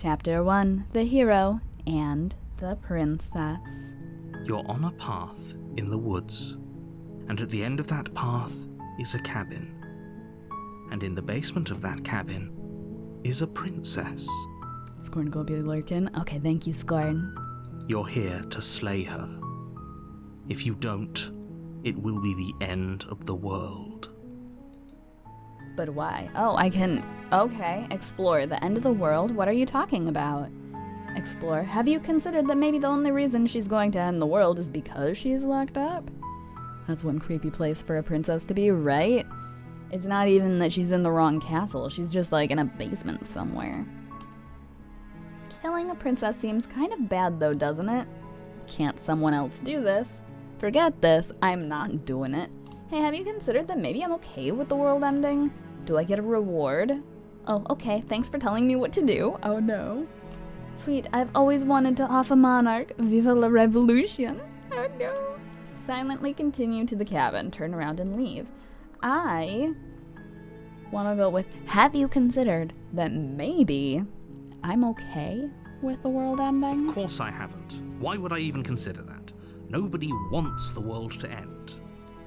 Chapter 1, The Hero and the Princess. You're on a path in the woods, and at the end of that path is a cabin. And in the basement of that cabin is a princess. Scorn go be lurking. Okay, thank you, Scorn. You're here to slay her. If you don't, it will be the end of the world. But why? Oh, I can... Okay, explore. The end of the world? What are you talking about? Explore. Have you considered that maybe the only reason she's going to end the world is because she's locked up? That's one creepy place for a princess to be, right? It's not even that she's in the wrong castle. She's just like in a basement somewhere. Killing a princess seems kind of bad though, doesn't it? Can't someone else do this? Forget this. I'm not doing it. Hey, have you considered that maybe I'm okay with the world ending? Do I get a reward? Oh, okay. Thanks for telling me what to do. Oh no. Sweet, I've always wanted to off a monarch. Viva la revolution. Oh no. Silently continue to the cabin, turn around and leave. I want to go with, have you considered that maybe I'm okay with the world ending? Of course I haven't. Why would I even consider that? Nobody wants the world to end.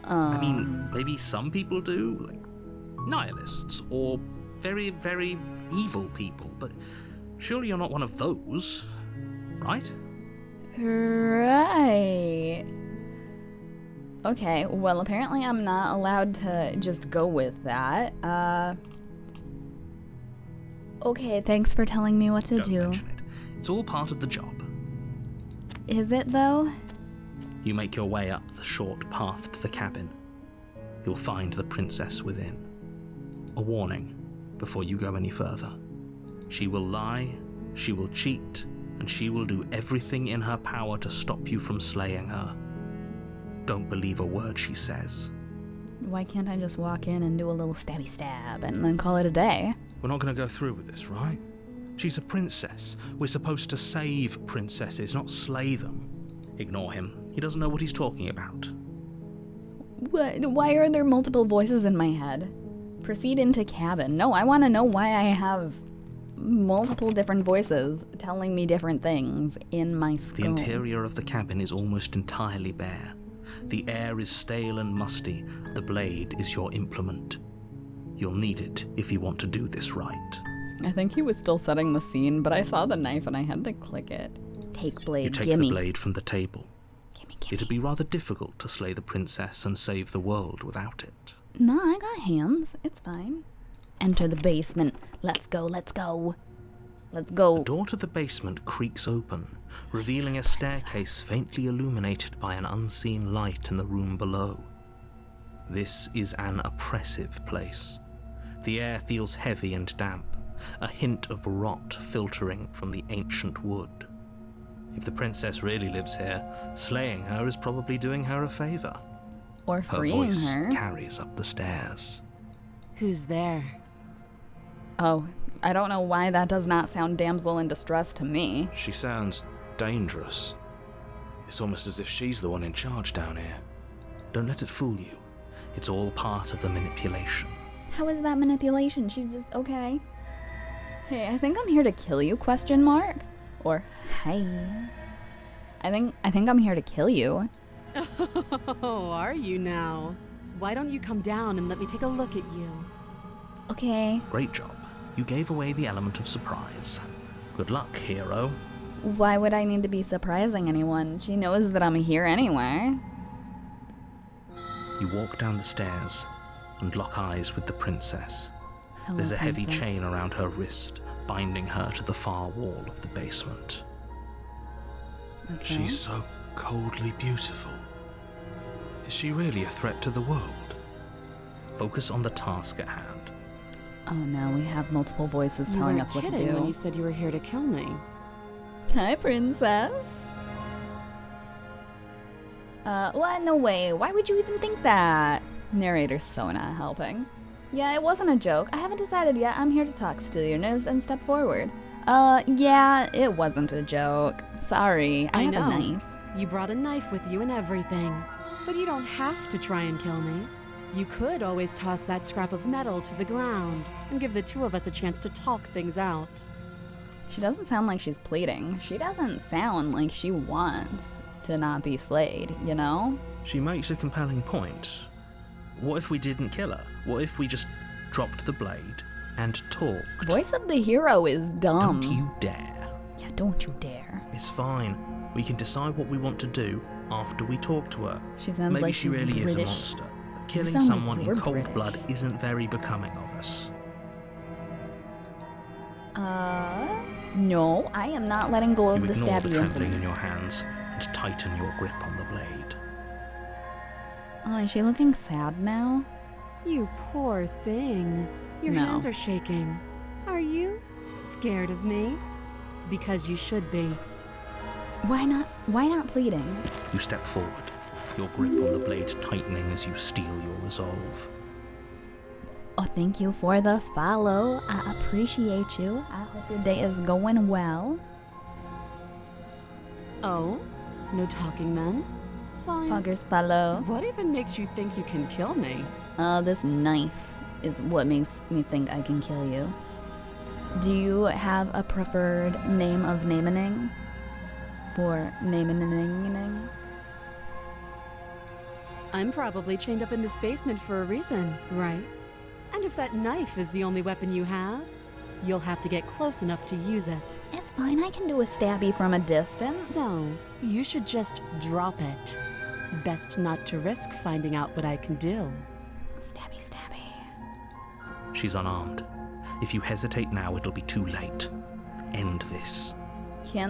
I mean, maybe some people do, like nihilists or very, very evil people, but surely you're not one of those, right? Right. Okay, well, apparently I'm not allowed to just go with that. Okay, thanks for telling me what to Don't do. mention it. It's all part of the job. Is it, though? You make your way up the short path to the cabin. You'll find the princess within. A warning before you go any further. She will lie, she will cheat, and she will do everything in her power to stop you from slaying her. Don't believe a word she says. Why can't I just walk in and do a little stabby stab and then call it a day? We're not going to go through with this, right? She's a princess. We're supposed to save princesses, not slay them. Ignore him. He doesn't know what he's talking about. Why are there multiple voices in my head? Proceed into cabin. No, I want to know why I have multiple different voices telling me different things in my skull. The interior of the cabin is almost entirely bare. The air is stale and musty. The blade is your implement. You'll need it if you want to do this right. I think he was still setting the scene, but I saw the knife and I had to click it. Take blade, You take gimme. the blade from the table. Gimme. It'd be rather difficult to slay the princess and save the world without it. No, I got hands. It's fine. Enter the basement. Let's go, let's go. Let's go. The door to the basement creaks open, revealing a staircase faintly illuminated by an unseen light in the room below. This is an oppressive place. The air feels heavy and damp, a hint of rot filtering from the ancient wood. If the princess really lives here, slaying her is probably doing her a favor. Or Her freeing voice her. carries up the stairs. Who's there? Oh, I don't know why that does not sound damsel in distress to me. She sounds dangerous. It's almost as if she's the one in charge down here. Don't let it fool you. It's all part of the manipulation. How is that manipulation? She's just, okay. Hey, I think I'm here to kill you, question mark? Or, hey. I think I'm here to kill you. Oh, are you now? Why don't you come down and let me take a look at you? Okay. Great job. You gave away the element of surprise. Good luck, hero. Why would I need to be surprising anyone? She knows that I'm here anyway. You walk down the stairs and lock eyes with the princess. Hello, There's a heavy princess. chain around her wrist, binding her to the far wall of the basement. Okay. She's so coldly beautiful. Is she really a threat to the world? Focus on the task at hand. Oh no, we have multiple voices You telling weren't us what to kidding when do. you said you were here to kill me. Hi, princess. What? No way. Why would you even think that? Narrator Sona helping. Yeah, it wasn't a joke. I haven't decided yet. I'm here to talk. Still your nerves and step forward. Yeah, it wasn't a joke. Sorry, I have know. a knife. You brought a knife with you and everything. But you don't have to try and kill me. You could always toss that scrap of metal to the ground and give the two of us a chance to talk things out. She doesn't sound like she's pleading. She doesn't sound like she wants to not be slayed, you know? She makes a compelling point. What if we didn't kill her? What if we just dropped the blade and talked? Voice of the hero is dumb. Don't you dare. Yeah, don't you dare. It's fine. We can decide what we want to do after we talk to her. She sounds Maybe like she she's really is a British. monster. Killing sound like someone you're in cold British. blood isn't very becoming of us. No, I am not letting go of You the ignore the stabby trembling implement. in your hands and tighten your grip on the blade. Oh, is she looking sad now? You poor thing. Your No. hands are shaking. Are you scared of me? Because you should be. Why not pleading? You step forward, your grip on the blade tightening as you steel your resolve. Oh, thank you for the follow. I appreciate you. I hope your day is going well. Oh? No talking then? Fine. Poggers follow. What even makes you think you can kill me? This knife is what makes me think I can kill you. Do you have a preferred name of namening? For namening? I'm probably chained up in this basement for a reason, right? And if that knife is the only weapon you have, you'll have to get close enough to use it. It's fine, I can do a stabby from a distance. So, you should just drop it. Best not to risk finding out what I can do. Stabby, stabby. She's unarmed. If you hesitate now, it'll be too late. End this.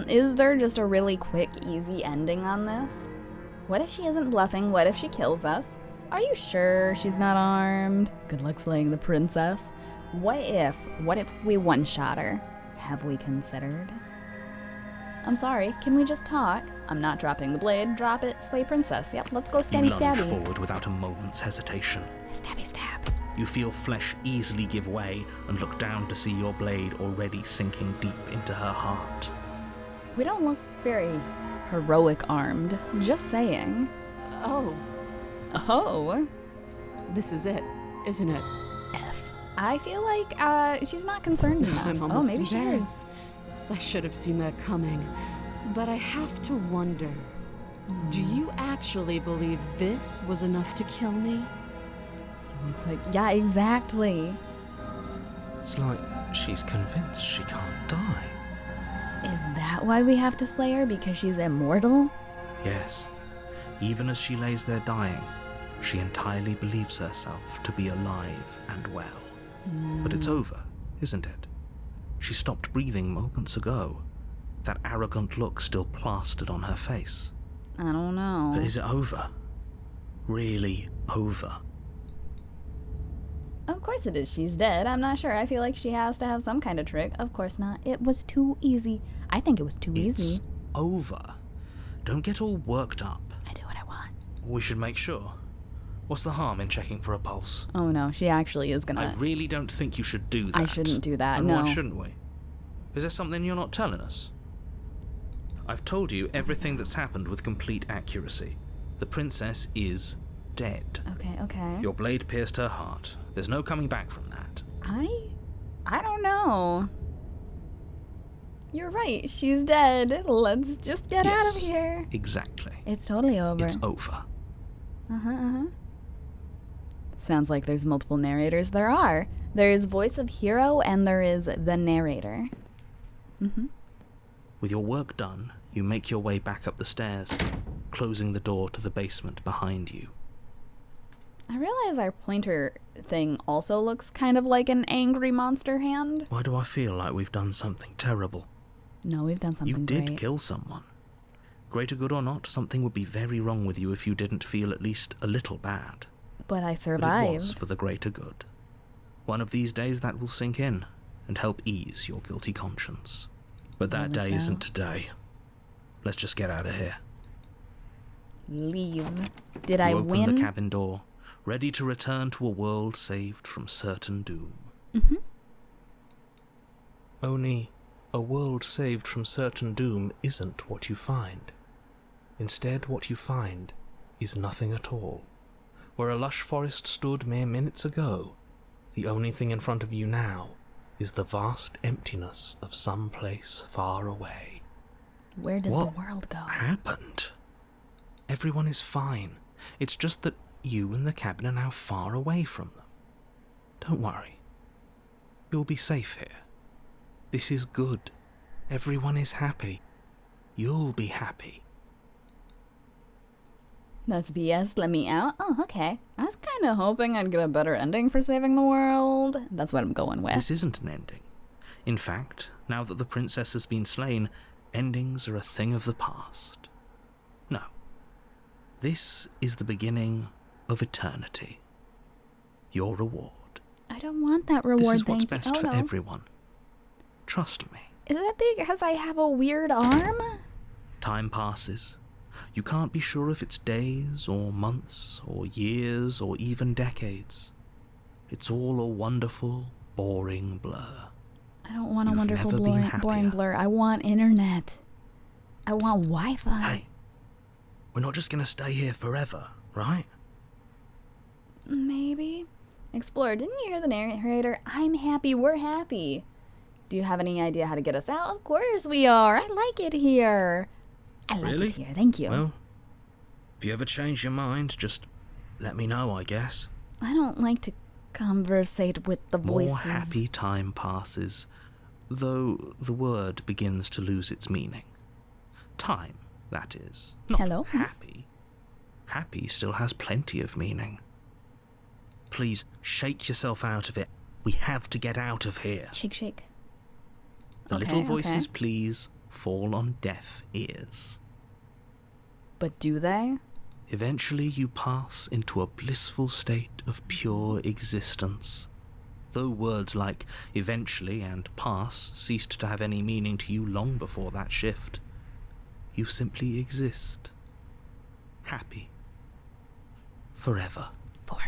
Is there just a really quick, easy ending on this? What if she isn't bluffing? What if she kills us? Are you sure she's not armed? Good luck slaying the princess. What if we one-shot her? Have we considered? I'm sorry, can we just talk? I'm not dropping the blade. Drop it, slay princess. Yep, let's go You stabby lunge stabby. forward without a moment's hesitation. Stabby stab. You feel flesh easily give way and look down to see your blade already sinking deep into her heart. We don't look very heroic armed. Just saying. Oh, Oh. this is it, isn't it? F. I feel like she's not concerned enough. I'm almost maybe she is. embarrassed. I should have seen that coming. But I have to wonder, do you actually believe this was enough to kill me? Like, yeah, exactly. It's like she's convinced she can't die. Is that why we have to slay her? Because she's immortal? Yes, even as she lays there dying, she entirely believes herself to be alive and well. But it's over, isn't it? She stopped breathing moments ago, that arrogant look still plastered on her face. I don't know. But is it over? Really over? Of course it is. She's dead. I'm not sure. I feel like she has to have some kind of trick. Of course not. It was too easy. I think it was too It's easy. over. Don't get all worked up. I do what I want. We should make sure. What's the harm in checking for a pulse? Oh no, she actually is I gonna... really don't think you should do that. I shouldn't do that, And no. why shouldn't we? Is there something you're not telling us? I've told you everything that's happened with complete accuracy. The princess is dead. Okay. Your blade pierced her heart. There's no coming back from that. I don't know. You're right. She's dead. Let's just get out of Yes, here. Exactly. It's totally over. It's over. Sounds like there's multiple narrators. There are. There's voice of hero and there is the narrator. With your work done, you make your way back up the stairs, closing the door to the basement behind you. I realize our pointer thing also looks kind of like an angry monster hand. Why do I feel like we've done something terrible? No, we've done something You did great. kill someone. Greater good or not, something would be very wrong with you if you didn't feel at least a little bad. But I But it was survived. for the greater good. One of these days that will sink in and help ease your guilty conscience. But that Will it day though? isn't today. Let's just get out of here. Leave. Did You I open win? the cabin door, ready to return to a world saved from certain doom. Only, a world saved from certain doom isn't what you find. Instead, what you find is nothing at all. Where a lush forest stood mere minutes ago, the only thing in front of you now is the vast emptiness of some place far away. Where did What the world go? happened? Everyone is fine. It's just that you and the cabin are now far away from them. Don't worry. You'll be safe here. This is good. Everyone is happy. You'll be happy. That's BS, let me out? Oh, okay. I was kind of hoping I'd get a better ending for saving the world. That's what I'm going with. This isn't an ending. In fact, now that the princess has been slain, endings are a thing of the past. No. This is the beginning of eternity. Your reward. I don't want that reward, This is what's thank you. best Oh, for no. everyone. Trust me. Is that because I have a weird arm? Time passes. You can't be sure if it's days or months or years or even decades. It's all a wonderful, boring blur. I don't want a You've wonderful, never been boring happier. blur. I want internet. I want Wi-Fi. Hey, we're not just going to stay here forever, right? Maybe. Explorer, didn't you hear the narrator? I'm happy, we're happy. Do you have any idea how to get us out? Of course we are. I like it here. I like Really? it here, thank you. Well, if you ever change your mind, just let me know, I guess. I don't like to conversate with the voices. More happy time passes, though the word begins to lose its meaning. Time, that is. Not Hello? happy. Happy still has plenty of meaning. Please, shake yourself out of it. We have to get out of here. Shake, shake. The Okay, little voices, okay. please, fall on deaf ears. But do they? Eventually you pass into a blissful state of pure existence. Though words like eventually and pass ceased to have any meaning to you long before that shift, you simply exist. Happy. Forever. Forever.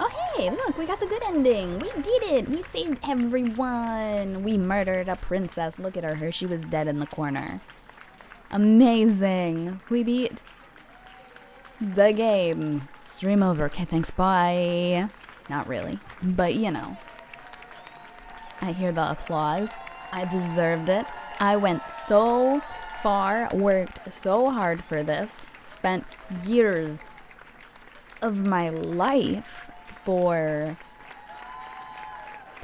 Oh hey, look, we got the good ending. We did it. We saved everyone. We murdered a princess. Look at her. She was dead in the corner. Amazing. We beat the game. Stream over. Okay, thanks. Bye. Not really, but you know. I hear the applause. I deserved it. I went so far, worked so hard for this, spent years of my life for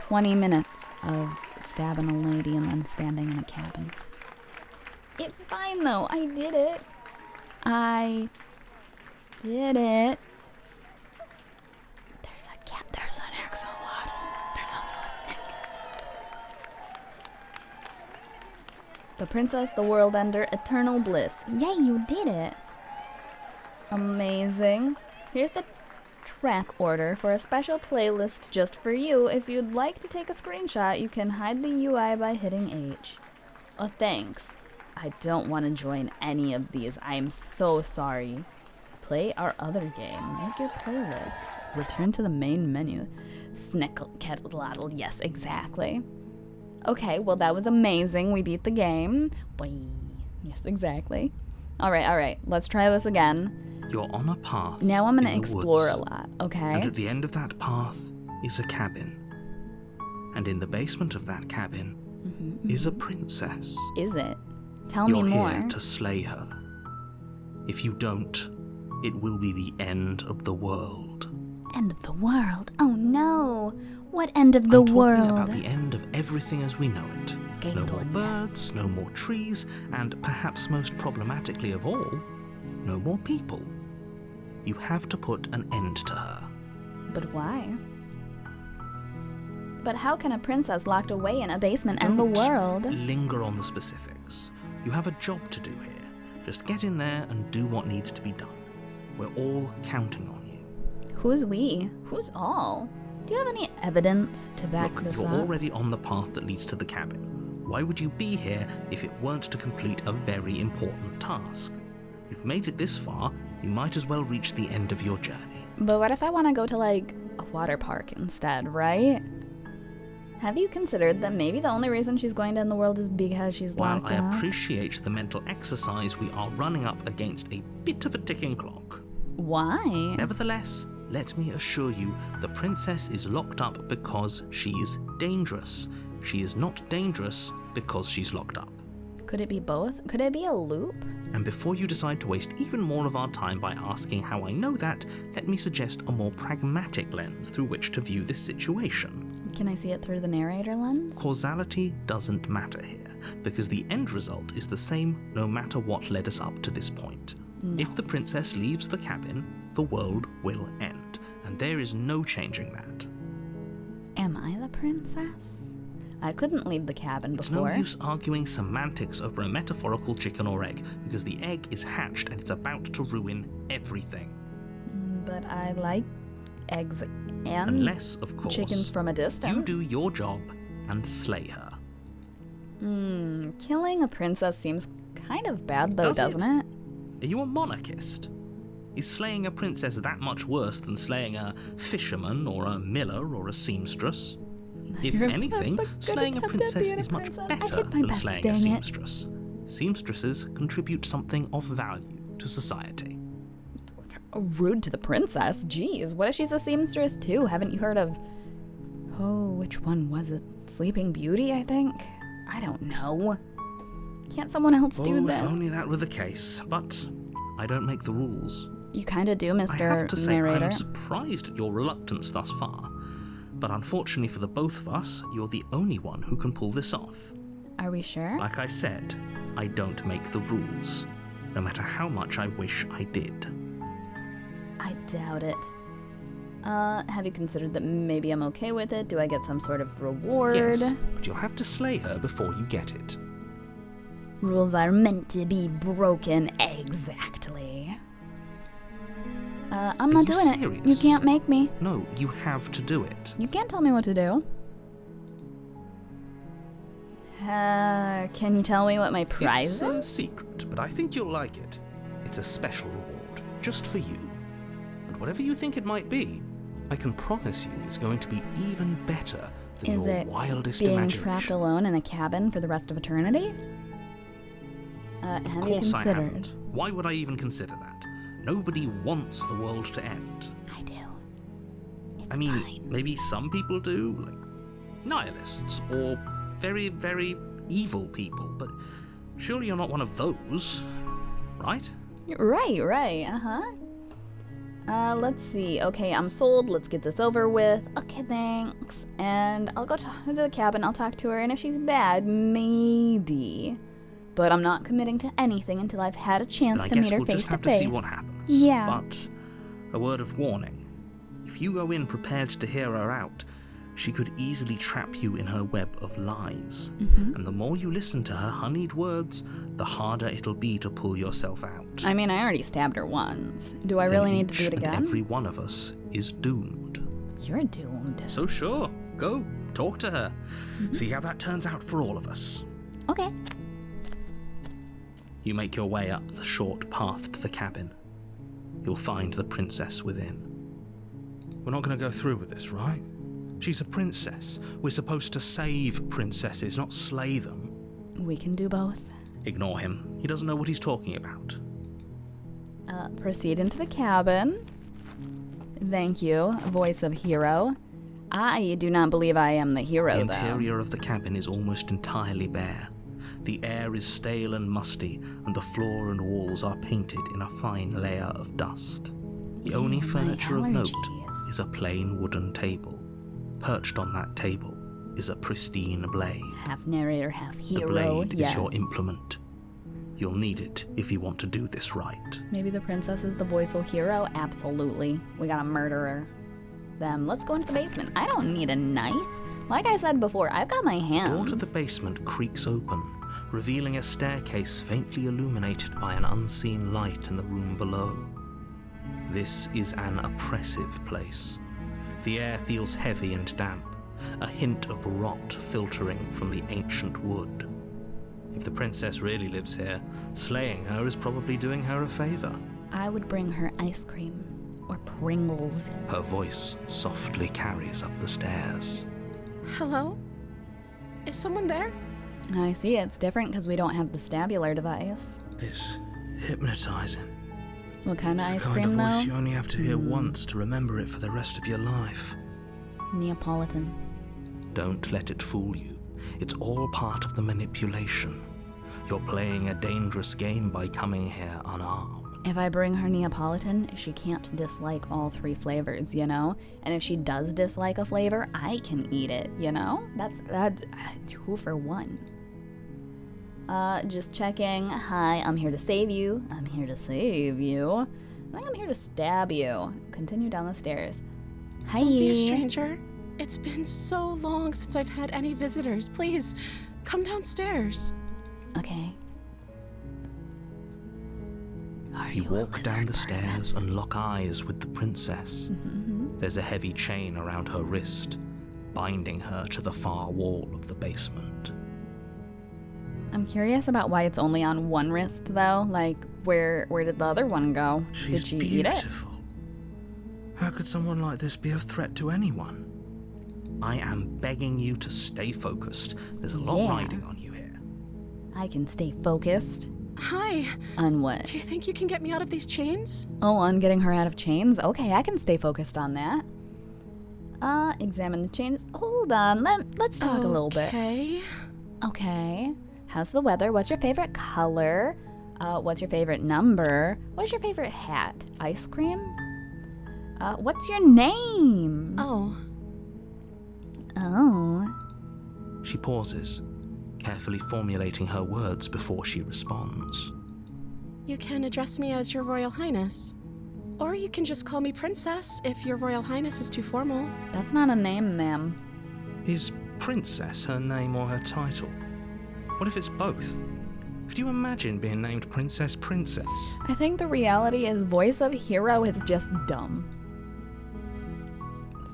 20 minutes of stabbing a lady and then standing in a cabin. It's fine though. I did it. I did it. There's a cat. There's an axolotl. There's also a snake. The Princess, the World Ender, Eternal Bliss. Yay, you did it. Amazing. Here's the track order for a special playlist just for you. If you'd like to take a screenshot, you can hide the UI by hitting H. Oh, thanks. I don't want to join any of these. I am so sorry. Play our other game. Make your playlist. Return to the main menu. Sneckle, yes, exactly. Okay, well that was amazing. We beat the game. Boy. Yes, exactly. Alright, let's try this again. You're on a path. Now I'm gonna in the explore a woods, lot, okay? And at the end of that path is a cabin. And in the basement of that cabin is a princess. Is it? Tell You're me more. here to slay her. If you don't, it will be the end of the world. End of the world? Oh no! What end of the I'm talking world? about the end of everything as we know it. No more Gator, birds, no more trees, and perhaps most problematically of all, no more people. You have to put an end to her. But why? But how can a princess locked away in a basement end the Don't world? linger on the specifics. You have a job to do here. Just get in there and do what needs to be done. We're all counting on you. Who's we? Who's all? Do you have any evidence to back Look, this you're up? already on the path that leads to the cabin. Why would you be here if it weren't to complete a very important task? You've made it this far, you might as well reach the end of your journey. But what if I want to go to, like, a water park instead, right? Have you considered that maybe the only reason she's going to end the world is because she's While locked I up? appreciate the mental exercise, we are running up against a bit of a ticking clock. Why? Nevertheless, Let me assure you, the princess is locked up because she's dangerous. She is not dangerous because she's locked up. Could it be both? Could it be a loop? And before you decide to waste even more of our time by asking how I know that, let me suggest a more pragmatic lens through which to view this situation. Can I see it through the narrator lens? Causality doesn't matter here, because the end result is the same no matter what led us up to this point. No. If the princess leaves the cabin, the world will end, and there is no changing that. Am I the princess? I couldn't leave the cabin It's before. no use arguing semantics over a metaphorical chicken or egg, because the egg is hatched and it's about to ruin everything. But I like eggs and Unless, of course, chickens from a distance. you do your job and slay her. Killing a princess seems kind of bad though, Does it? doesn't it? Are you a monarchist? Is slaying a princess that much worse than slaying a fisherman or a miller or a seamstress? If You're anything, gonna slaying a attempt at princess being a is much princess. I better did my than best, slaying a dang it. seamstress. Seamstresses contribute something of value to society. Rude to the princess? Jeez, what if she's a seamstress too? Haven't you heard of... Oh, which one was it? Sleeping Beauty, I think? I don't know. Can't someone else do Oh, this? if only that were the case, but I don't make the rules. You kinda do, Mr. I have to say, Narrator. I'm surprised at your reluctance thus far. But unfortunately for the both of us, you're the only one who can pull this off. Are we sure? Like I said, I don't make the rules, no matter how much I wish I did. I doubt it. Have you considered that maybe I'm okay with it? Do I get some sort of reward? Yes, but you'll have to slay her before you get it. Rules are meant to be broken exactly. I'm Are not you doing it. serious? You can't make me. No, you have to do it. You can't tell me what to do. Can you tell me what my prize It's a is? secret, but I think you'll like it. It's a special reward, just for you. And whatever you think it might be, I can promise you it's going to be even better than Is your it wildest being imagination. trapped alone in a cabin for the rest of eternity? Of Have you course I considered? haven't. Why would I even consider that? Nobody wants the world to end. I do. It's I mean, fine. maybe some people do, like nihilists or very, very evil people, but surely you're not one of those, right? Right, let's see. Okay, I'm sold. Let's get this over with. Okay, thanks. And I'll go to the cabin. I'll talk to her, and if she's bad, maybe. But I'm not committing to anything until I've had a chance Then I to guess meet her we'll face just to have to face. see what happens. Yeah. But a word of warning. If you go in prepared to hear her out, she could easily trap you in her web of lies. Mm-hmm. And the more you listen to her honeyed words, the harder it'll be to pull yourself out. I mean, I already stabbed her once. Do I Then really need to each do it and again? every one of us is doomed. You're doomed. So sure, go, talk to her. See how that turns out for all of us. Okay. You make your way up the short path to the cabin. You'll find the princess within. We're not going to go through with this, right? She's a princess. We're supposed to save princesses, not slay them. We can do both. Ignore him. He doesn't know what he's talking about. Proceed into the cabin. Thank you, voice of hero. I do not believe I am the hero, The though. interior of the cabin is almost entirely bare. The air is stale and musty, and the floor and walls are painted in a fine layer of dust. The only My furniture of note allergies. is a plain wooden table. Perched on that table is a pristine blade. Half narrator, half The hero. blade Yeah. is your implement. You'll need it if you want to do this right. Maybe the princess is the voiceful hero? Absolutely. We gotta murder her. Them. Let's go into the basement. I don't need a knife. Like I said before, I've got my The hands. door to the basement creaks open, revealing a staircase faintly illuminated by an unseen light in the room below. This is an oppressive place. The air feels heavy and damp, a hint of rot filtering from the ancient wood. If the princess really lives here, slaying her is probably doing her a favor. I would bring her ice cream. Or Pringles. Her voice softly carries up the stairs. Hello? Is someone there? I see it's different because we don't have the stabular device. It's hypnotizing. What kind of It's ice the kind cream, of voice though? you only have to hear once to remember it for the rest of your life. Neapolitan. Don't let it fool you. It's all part of the manipulation. You're playing a dangerous game by coming here unarmed. If I bring her Neapolitan, she can't dislike all 3 flavors, you know? And if she does dislike a flavor, I can eat it, you know? That's 2 for 1. Just checking. Hi, I'm here to save you. I'm here to save you. I think I'm here to stab you. Continue down the stairs. Hi. Don't be a stranger. It's been so long since I've had any visitors. Please, come downstairs. Okay. Are You a walk down lizard the person? stairs and lock eyes with the princess. There's a heavy chain around her wrist, binding her to the far wall of the basement. I'm curious about why it's only on one wrist, though. Like, where did the other one go? She's Did she eat it? beautiful. How could someone like this be a threat to anyone? I am begging you to stay focused. There's a lot Yeah. riding on you here. I can stay focused. Hi. On what? Do you think you can get me out of these chains? Oh, on getting her out of chains? Okay, I can stay focused on that. Examine the chains. Hold on, let's talk a little bit. Okay. Okay. How's the weather? What's your favorite color? What's your favorite number? What's your favorite hat? Ice cream? What's your name? Oh. Oh. She pauses, carefully formulating her words before she responds. You can address me as Your Royal Highness. Or you can just call me Princess if Your Royal Highness is too formal. That's not a name, ma'am. Is Princess her name or her title? What if it's both? Could you imagine being named Princess Princess? I think the reality is voice of hero is just dumb.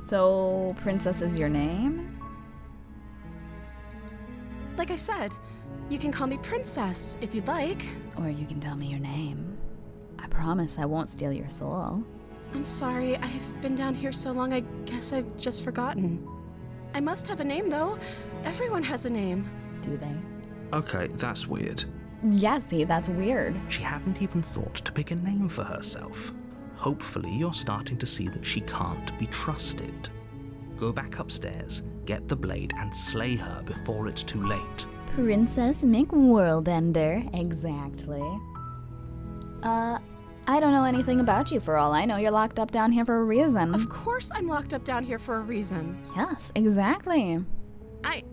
So, Princess is your name? Like I said, you can call me Princess if you'd like. Or you can tell me your name. I promise I won't steal your soul. I'm sorry, I've been down here so long I guess I've just forgotten. I must have a name though. Everyone has a name. Do they? Okay, that's weird. Yeah, see, that's weird. She hadn't even thought to pick a name for herself. Hopefully, you're starting to see that she can't be trusted. Go back upstairs, get the blade, and slay her before it's too late. Princess McWorldender, exactly. I don't know anything about you for all I know. You're locked up down here for a reason. Of course I'm locked up down here for a reason. Yes, exactly. I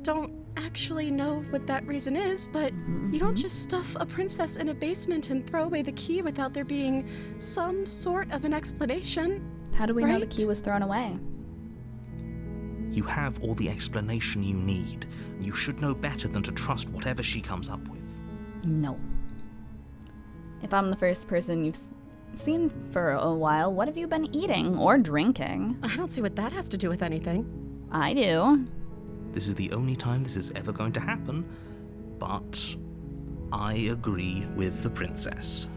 don't actually know what that reason is, but you don't just stuff a princess in a basement and throw away the key without there being some sort of an explanation. How do we know the Right. key was thrown away? You have all the explanation you need. You should know better than to trust whatever she comes up with. No. If I'm the first person you've seen for a while, what have you been eating or drinking? I don't see what that has to do with anything. I do. This is the only time this is ever going to happen, but I agree with the princess.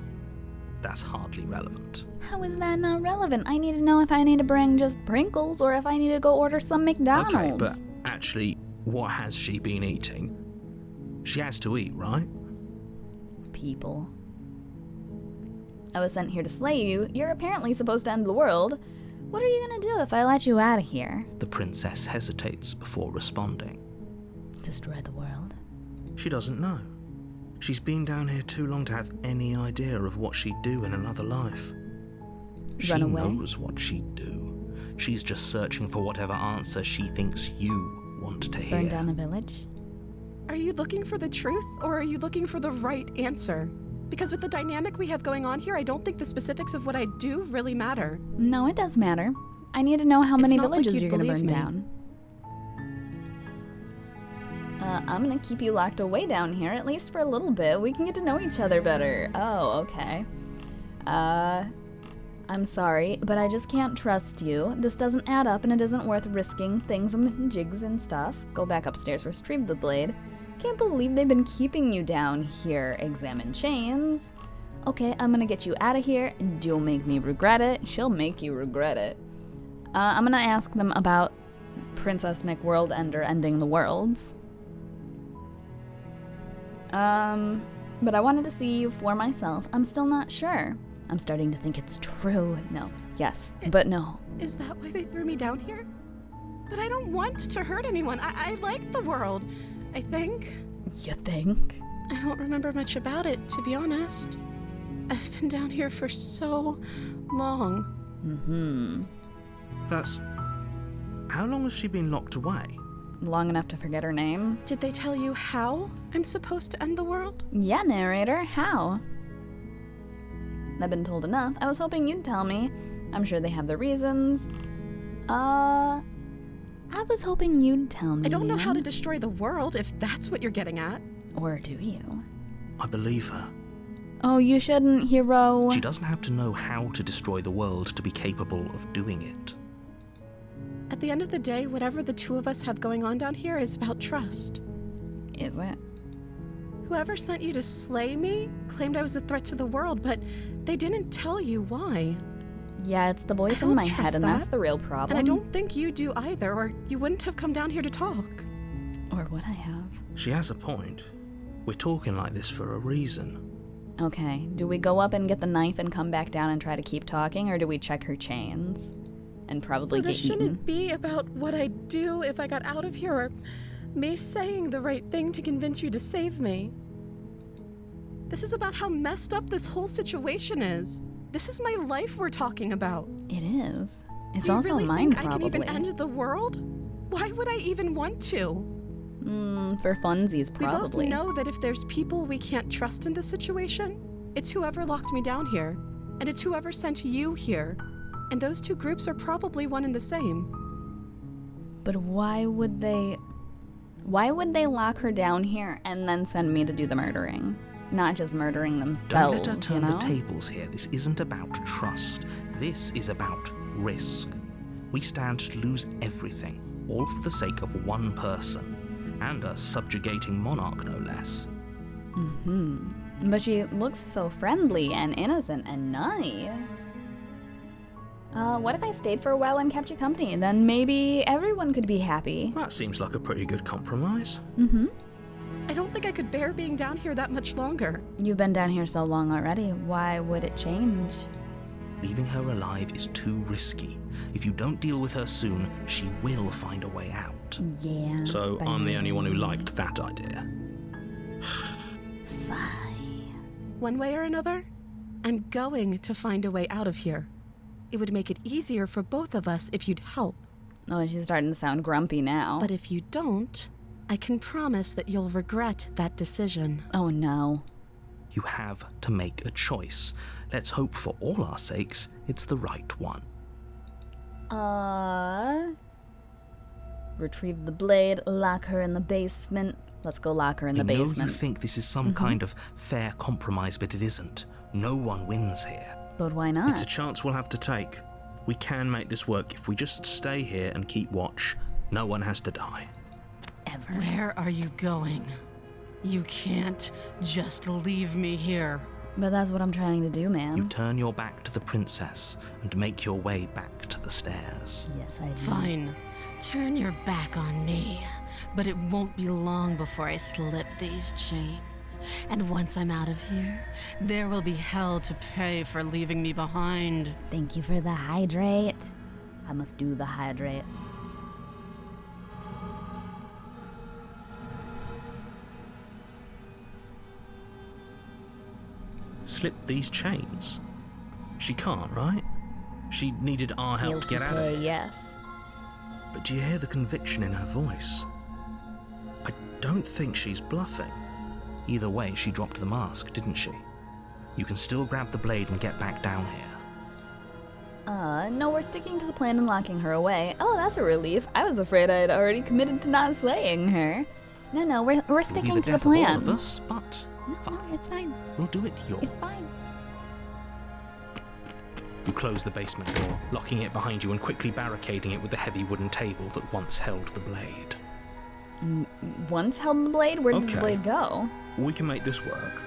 That's hardly relevant. How is that not relevant? I need to know if I need to bring just Pringles or if I need to go order some McDonald's. Okay, but actually, what has she been eating? She has to eat, right? People. I was sent here to slay you. You're apparently supposed to end the world. What are you gonna do if I let you out of here? The princess hesitates before responding. Destroy the world? She doesn't know. She's been down here too long to have any idea of what she'd do in another life. She Run away? knows what she'd do. She's just searching for whatever answer she thinks you want to hear. Burn down a village? Are you looking for the truth or are you looking for the right answer? Because with the dynamic we have going on here, I don't think the specifics of what I do really matter. No, it does matter. I need to know how many not like villages you'd you're gonna believe burn me. down. I'm gonna keep you locked away down here, at least for a little bit. We can get to know each other better. Oh, okay. I'm sorry, but I just can't trust you. This doesn't add up and it isn't worth risking things and jigs and stuff. Go back upstairs, retrieve the blade. Can't believe they've been keeping you down here. Examine chains. Okay, I'm gonna get you out of here. You'll make me regret it. She'll make you regret it. I'm gonna ask them about Princess McWorldender ending the worlds. But I wanted to see you for myself. I'm still not sure. I'm starting to think it's true. No. Yes. But no. Is that why they threw me down here? But I don't want to hurt anyone. I like the world, I think. You think? I don't remember much about it, to be honest. I've been down here for so long. Mm-hmm. That's... How long has she been locked away? Long enough to forget her name? Did they tell you how I'm supposed to end the world? Yeah, narrator. How? I've been told enough. I was hoping you'd tell me. I'm sure they have the reasons. I was hoping you'd tell me. I don't know how to destroy the world, if that's what you're getting at. Or do you? I believe her. Oh, you shouldn't, hero. She doesn't have to know how to destroy the world to be capable of doing it. At the end of the day, whatever the two of us have going on down here is about trust. Is it? Whoever sent you to slay me claimed I was a threat to the world, but they didn't tell you why. Yeah, it's the voice I in don't my head, trust and that's that. the real problem. And I don't think you do either, or you wouldn't have come down here to talk. Or would I have? She has a point. We're talking like this for a reason. Okay, do we go up and get the knife and come back down and try to keep talking, or do we check her chains? And probably So get this shouldn't eaten? be about what I'd do if I got out of here, or me saying the right thing to convince you to save me. This is about how messed up this whole situation is. This is my life we're talking about. It is. It's Do you also really mine, think I can probably. even end the world? Why would I even want to? For funsies, probably. We both know that if there's people we can't trust in this situation, it's whoever locked me down here, and it's whoever sent you here. And those two groups are probably one and the same. But why would they lock her down here and then send me to do the murdering? Not just murdering themselves, Don't let her turn you know? the tables here. This isn't about trust. This is about risk. We stand to lose everything, all for the sake of one person, and a subjugating monarch, no less. But she looks so friendly and innocent and nice. What if I stayed for a while and kept you company? Then maybe everyone could be happy. That seems like a pretty good compromise. I don't think I could bear being down here that much longer. You've been down here so long already. Why would it change? Leaving her alive is too risky. If you don't deal with her soon, she will find a way out. Yeah. So I'm the only one who liked that idea. Fine. One way or another, I'm going to find a way out of here. It would make it easier for both of us if you'd help. Oh, she's starting to sound grumpy now. But if you don't, I can promise that you'll regret that decision. Oh no. You have to make a choice. Let's hope for all our sakes it's the right one. Retrieve the blade, lock her in the basement. Let's go lock her in the I know basement. you think this is some kind of fair compromise, but it isn't. No one wins here. But why not? It's a chance we'll have to take. We can make this work if we just stay here and keep watch. No one has to die. Ever. Where are you going? You can't just leave me here. But that's what I'm trying to do, You man. turn your back to the princess and make your way back to the stairs. Yes, I do. Fine. Turn your back on me. But it won't be long before I slip these chains. And once I'm out of here, there will be hell to pay for leaving me behind. Thank you for the hydrate. I must do the hydrate. Slip these chains? She can't, right? She needed our help to get out of here. Yes. But do you hear the conviction in her voice? I don't think she's bluffing. Either way, she dropped the mask, didn't she? You can still grab the blade and get back down here. No, we're sticking to the plan and locking her away. Oh, that's a relief. I was afraid I'd already committed to not slaying her. No, we're It'll be sticking the to the death of all plan. of us, but No, fine. it's fine. We'll do it your It's fine. You close the basement door, locking it behind you and quickly barricading it with the heavy wooden table that once held the blade. Once held the blade, where did the Okay. blade go? We can make this work.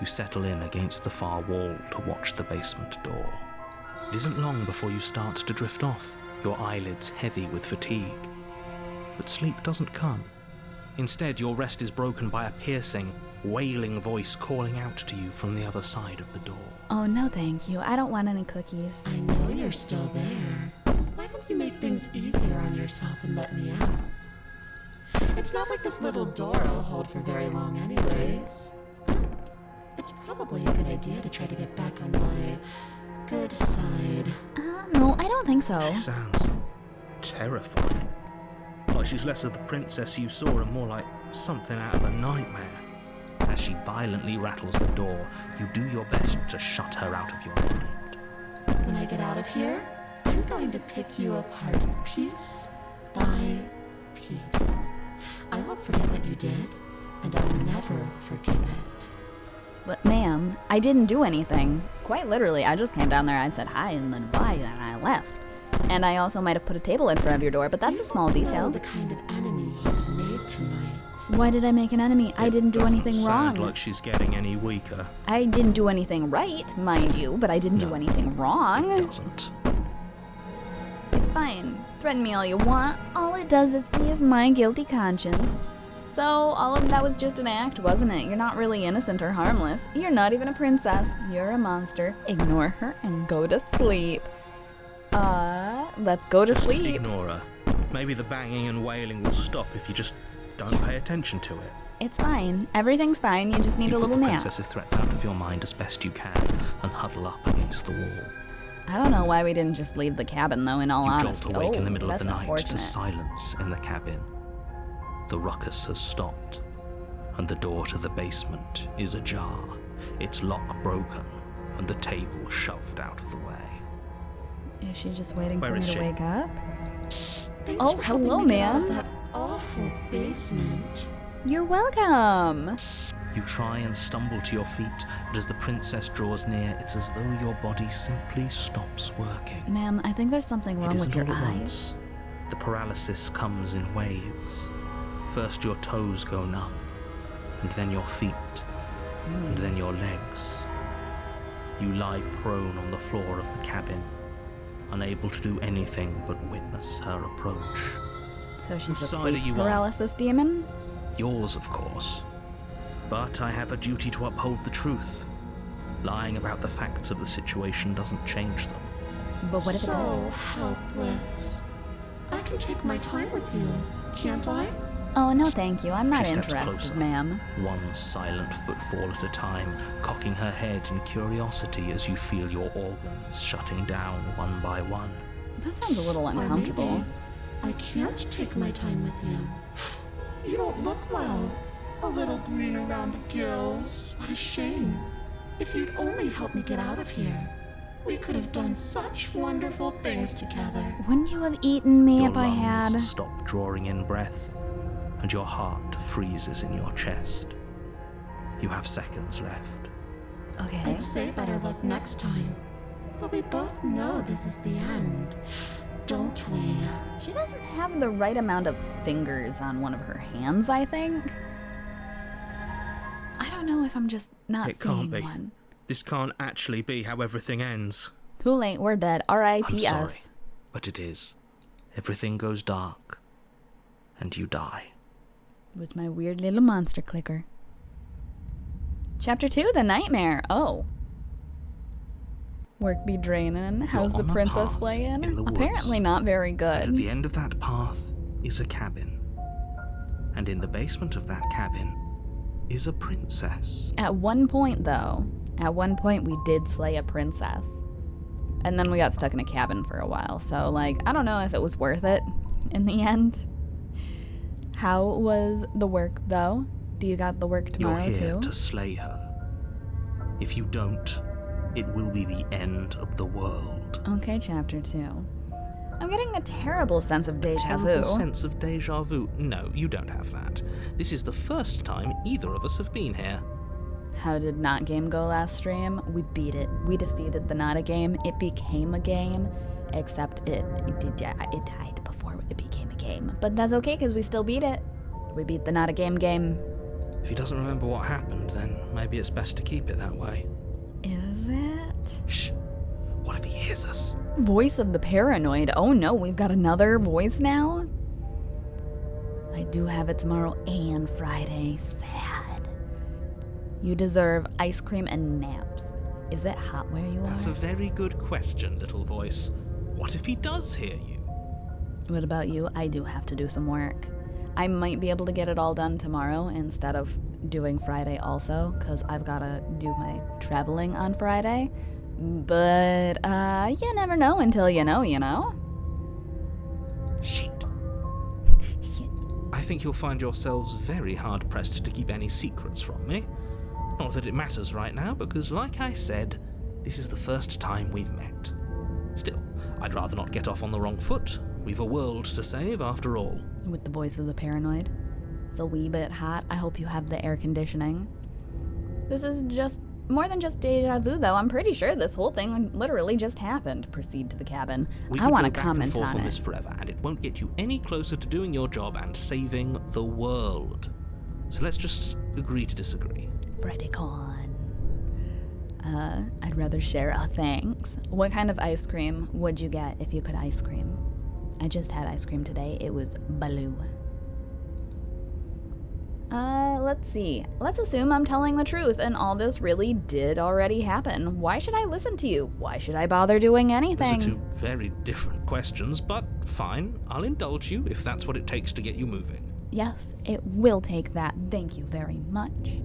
You settle in against the far wall to watch the basement door. It isn't long before you start to drift off, your eyelids heavy with fatigue. But sleep doesn't come. Instead, your rest is broken by a piercing, wailing voice calling out to you from the other side of the door. Oh, no thank you. I don't want any cookies. I know you're still there. Why don't you make things easier on yourself and let me out? It's not like this little door will hold for very long anyways. It's probably a good idea to try to get back on my good side. No, I don't think so. She sounds terrifying. Like she's less of the princess you saw and more like something out of a nightmare. As she violently rattles the door, you do your best to shut her out of your mind. When I get out of here, I'm going to pick you apart piece by piece. I won't forget what you did, and I'll never forgive it. But ma'am, I didn't do anything. Quite literally, I just came down there and said hi and then bye and I left. And I also might have put a table in front of your door, but that's a small You detail. know the kind of enemy you've made tonight. Why did I make an enemy? I didn't do anything Doesn't wrong. sound like she's getting any weaker. I didn't do anything right, mind you, but I didn't do No, anything wrong. It doesn't. It's fine. Threaten me all you want. All it does is ease my guilty conscience. So, all of that was just an act, wasn't it? You're not really innocent or harmless. You're not even a princess. You're a monster. Ignore her and go to sleep. Let's go to Just sleep. ignore her. Maybe the banging and wailing will stop if you just don't pay attention to it. It's fine. Everything's fine. You just need You a put little the nap. princess's threats out of your mind as best you can and huddle up against the wall. I don't know why we didn't just leave the cabin, though, in all You honesty. jolt awake in the middle of that's the night to unfortunate. silence in the cabin. The ruckus has stopped, and the door to the basement is ajar, its lock broken, and the table shoved out of the way. Is she just waiting Where for me is to she? wake up? Thanks Oh, for helping hello, me get out of ma'am. that awful basement. You're welcome. You try and stumble to your feet, but as the princess draws near, it's as though your body simply stops working. Ma'am, I think there's something wrong It with isn't your all at eyes. once. The paralysis comes in waves. First your toes go numb, and then your feet, and then your legs. You lie prone on the floor of the cabin, unable to do anything but witness her approach. So she's Whose a side sleep are you on? paralysis demon? Yours, of course. But I have a duty to uphold the truth. Lying about the facts of the situation doesn't change them. But what if it So does? helpless. I can take my time with you, can't I? Oh, no thank you. I'm not She steps interested, closer. ma'am. One silent footfall at a time, cocking her head in curiosity as you feel your organs shutting down one by one. That sounds a little Or uncomfortable. maybe I can't take my time with you. You don't look well. A little green around the gills. What a shame. If you'd only helped me get out of here, we could have done such wonderful things together. Wouldn't you have eaten me Your if I lungs had? stop drawing in breath, and your heart freezes in your chest. You have seconds left. Okay. I'd say better luck next time. But we both know this is the end, don't we? She doesn't have the right amount of fingers on one of her hands, I think. I don't know if I'm just not It seeing can't be. one. This can't actually be how everything ends. Too late, we're dead. I'm R.I.P. sorry, us. but it is. Everything goes dark, and you die. With my weird little monster clicker. Chapter 2, The Nightmare. Oh. Work be draining. How's the on a princess path laying? in the woods. Apparently not very And at good. the end of that path is a cabin. And in the basement of that cabin is a princess. At one point, though, we did slay a princess. And then we got stuck in a cabin for a while. So, like, I don't know if it was worth it in the end. How was the work, though? Do you got the work You're tomorrow, here too? to slay her. If you don't, it will be the end of the world. Okay, chapter 2. I'm getting a terrible sense of deja Terrible vu. sense of deja vu. No, you don't have that. This is the first time either of us have been here. How did Not Game go last stream? We beat it. We defeated the Not a Game. It became a game, except it died before it became a game. But that's okay, because we still beat it. We beat the Not a Game game. If he doesn't remember what happened, then maybe it's best to keep it that way. Is it? Shh. What if he hears us? Voice of the Paranoid. Oh no, we've got another voice now? I do have it tomorrow and Friday. Sad. You deserve ice cream and naps. Is it hot where you are? That's a very good question, little voice. What if he does hear you? What about you? I do have to do some work. I might be able to get it all done tomorrow instead of doing Friday also, because I've got to do my traveling on Friday. But, you never know until you know, you know? Shit. I think you'll find yourselves very hard-pressed to keep any secrets from me. Not that it matters right now, because like I said, this is the first time we've met. Still, I'd rather not get off on the wrong foot. We've a world to save, after all. With the voice of the paranoid. It's a wee bit hot. I hope you have the air conditioning. This is just more than just deja vu, though. I'm pretty sure this whole thing literally just happened. Proceed to the cabin. I want to comment on on this it. forever, and it won't get you any closer to doing your job and saving the world. So let's just agree to disagree. Freddy Con. I'd rather share a thanks. What kind of ice cream would you get if you could ice cream? I just had ice cream today. It was blue. Let's see. Let's assume I'm telling the truth and all this really did already happen. Why should I listen to you? Why should I bother doing anything? Those are two very different questions, but fine. I'll indulge you if that's what it takes to get you moving. Yes, it will take that. Thank you very much.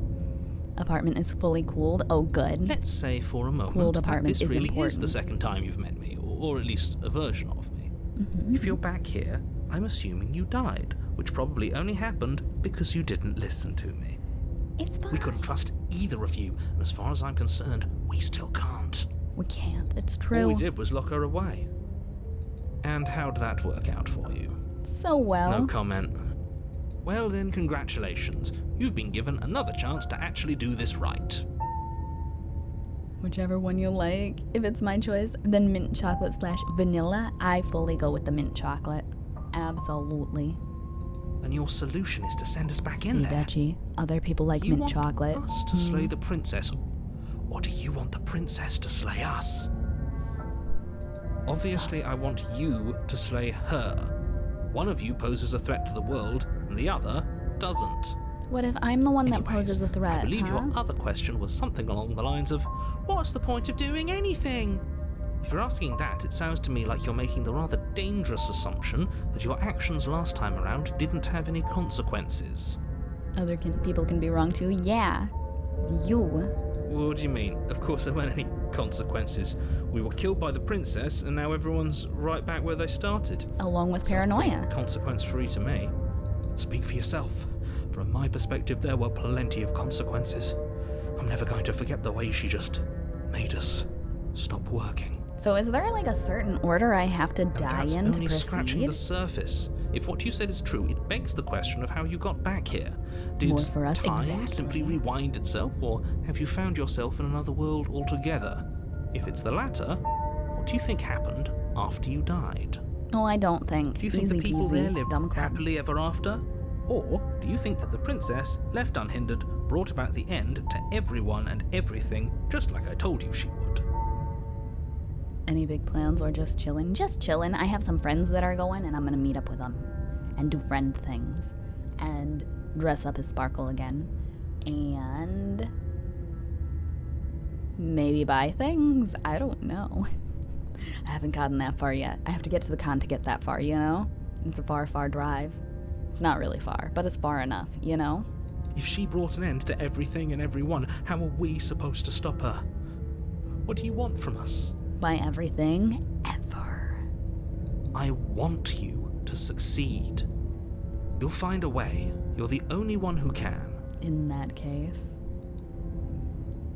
Apartment is fully cooled. Oh, good. Let's say for a moment Cooled that apartment this is really important. is the second time you've met me, or at least a version of me. Mm-hmm. If you're back here, I'm assuming you died, which probably only happened because you didn't listen to me. It's fine. We couldn't trust either of you, and as far as I'm concerned, we still can't. We can't. It's All true. we did was lock her away. And how'd that work out for you? So well. No comment. Well then, congratulations. You've been given another chance to actually do this right. Whichever one you like. If it's my choice, then mint chocolate / vanilla. I fully go with the mint chocolate. Absolutely. And your solution is to send us back in See, there. Dutchie, other people like You mint want chocolate. us to slay the princess, or do you want the princess to slay us? Obviously, I want you to slay her. One of you poses a threat to the world, and the other doesn't. What if I'm the one that Anyways, poses a threat, I believe huh? your other question was something along the lines of, what's the point of doing anything? If you're asking that, it sounds to me like you're making the rather dangerous assumption that your actions last time around didn't have any consequences. Other people can be wrong too. Yeah. You. What do you mean? Of course there weren't any consequences. We were killed by the princess, and now everyone's right back where they started. Along with Sounds paranoia. pretty consequence-free to me. Speak for yourself. From my perspective, there were plenty of consequences. I'm never going to forget the way she just made us stop working. So is there like a certain order I have to And die that's in to only scratching proceed? the surface. If what you said is true, it begs the question of how you got back here. Did More for us, time exactly. simply rewind itself, or have you found yourself in another world altogether? If it's the latter, what do you think happened after you died? Oh, I don't think. Do you think Easy the people peasy, there lived dumb club. happily ever after? Or do you think that the princess, left unhindered, brought about the end to everyone and everything, just like I told you she would? Any big plans or just chilling? Just chilling. I have some friends that are going and I'm gonna meet up with them and do friend things and dress up as Sparkle again and maybe buy things. I don't know. I haven't gotten that far yet. I have to get to the con to get that far, you know? It's a far, far drive. It's not really far, but it's far enough, you know? If she brought an end to everything and everyone, how are we supposed to stop her? What do you want from us? By everything ever. I want you to succeed. You'll find a way. You're the only one who can. In that case.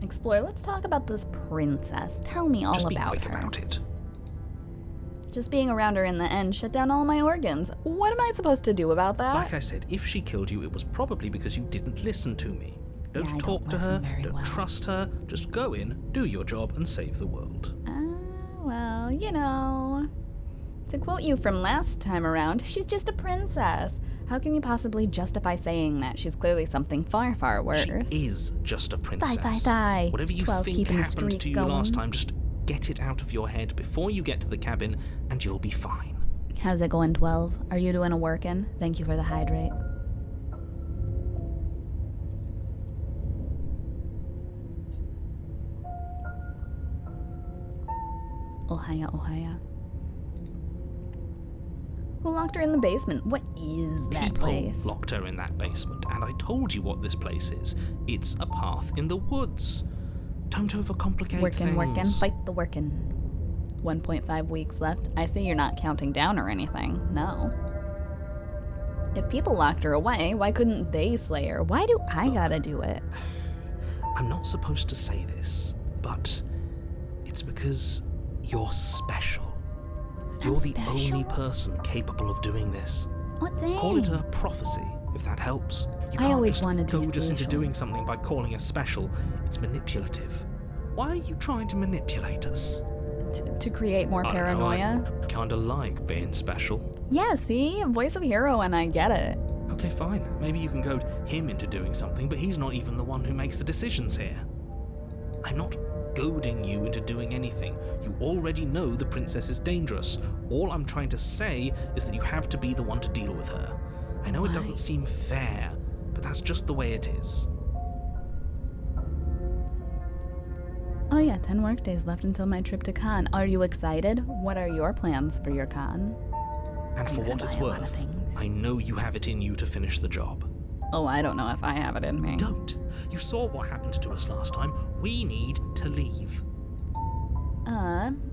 Explore, let's talk about this princess. Tell me all Just be about quick her. about it. Just being around her in the end shut down all my organs. What am I supposed to do about that? Like I said, if she killed you, it was probably because you didn't listen to me. Don't Yeah, I talk don't to her, listen very don't well. trust her, just go in, do your job, and save the world. Well, you know. To quote you from last time around, she's just a princess. How can you possibly justify saying that? She's clearly something far, far worse. She is just a princess. Die. Whatever you 12 think keeping the happened streak to you going. last time, just get it out of your head before you get to the cabin, and you'll be fine. How's it going, 12? Are you doing a workin'? Thank you for the hydrate. Ohaya, Ohaya. Who locked her in the basement? What is that People place? locked her in that basement, and I told you what this place is. It's a path in the woods. Don't overcomplicate things. Workin', fight the workin'. 1.5 weeks left. I see you're not counting down or anything. No. If people locked her away, why couldn't they slay her? Why do I gotta do it? I'm not supposed to say this, but it's because you're special. You're the only person capable of doing this. What thing? Call it a prophecy, if that helps. You I can't always just wanted to be goad us into spatial. doing something by calling us special. It's manipulative. Why are you trying to manipulate us? To create more paranoia? I kinda like being special. Yeah, see? Voice of hero, and I get it. Okay, fine. Maybe you can goad him into doing something, but he's not even the one who makes the decisions here. I'm not goading you into doing anything. You already know the princess is dangerous. All I'm trying to say is that you have to be the one to deal with her. I know it doesn't seem fair, but that's just the way it is. Oh yeah, 10 workdays left until my trip to Cannes. Are you excited? What are your plans for your Cannes? And for gonna what it's buy a lot of worth, things. I know you have it in you to finish the job. Oh, I don't know if I have it in me. Don't. You saw what happened to us last time. We need to leave.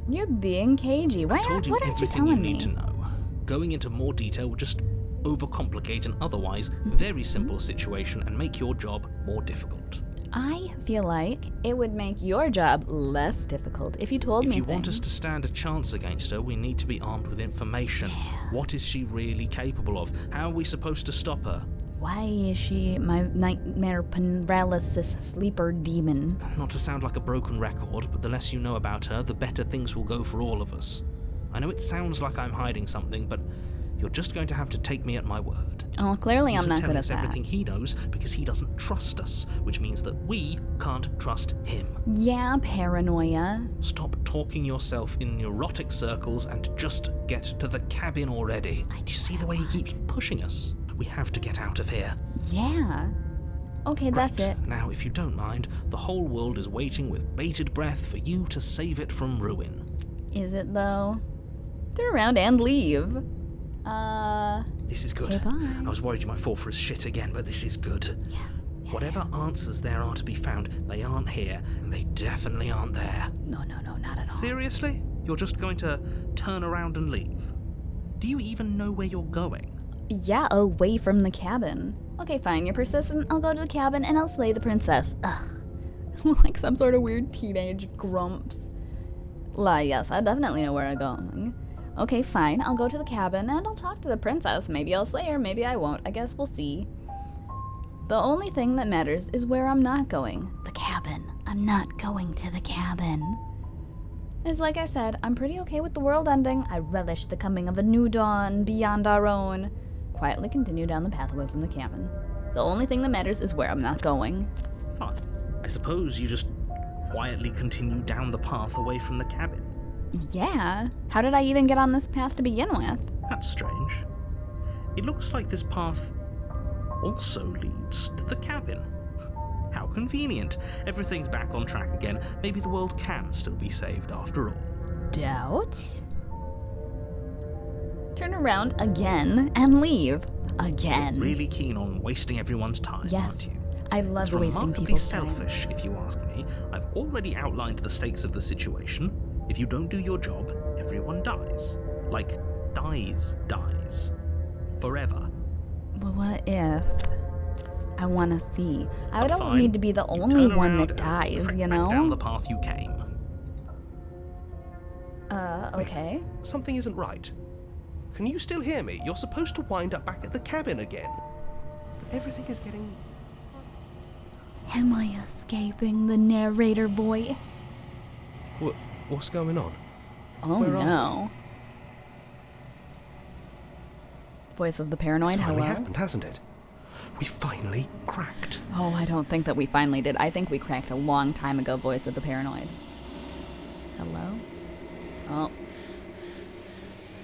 You're being cagey. Why I told you what aren't you everything you telling need me? to know. Going into more detail would just overcomplicate an otherwise very simple situation and make your job more difficult. I feel like it would make your job less difficult if you told If me you want us things. to stand a chance against her, we need to be armed with information. What is she really capable of? How are we supposed to stop her? Why is she my nightmare paralysis sleeper demon? Not to sound like a broken record, but the less you know about her, the better things will go for all of us. I know it sounds like I'm hiding something, but you're just going to have to take me at my word. Oh, clearly He's I'm not telling good at us that. everything he knows because he doesn't trust us, which means that we can't trust him. Yeah, paranoia. Stop talking yourself in neurotic circles and just get to the cabin already. Do you see the way he keeps pushing us? We have to get out of here. Yeah. Okay, that's Right. it. Now, if you don't mind, the whole world is waiting with bated breath for you to save it from ruin. Is it though? Turn around and leave. This is good. Okay, bye. I was worried you might fall for his shit again, but this is good. Whatever answers there are to be found, they aren't here, and they definitely aren't there. No, not at all. Seriously? You're just going to turn around and leave? Do you even know where you're going? Yeah, away from the cabin. Okay, fine, you're persistent. I'll go to the cabin and I'll slay the princess. Ugh. Like some sort of weird teenage grumps. Yes, I definitely know where I'm going. Okay, fine, I'll go to the cabin and I'll talk to the princess. Maybe I'll slay her, maybe I won't. I guess we'll see. The only thing that matters is where I'm not going. The cabin. I'm not going to the cabin. It's like I said, I'm pretty okay with the world ending. I relish the coming of a new dawn beyond our own. Quietly continue down the path away from the cabin. The only thing that matters is where I'm not going. Fine. I suppose you just quietly continue down the path away from the cabin. Yeah. How did I even get on this path to begin with? That's strange. It looks like this path also leads to the cabin. How convenient. Everything's back on track again. Maybe the world can still be saved after all. Doubt? Turn around again and leave. Again. Really keen on wasting everyone's time, Yes. aren't you? I love It's wasting remarkably people's time. selfish, if you ask me. I've already outlined the stakes of the situation. If you don't do your job, everyone dies. Like, dies. Forever. But what if I want to see? I don't Fine. need to be the You only turn one around that and dies, trek you back down the know? path you came. Okay. Something isn't right. Can you still hear me? You're supposed to wind up back at the cabin again. But everything is getting fuzzy. Am I escaping the narrator voice? What's going on? Oh Where are no. Voice of the paranoid, It's finally hello? happened, hasn't it? We finally cracked. Oh, I don't think that we finally did. I think we cracked a long time ago, voice of the paranoid. Hello? Oh.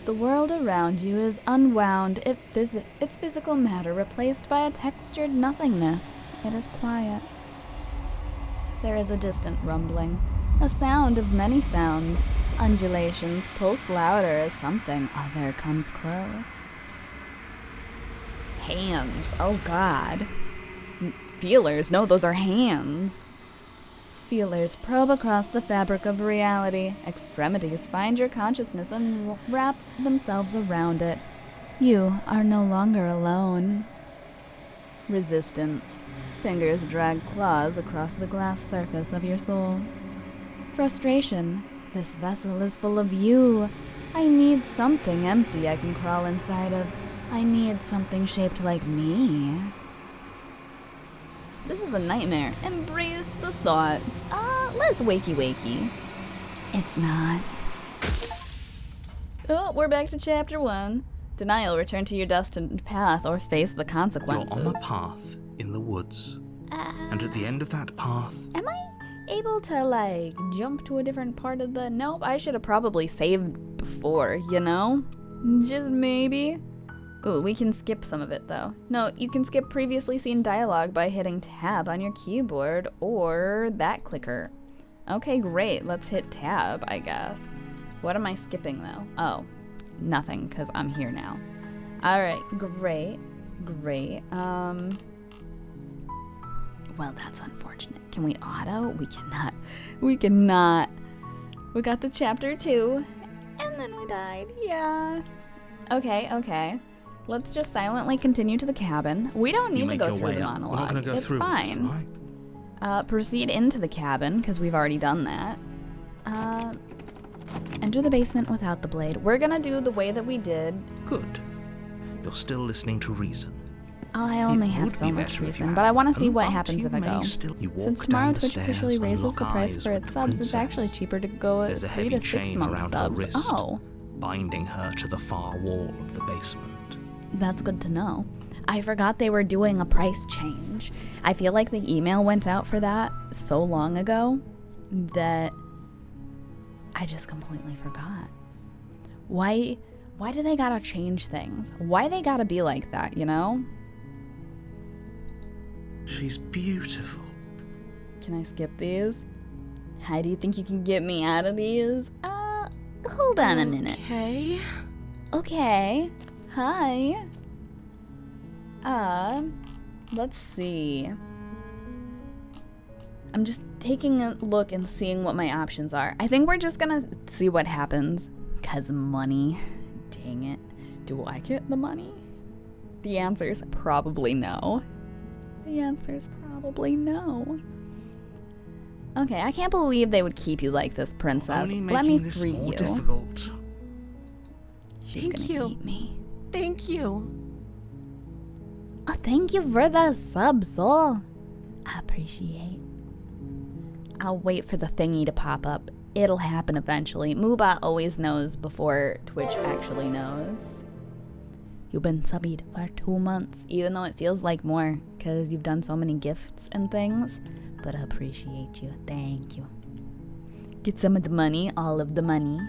The world around you is unwound, its physical matter replaced by a textured nothingness. It is quiet. There is a distant rumbling, a sound of many sounds, Undulations pulse louder as something other comes close. Hands. Oh god. Feelers. No, those are hands. Feelers probe across the fabric of reality. Extremities find your consciousness and wrap themselves around it. You are no longer alone. Resistance. Fingers drag claws across the glass surface of your soul. Frustration. This vessel is full of you. I need something empty I can crawl inside of. I need something shaped like me. This is a nightmare. Embrace the thoughts. Let's wakey. It's not. Oh, we're back to chapter 1. Denial, return to your destined path or face the consequences. You're on a path in the woods. And at the end of that path... Am I able to, like, jump to a different part of the... Nope, I should have probably saved before, you know? Just maybe. Ooh, we can skip some of it, though. No, you can skip previously seen dialogue by hitting tab on your keyboard or that clicker. Okay, great. Let's hit tab, I guess. What am I skipping, though? Oh, nothing, because I'm here now. Alright, great. Well, that's unfortunate. Can we auto? We cannot. We got to chapter 2, and then we died. Yeah. Okay. Let's just silently continue to the cabin. We don't need to go through the monologue. We're not going to go it's through fine. This, right? Proceed into the cabin, because we've already done that. Enter the basement without the blade. We're going to do the way that we did. Good. You're still listening to reason. I only have so much reason, but I want to see what happens if I go. Since tomorrow Twitch officially raises the price for its subs, it's actually cheaper to go at 3 to 6 month subs. Oh. Binding her to the far wall of the basement. That's good to know. I forgot they were doing a price change. I feel like the email went out for that so long ago that I just completely forgot. Why do they gotta change things? Why they gotta be like that, you know? She's beautiful. Can I skip these? How do you think you can get me out of these? Hold on a minute. Okay. Hi. Let's see. I'm just taking a look and seeing what my options are. I think we're just gonna see what happens. 'Cause money. Dang it. Do I get the money? The answer is probably no. Okay, I can't believe they would keep you like this, princess. Let me free you. Difficult. She's gonna eat me. Thank you. Oh, thank you for the sub, soul. I appreciate. I'll wait for the thingy to pop up. It'll happen eventually. Moobot always knows before Twitch actually knows. You've been subbed for 2 months, even though it feels like more, because you've done so many gifts and things. But I appreciate you. Thank you. Get some of the money, all of the money.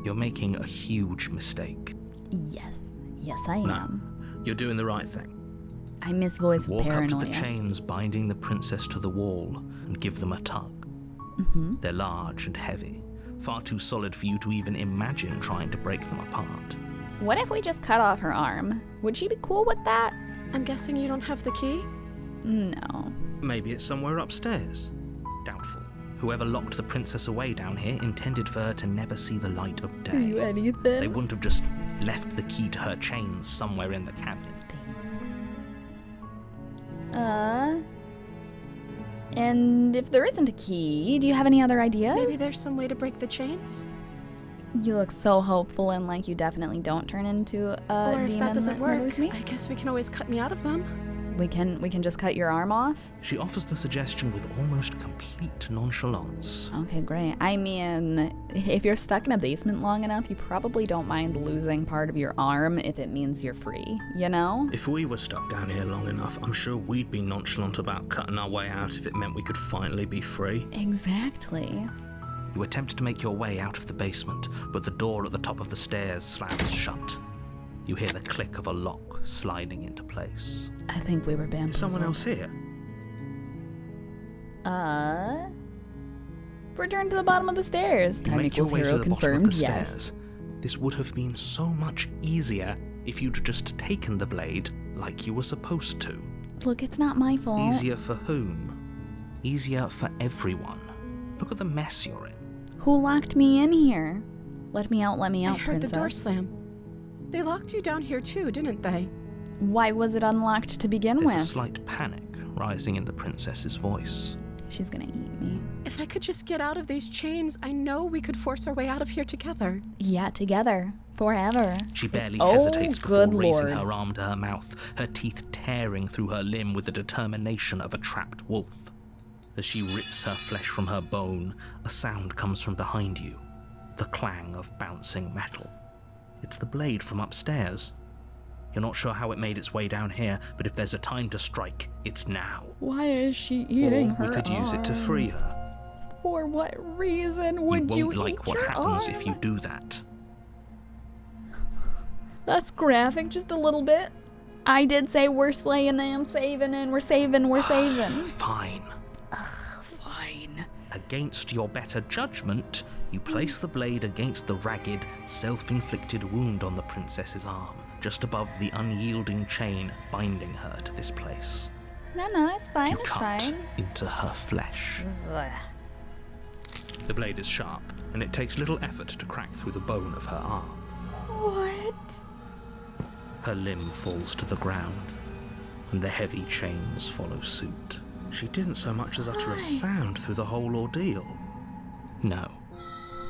You're making a huge mistake. Yes I am. You're doing the right thing. I miss voice of Walk paranoia. up to the chains binding the princess to the wall and give them a tug. They're large and heavy, far too solid for you to even imagine trying to break them apart. What if we just cut off her arm? Would she be cool with that? I'm guessing you don't have the key? No. Maybe it's somewhere upstairs. Doubtful. Whoever locked the princess away down here intended for her to never see the light of day. Anything? They wouldn't have just left the key to her chains somewhere in the cabin. And if there isn't a key, do you have any other ideas? Maybe there's some way to break the chains? You look so hopeful and like you definitely don't turn into a Or if demon that doesn't work, murders me. I guess we can always cut me out of them. We can just cut your arm off? She offers the suggestion with almost complete nonchalance. Okay, great. I mean, if you're stuck in a basement long enough, you probably don't mind losing part of your arm if it means you're free, you know? If we were stuck down here long enough, I'm sure we'd be nonchalant about cutting our way out if it meant we could finally be free. Exactly. You attempt to make your way out of the basement, but the door at the top of the stairs slams shut. You hear the click of a lock sliding into place. I think we were bamboozled. Is someone else here? Return to the bottom of the stairs. You Time make your equals way hero to the bottom of confirmed. the Yes. stairs. This would have been so much easier if you'd just taken the blade like you were supposed to. Look, it's not my fault. Easier for whom? Easier for everyone. Look at the mess you're in. Who locked me in here? Let me out, I Princess. heard the door slam. They locked you down here too, didn't they? Why was it unlocked to begin There's a with? slight panic rising in the princess's voice. She's gonna eat me. If I could just get out of these chains, I know we could force our way out of here together. Yeah, together. Forever. She barely Oh, hesitates before good raising lord. her arm to her mouth, her teeth tearing through her limb with the determination of a trapped wolf. As she rips her flesh from her bone, a sound comes from behind you, the clang of bouncing metal. It's the blade from upstairs. You're not sure how it made its way down here, but if there's a time to strike, it's now. Why is she eating Or we could use it to free her. For what reason would you you won't like eat what your happens arm? if you do that. That's graphic, just a little bit. I did say we're slaying them, saving, and we're saving, we're saving. Fine. Fine. Against your better judgment, you place the blade against the ragged, self-inflicted wound on the princess's arm, just above the unyielding chain binding her to this place. No, it's fine, You it's cut fine. into her flesh. Ugh. The blade is sharp, and it takes little effort to crack through the bone of her arm. What? Her limb falls to the ground, and the heavy chains follow suit. She didn't so much as utter a sound through the whole ordeal. No,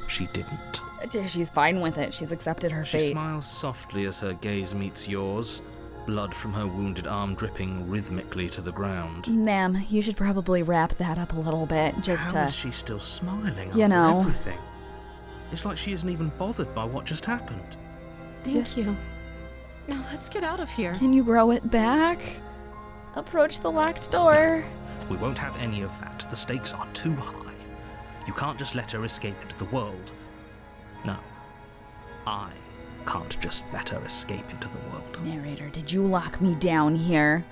she didn't. She's fine with it. She's accepted her She fate. smiles softly as her gaze meets yours, blood from her wounded arm dripping rhythmically to the ground. Ma'am, you should probably wrap that up a little bit, just How to... is she still smiling You after know. everything? It's like she isn't even bothered by what just happened. Thank you. Now let's get out of here. Can you grow it back? Approach the locked door. We won't have any of that. The stakes are too high. You can't just let her escape into the world. No, I can't just let her escape into the world. Narrator, did you lock me down here?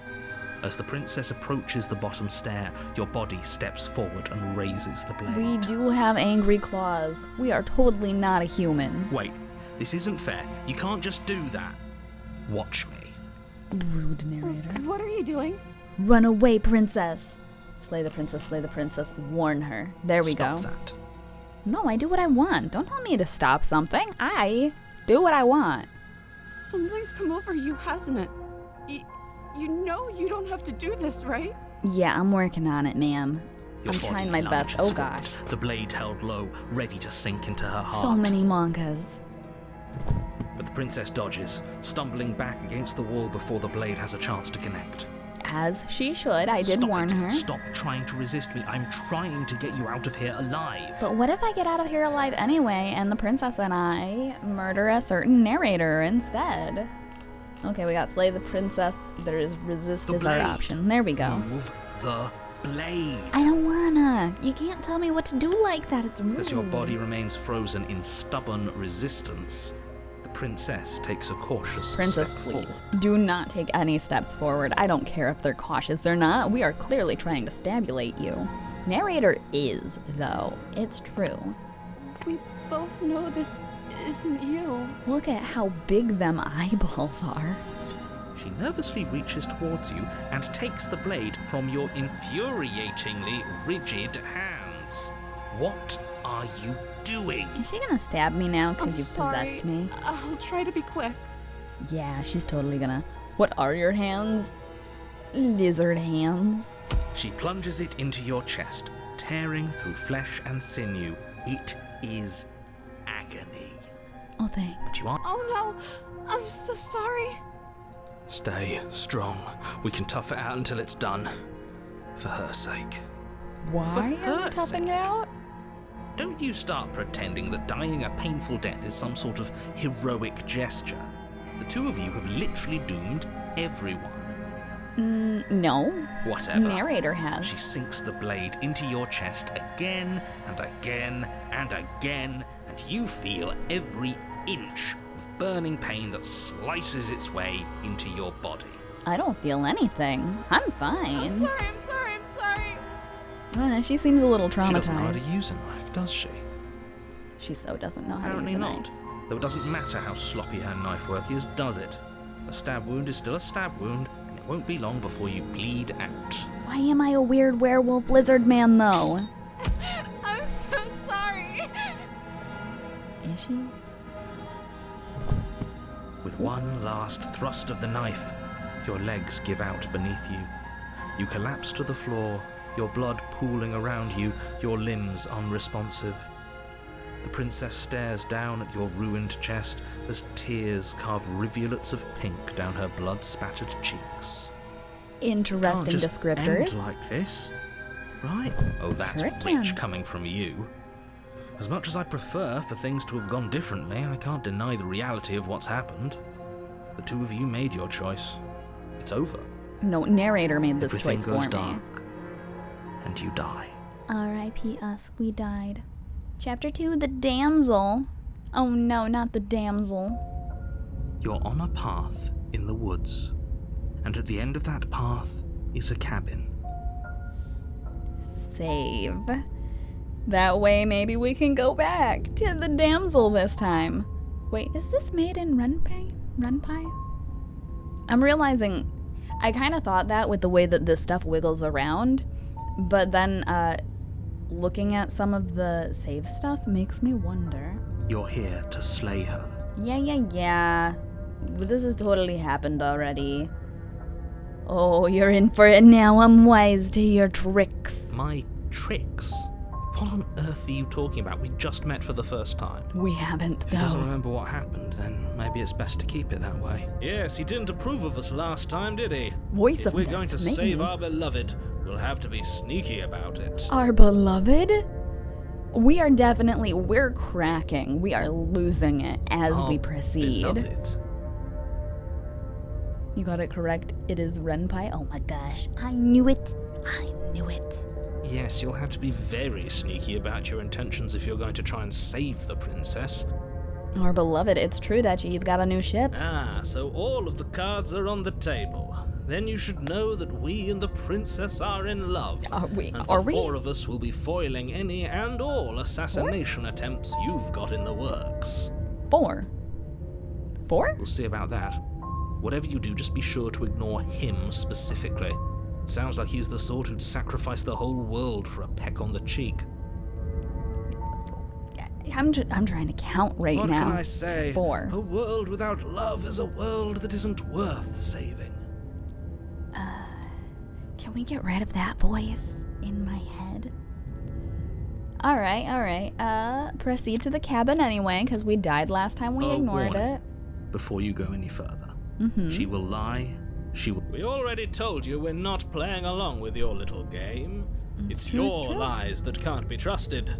As the princess approaches the bottom stair, your body steps forward and raises the blade. We do have angry claws. We are totally not a human. Wait, this isn't fair. You can't just do that. Watch me. Rude narrator. What are you doing? Run away, princess. Slay the princess, slay the princess. Warn her. There we Stop go. that. No, I do what I want. Don't tell me to stop something. I do what I want. Something's come over you, hasn't it? You know you don't have to do this, right? Yeah, I'm working on it, ma'am. Your I'm body trying my best. lunges Oh forward, gosh. the blade held low, ready to sink into her heart. So many monkas. But the princess dodges, stumbling back against the wall before the blade has a chance to connect. As she should. I did Stop warn it. her. Stop trying to resist me. I'm trying to get you out of here alive. But what if I get out of here alive anyway, and the princess and I murder a certain narrator instead? Okay, we got slay the princess. There is resist The is our blade. option. There we go. Move the blade. I don't wanna. You can't tell me what to do like that. It's rude. As your body remains frozen in stubborn resistance, the princess takes a cautious Princess, step please, forward. do not take any steps forward. I don't care if they're cautious or not. We are clearly trying to stabulate you. Narrator is, though. It's true. We both know this isn't you. Look at how big them eyeballs are. She nervously reaches towards you and takes the blade from your infuriatingly rigid hands. What are you doing? Is she gonna stab me now I'm because you've sorry. possessed me? I'll try to be quick. Yeah, she's totally gonna. What are your hands? Lizard hands. She plunges it into your chest, tearing through flesh and sinew. It is agony. Oh, thanks. But you aren't. Oh no, I'm so sorry. Stay strong. We can tough it out until it's done. For her sake. Why are you her toughing sake. out? Don't you start pretending that dying a painful death is some sort of heroic gesture. The two of you have literally doomed everyone. No. Whatever. Narrator has. She sinks the blade into your chest again and again and again, and you feel every inch of burning pain that slices its way into your body. I don't feel anything. I'm fine. I'm sorry. She seems a little She doesn't know how to traumatized. use a knife, does she? She so doesn't know how to use Apparently a not. knife. Though it doesn't matter how sloppy her knife work is, does it? A stab wound is still a stab wound, and it won't be long before you bleed out. Why am I a weird werewolf lizard man, though? I'm so sorry. Is she? With one last thrust of the knife, your legs give out beneath you. You collapse to the floor, your blood pooling around you, your limbs unresponsive. The princess stares down at your ruined chest as tears carve rivulets of pink down her blood-spattered cheeks. Interesting Can't just descriptors. end like this, right? Oh, that's Sure it can. rich coming from you. As much as I'd prefer for things to have gone differently, I can't deny the reality of what's happened. The two of you made your choice. It's over. No, narrator made this Everything choice goes for dark, me. and you die. R.I.P. us, we died. Chapter 2, The Damsel. Oh no, not the damsel. You're on a path in the woods, and at the end of that path is a cabin. Save. That way maybe we can go back to the damsel this time. Wait, is this made in Renpai? I'm realizing I kind of thought that with the way that this stuff wiggles around, but then looking at some of the save stuff makes me wonder. You're here to slay her. Yeah. This has totally happened already. Oh, you're in for it now. I'm wise to your tricks. My tricks? What on earth are you talking about? We just met for the first time. We haven't, If he doesn't though. remember what happened, then maybe it's best to keep it that way. Yes, he didn't approve of us last time, did he? Voice If of we're going to destiny. save our beloved, we'll have to be sneaky about it. Our beloved? We're cracking. We are losing it as we proceed. Beloved. You got it correct. It is Renpai. Oh my gosh. I knew it. Yes, you'll have to be very sneaky about your intentions if you're going to try and save the princess. Our beloved, it's true that you've got a new ship. Ah, so all of the cards are on the table. Then you should know that we and the princess are in love. Are we? And Are the we? four of us will be foiling any and all assassination attempts you've got in the works. 4? We'll see about that. Whatever you do, just be sure to ignore him specifically. It sounds like he's the sort who'd sacrifice the whole world for a peck on the cheek. I'm trying to count right What now. can I say? 4. A world without love is a world that isn't worth saving. Can we get rid of that voice in my head? Alright. Proceed to the cabin anyway, because we died last time we ignored warning. it. Before you go any further, Mm-hmm. she will lie. She will. We already told you we're not playing along with your little game. It's your lies that can't be trusted.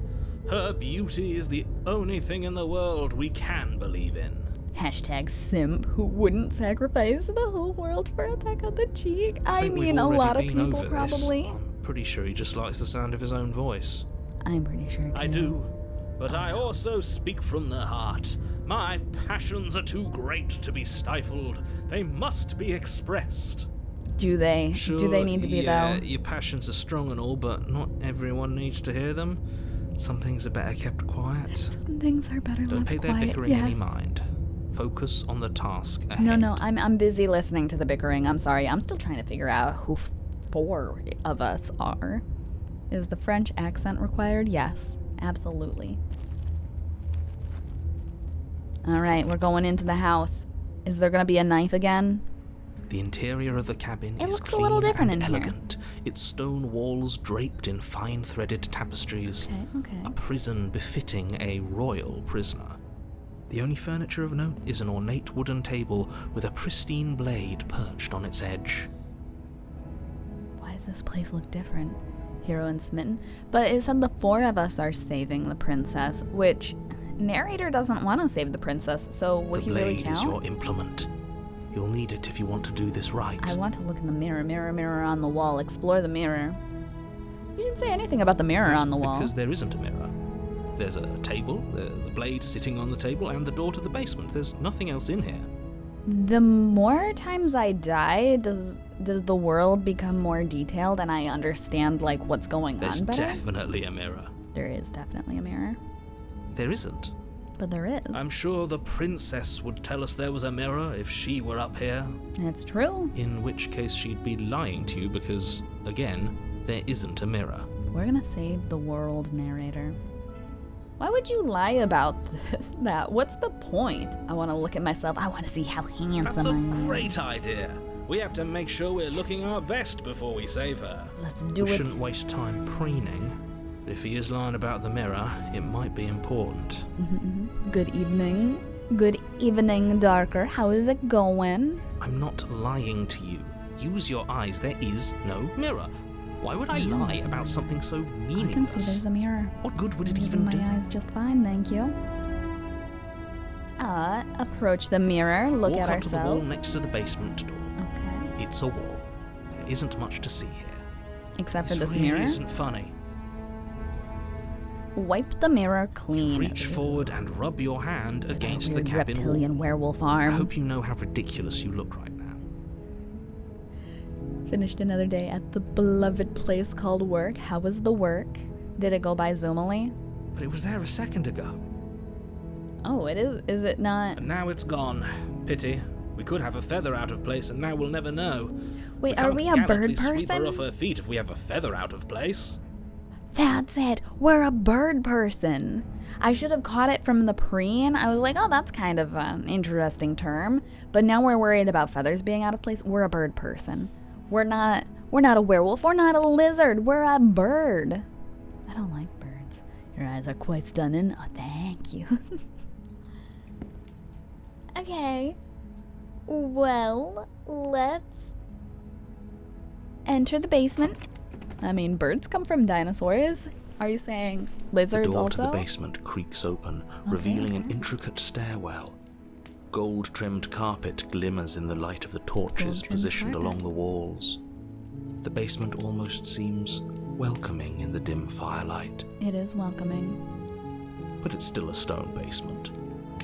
Her beauty is the only thing in the world we can believe in. Hashtag simp who wouldn't sacrifice the whole world for a peck on the cheek. I think we've mean, a already lot of been people over this. probably. I'm pretty sure he just likes the sound of his own voice. I'm pretty sure too. I do, but I also speak from the heart. My passions are too great to be stifled. They must be expressed. Do they? Do they need to be yeah, though? Your passions are strong and all, but not everyone needs to hear them. Some things are better kept quiet. Some things are better Don't left pay their quiet. bickering Yes. any mind. Focus on the task ahead. No, I'm busy listening to the bickering. I'm sorry. I'm still trying to figure out who 4 of us are. Is the French accent required? Yes, absolutely. All right, we're going into the house. Is there going to be a knife again? The interior of the cabin It is looks a clean little different and in here. elegant. Its stone walls draped in fine threaded tapestries. Okay. A prison befitting a royal prisoner. The only furniture of note is an ornate wooden table with a pristine blade perched on its edge. Why does this place look different? Hero and Smitten. But it said the 4 of us are saving the princess, which narrator doesn't want to save the princess, so would The he really blade count? is your implement. You'll need it if you want to do this right. I want to look in the mirror. Mirror on the wall. Explore the mirror. You didn't say anything about the mirror That's on the wall. Because there isn't a mirror. There's a table, the blade sitting on the table, and the door to the basement. There's nothing else in here. The more times I die, does the world become more detailed and I understand like what's going There's on better? definitely a mirror. There is definitely a mirror, There isn't. but there is. I'm sure the princess would tell us there was a mirror if she were up here. It's true. In which case she'd be lying to you because, again, there isn't a mirror. We're gonna save the world, narrator. Why would you lie about that? What's the point? I want to look at myself. I want to see how handsome That's I a am. great idea. We have to make sure we're looking our best before we save her. Let's do We it. shouldn't waste time preening. If he is lying about the mirror, it might be important. Good evening. Good evening, Darker. How is it going? I'm not lying to you. Use your eyes. There is no mirror. Why would I lie about something so I can meaningless? see there's a mirror. What good would it I'm even using do? my eyes just fine, thank you. Approach the mirror, look Walk at up to the wall ourselves. next to the basement door. Okay. It's a wall. There isn't much to see here. Except for This this really mirror. isn't funny. Wipe the mirror clean. Reach forward and rub your hand With that against the weird cabin reptilian wall. werewolf I arm. hope you know how ridiculous you look right now. Finished another day at the beloved place called work. How was the work? Did it go by zoomily? But it was there a second ago. Oh, it is. Is it not? And now it's gone. Pity. We could have a feather out of place and now we'll never know. Wait, are we a bird Sweep her off person? her feet if we have a feather out of place. That's it. We're a bird person. I should have caught it from the preen. I was like, oh, that's kind of an interesting term. But now we're worried about feathers being out of place. We're a bird person. We're not a werewolf. We're not a lizard. We're a bird. I don't like birds. Your eyes are quite stunning. Oh, thank you. Okay. Well, let's enter the basement. I mean, birds come from dinosaurs. Are you saying The lizards door to also? the basement creaks open, revealing an intricate stairwell. Gold-trimmed carpet glimmers in the light of the torches Gold-trimmed positioned carpet. along the walls. The basement almost seems welcoming in the dim firelight, It is welcoming. but it's still a stone basement.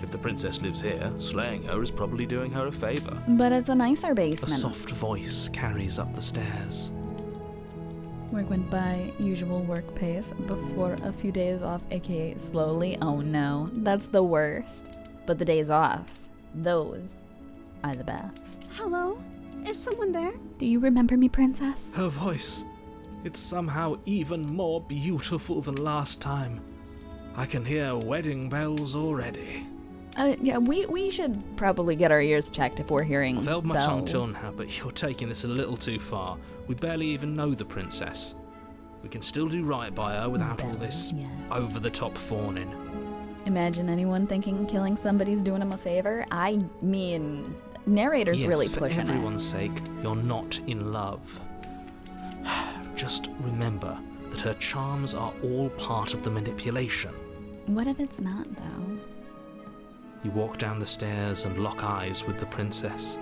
If the princess lives here, slaying her is probably doing her a favor. But it's a nicer A basement. soft voice carries up the stairs. Work went by usual work pace before a few days off, aka slowly. Oh no, that's the worst. But the days off, those are the best. Hello? Is someone there? Do you remember me, princess? Her voice. It's somehow even more beautiful than last time. I can hear wedding bells already. Yeah, we should probably get our ears checked if we're hearing I've held my tongue bells. till now, but you're taking this a little too far. We barely even know the princess. We can still do right by her without all this Yeah. over-the-top fawning. Imagine anyone thinking killing somebody's doing them a favor. I mean, narrator's Yes, really for pushing everyone's sake, you're not in love. Just remember that her charms are all part of the manipulation. it. What if it's not, though? You walk down the stairs and lock eyes with the princess.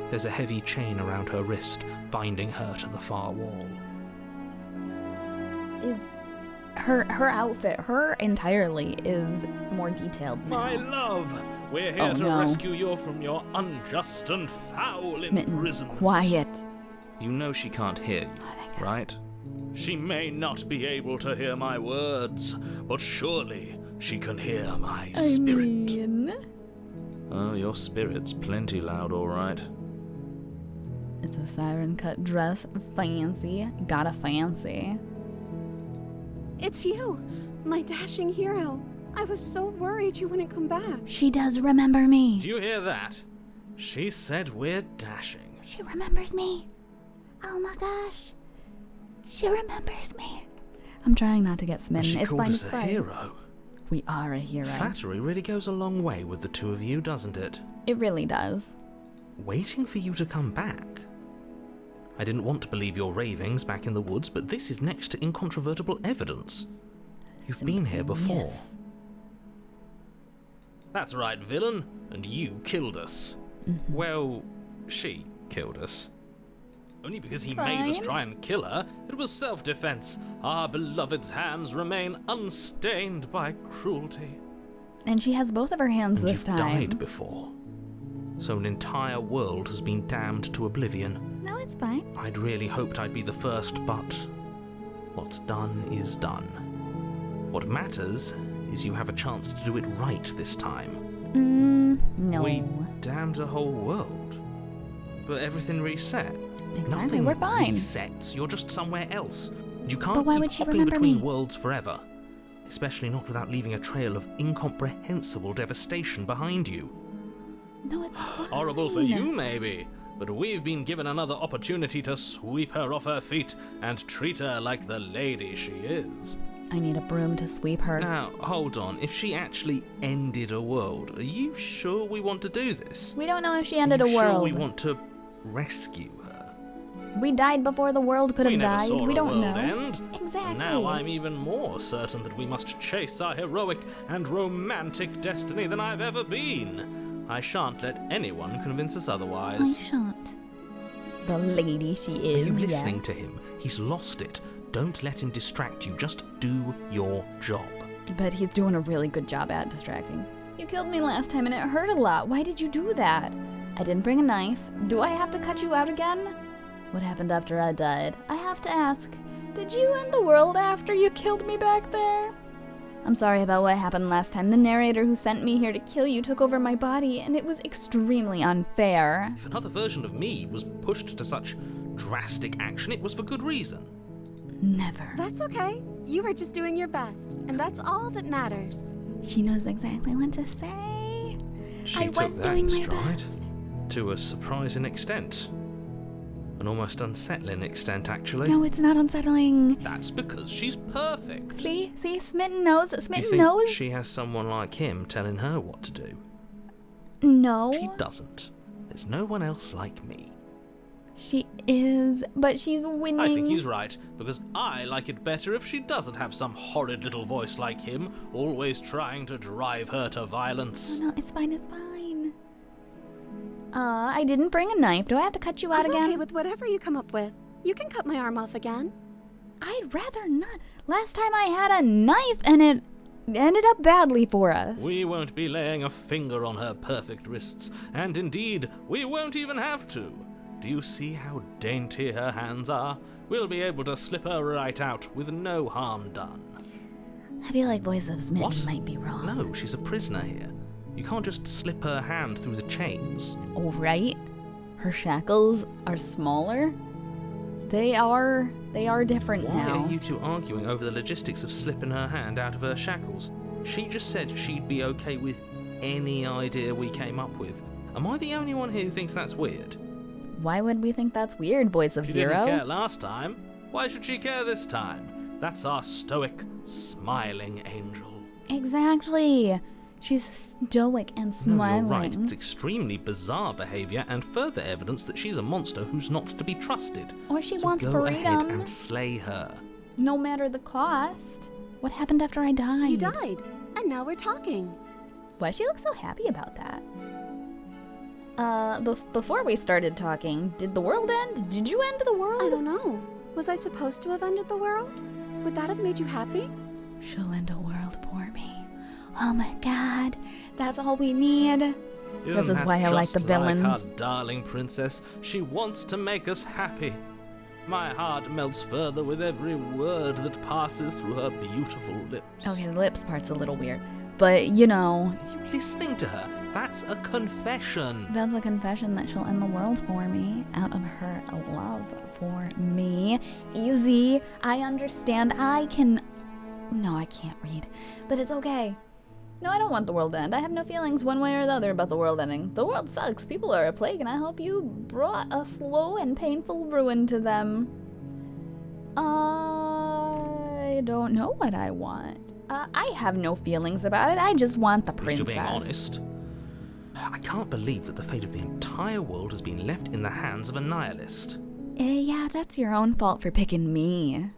There's a heavy chain around her wrist, binding her to the far wall. Is her outfit, her entirely is more detailed now. My love, we're here Oh, to no. rescue you from your unjust and foul Smitten. imprisonment. Quiet. You know she can't hear you, Oh, thank God. right? She may not be able to hear my words, but surely she can hear my spirit. mean, Oh, your spirit's plenty loud, all right. it's a siren cut dress, fancy, gotta fancy. It's you, my dashing hero. I was so worried you wouldn't come back. She does remember me. Do you hear that? She said we're dashing. She remembers me. Oh my gosh. She remembers me. I'm trying not to get smitten. She it's called fine, us it's a fine. hero. We are a hero. Flattery really goes a long way with the two of you, doesn't it? It really does. Waiting for you to come back. I didn't want to believe your ravings back in the woods, but this is next to incontrovertible evidence. You've been here before. Yes. That's right, villain. And you killed us. Mm-hmm. Well, she killed us. Only because he made us Fine. try and kill her. It was self-defense. Our beloved's hands remain unstained by cruelty. And she has both of her hands And this you've time. died before. So an entire world has been damned to oblivion. No, it's fine. I'd really hoped I'd be the first, but what's done is done. What matters is you have a chance to do it right this time. No. We damned a whole world, but everything reset. Exactly, Nothing we're fine. resets. You're just somewhere else. You can't But why keep would she hopping remember between me? worlds forever. Especially not without leaving a trail of incomprehensible devastation behind you. No, it's fine. Horrible for you, maybe, but we've been given another opportunity to sweep her off her feet and treat her like the lady she is. I need a broom to sweep her. Now, hold on. If she actually ended a world, are you sure we want to do this? We don't know if she ended Are a you world. sure we want to rescue her? We died before the world could We have never died. saw We a don't world know. end. Exactly. And now I'm even more certain that we must chase our heroic and romantic destiny than I've ever been. I shan't let anyone convince us otherwise. I shan't. The lady she is. Are you yeah. listening to him? He's lost it. Don't let him distract you. Just do your job. But he's doing a really good job at distracting. You killed me last time and it hurt a lot. Why did you do that? I didn't bring a knife. Do I have to cut you out again? What happened after I died? I have to ask. Did you end the world after you killed me back there? I'm sorry about what happened last time. The narrator who sent me here to kill you took over my body, and it was extremely unfair. If another version of me was pushed to such drastic action, it was for good reason. Never. That's okay. You were just doing your best, and that's all that matters. She knows exactly what to say. She I took was that doing in my stride. best. To a surprising extent. An almost unsettling extent, actually. No, it's not unsettling. That's because she's perfect. See? Smitten knows. Do you Smitten think knows. she has someone like him telling her what to do? No. She doesn't. There's no one else like me. She is, but she's winning. I think he's right, because I like it better if she doesn't have some horrid little voice like him, always trying to drive her to violence. No, it's fine, it's fine. I didn't bring a knife. Do I have to cut you out I'm again? okay with whatever you come up with. You can cut my arm off again. I'd rather not. Last time I had a knife and it ended up badly for us. We won't be laying a finger on her perfect wrists, and indeed, we won't even have to. Do you see how dainty her hands are? We'll be able to slip her right out with no harm done. I feel like Voice of Smitten What? might be wrong. No, she's a prisoner here. You can't just slip her hand through the chains. Oh, right? Her shackles are smaller? They are different Why now. are you two arguing over the logistics of slipping her hand out of her shackles? She just said she'd be okay with any idea we came up with. Am I the only one here who thinks that's weird? Why would we think that's weird, Voice of She Hero? didn't care last time. Why should she care this time? That's our stoic, smiling angel. Exactly. She's stoic and No, smiling. you're right. It's extremely bizarre behaviour and further evidence that she's a monster who's not to be trusted. Or she So wants go freedom. ahead and slay her. No matter the cost. What happened after I died? You died, and now we're talking. Why she look so happy about that? Before we started talking, did the world end? Did you end the world? I don't know. Was I supposed to have ended the world? Would that have made you happy? She'll end a world for me. Oh my god, that's all we need. This is Isn't why that I like just the villains. Like our darling princess, she wants to make us happy. My heart melts further with every word that passes through her beautiful lips. Okay, the lips part's a little weird. But, you know, Are you listening to her? That's a confession. that's a confession that she'll end the world for me out of her love for me. Easy. I understand. No, I can't read. But it's okay. No, I don't want the world to end. I have no feelings one way or the other about the world ending. The world sucks. People are a plague, and I hope you brought a slow and painful ruin to them. I don't know what I want. I have no feelings about it. I just want the At least princess. you're being honest. I can't believe that the fate of the entire world has been left in the hands of a nihilist. Yeah, that's your own fault for picking me.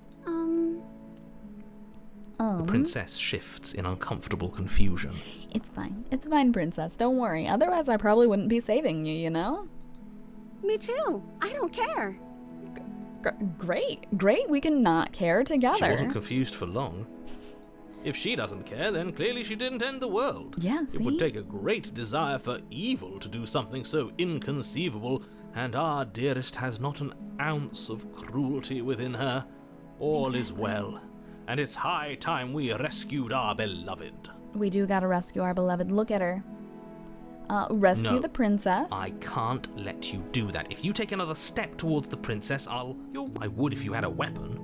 The princess shifts in uncomfortable confusion. It's fine. It's fine, princess. Don't worry. Otherwise, I probably wouldn't be saving you, you know? Me too. I don't care. Great. We can not care She together. wasn't confused for long. If she doesn't care, then clearly she didn't end the world. Yeah, It would see? take a great desire for evil to do something so inconceivable, and our dearest has not an ounce of cruelty within her. All is well, and it's high time we rescued our beloved. We do gotta rescue our beloved. Look at her. Rescue No. the princess. I can't let you do that. If you take another step towards the princess, I would if you had a weapon.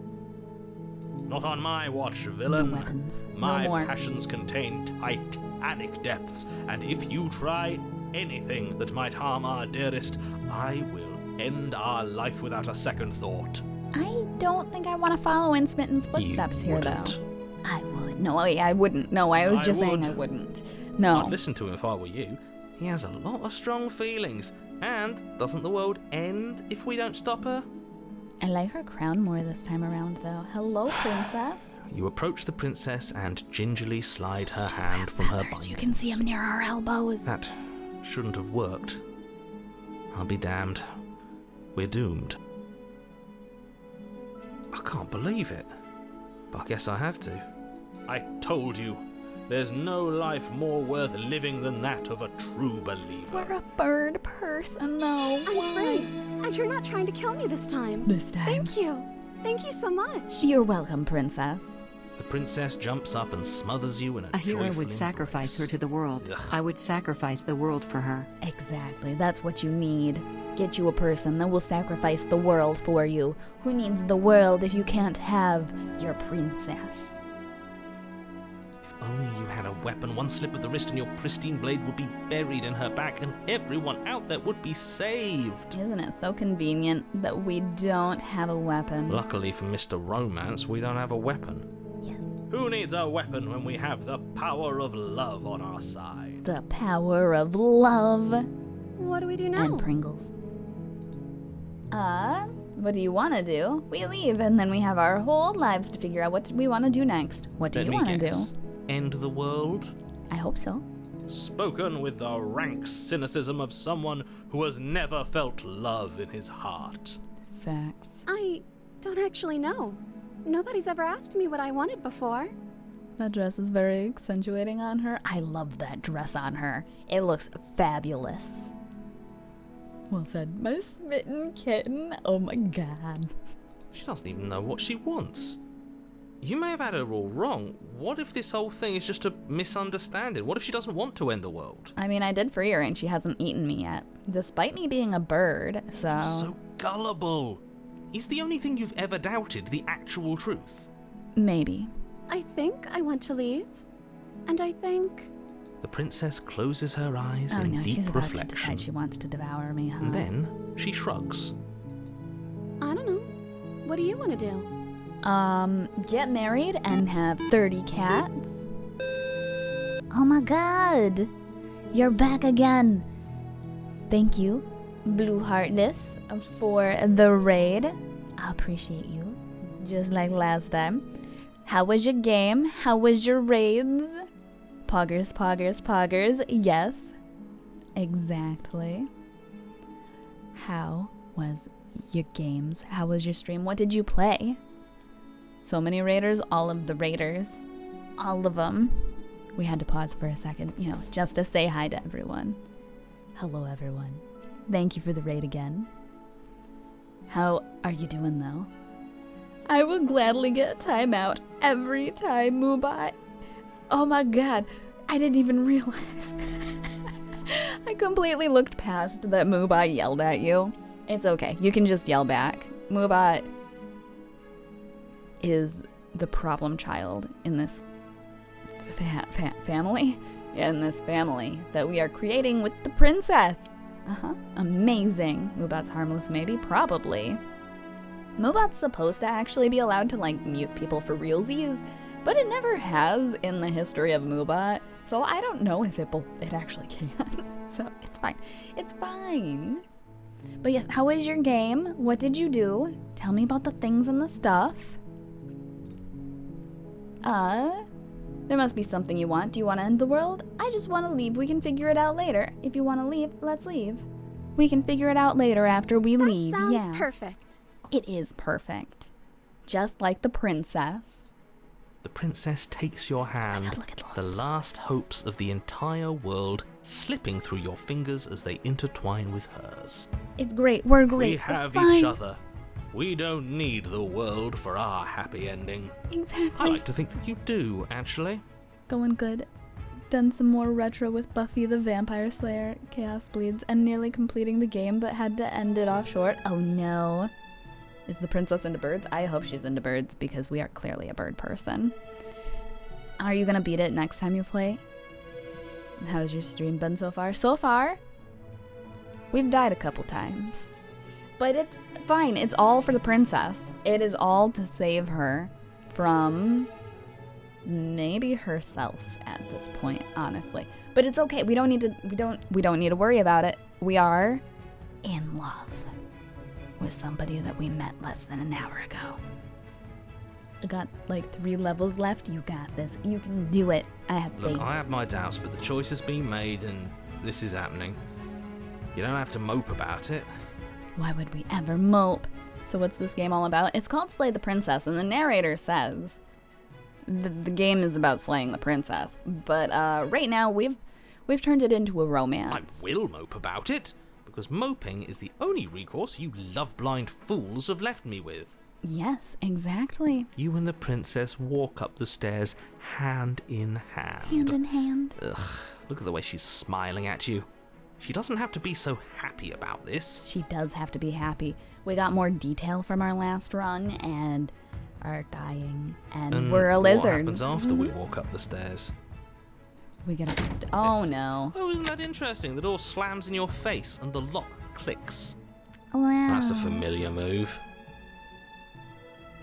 Not on my watch, villain. No weapons. My No more. passions contain titanic depths, and if you try anything that might harm our dearest, I will end our life without a second thought. I don't think I want to follow in Smitten's footsteps here, wouldn't. though. I would. No, I wouldn't. No, I was I just saying would. I wouldn't. No. I'd listen to him if I were you. He has a lot of strong feelings, and doesn't the world end if we don't stop her? I like her crown more this time around, though. Hello, princess. You approach the princess and gingerly slide her hand from her Feathers, bindings. you can see them near our elbows. That shouldn't have worked. I'll be damned. We're doomed. I can't believe it. But I guess I have to. I told you, there's no life more worth living than that of a true believer. We're a bird person, though. I'm Why? free, and you're not trying to kill me this time. This time. Thank you. Thank you so much. You're welcome, princess. The princess jumps up and smothers you in a A hero joyful would sacrifice her embrace. to the world. Ugh. I would sacrifice the world for her. Exactly. That's what you need. Get you a person that will sacrifice the world for you. Who needs the world if you can't have your princess? If only you had a weapon, one slip of the wrist and your pristine blade would be buried in her back and everyone out there would be saved. Isn't it so convenient that we don't have a weapon? Luckily for Mr. Romance, we don't have a weapon. Yes. Who needs a weapon when we have the power of love on our side? The power of love. What do we do now? And Pringles. What do you want to do? We leave, and then we have our whole lives to figure out what we want to do next. What do Let you me want to do? guess. End the world? I hope so. Spoken with the rank cynicism of someone who has never felt love in his heart. Facts. I don't actually know. Nobody's ever asked me what I wanted before. That dress is very accentuating on her. I love that dress on her. It looks fabulous. Well said. My smitten kitten. Oh my god. She doesn't even know what she wants. You may have had her all wrong. What if this whole thing is just a misunderstanding? What if she doesn't want to end the world? I mean, I did free her and she hasn't eaten me yet. Despite me being a bird, so... So gullible. Is the only thing you've ever doubted the actual truth? Maybe. I think I want to leave. And I think... The princess closes her eyes Oh in no, deep she's about to reflection. decide she wants to devour me, huh? And then she shrugs. I don't know. What do you want to do? Get married and have 30 cats. Oh my god! You're back again! Thank you, Blue Heartless, for the raid. I appreciate you, just like last time. How was your game? How was your raids? Poggers, poggers, poggers. Yes, exactly. How was your games? How was your stream? What did you play? So many raiders, all of the raiders, all of them. We had to pause for a second, just to say hi to everyone. Hello, everyone. Thank you for the raid again. How are you doing, though? I will gladly get a timeout every time, Moobot. Oh my god, I didn't even realize. I completely looked past that Moobot yelled at you. It's okay, you can just yell back. Moobot is the problem child in this family. In this family that we are creating with the princess. Amazing. Moobot's harmless, maybe? Probably. Moobot's supposed to actually be allowed to, mute people for realsies, but it never has in the history of Moobot, so I don't know if it actually can. So, it's fine. It's fine. But yes, how was your game? What did you do? Tell me about the things and the stuff. There must be something you want. Do you want to end the world? I just want to leave. We can figure it out later. If you want to leave, let's leave. We can figure it out later after we leave. That sounds Yeah. perfect. It is perfect. Just like the princess. The princess takes your hand, look at the the last hopes of the entire world slipping through your fingers as they intertwine with hers. It's great. We're great. We It's have fine. each other. We don't need the world for our happy ending. Exactly. I like to think that you do, actually. Going good. Done some more retro with Buffy the Vampire Slayer, Chaos Bleeds, and nearly completing the game, but had to end it off short. Oh no. Is the princess into birds? I hope she's into birds because we are clearly a bird person. Are you gonna beat it next time you play? How's your stream been so far? So far, we've died a couple times. But it's fine. It's all for the princess. It is all to save her from maybe herself at this point, honestly. But it's okay. We don't need to worry about it. We are in love with somebody that we met less than an hour ago. I got like 3 levels left. You got this. You can do it. I have faith. Look, I have my doubts, but the choice has been made and this is happening. You don't have to mope about it. Why would we ever mope? So what's this game all about? It's called Slay the Princess, and the narrator says the game is about slaying the princess. But right now we've turned it into a romance. I will mope about it, because moping is the only recourse you love-blind fools have left me with. Yes, exactly. You and the princess walk up the stairs hand in hand. Hand in hand. Ugh, look at the way she's smiling at you. She doesn't have to be so happy about this. She does have to be happy. We got more detail from our last run and are dying. And we're a lizard. What happens after we walk up the stairs? We get up. Oh It's- no. Oh, isn't that interesting? The door slams in your face and the lock clicks. Wow. That's a familiar move.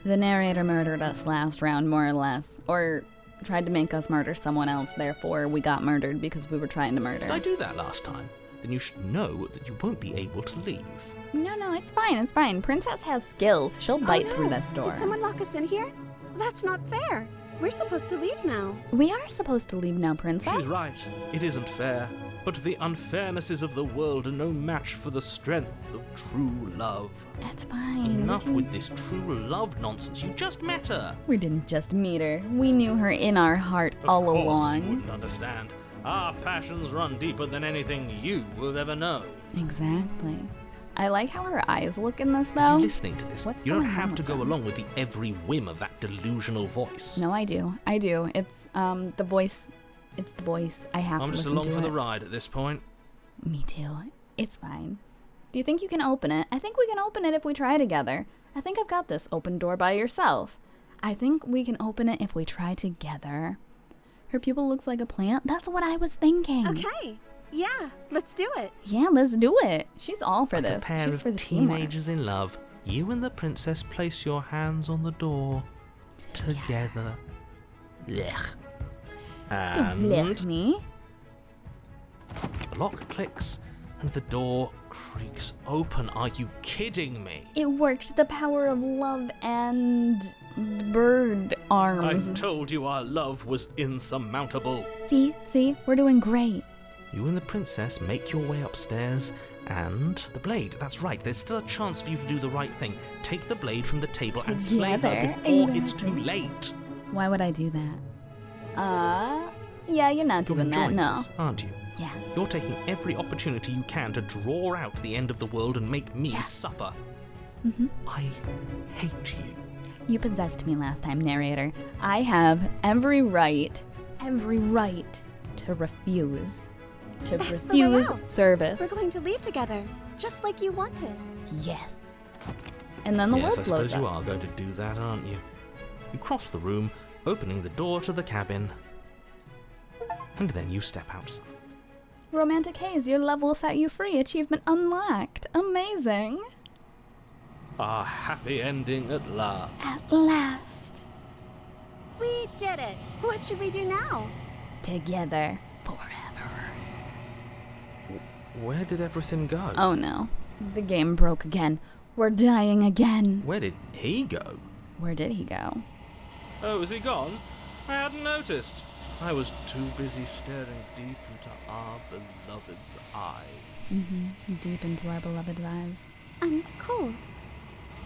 The narrator murdered us last round, more or less. Or tried to make us murder someone else, therefore we got murdered because we were trying to murder. Did I do that last time? Then you should know that you won't be able to leave. No, it's fine, it's fine. Princess has skills. She'll bite Oh, through no. this door. Did someone lock us in here? That's not fair. We're supposed to leave now. We are supposed to leave now, Princess. She's right. It isn't fair. But the unfairnesses of the world are no match for the strength of true love. It's fine. Enough with this true love nonsense. You just met her. We didn't just meet her. We knew her in our heart Of all course you along. wouldn't understand. Our passions run deeper than anything you will ever know. Exactly. I like how her eyes look in this, Are though. you listening to this? What's You don't going on have to with go them? along with the every whim of that delusional voice. No, I do. It's the voice. It's the voice. I have I'm to just listen along to for it. the ride at this point. Me too. It's fine. Do you think you can open it? I think we can open it if we try together. I think I've got this. Open door by yourself. I think we can open it if we try together. Her pupil looks like a plant. That's what I was thinking. Okay. Yeah, let's do it. Yeah, let's do it. She's all for Like this. a pair She's of for the teamwork. teenagers in love, you and the princess place your hands on the door together. Blech. Don't lift And me. the lock clicks and the door creaks open. Are you kidding me? It worked. The power of love and bird I arms. told you our love was insurmountable. See, we're doing great. You and the princess make your way upstairs and the blade. That's right. There's still a chance for you to do the right thing. Take the blade from the table and slay her Together, before it's too exactly. late. Why would I do that? Yeah, you're not You're doing that, enjoying no. this, aren't you? Yeah. You're taking every opportunity you can to draw out the end of the world and make me Yeah. suffer. Mm-hmm. I hate you. You possessed me last time, narrator. I have every right to refuse. To That's the way refuse out. service. We're going to leave together, just like you wanted. Yes. And then the Yes, world I blows suppose you up. are going to do that, aren't you? You cross the room, opening the door to the cabin, and then you step outside. Romantic Haze, your love will set you free. Achievement unlocked. Amazing. Our happy ending at last. At last. We did it. What should we do now? Together. Forever. Where did everything go? Oh no. The game broke again. We're dying again. Where did he go? Where did he go? Oh, is he gone? I hadn't noticed. I was too busy staring deep into our beloved's eyes. Mm-hmm. Deep into our beloved's eyes. I'm cold.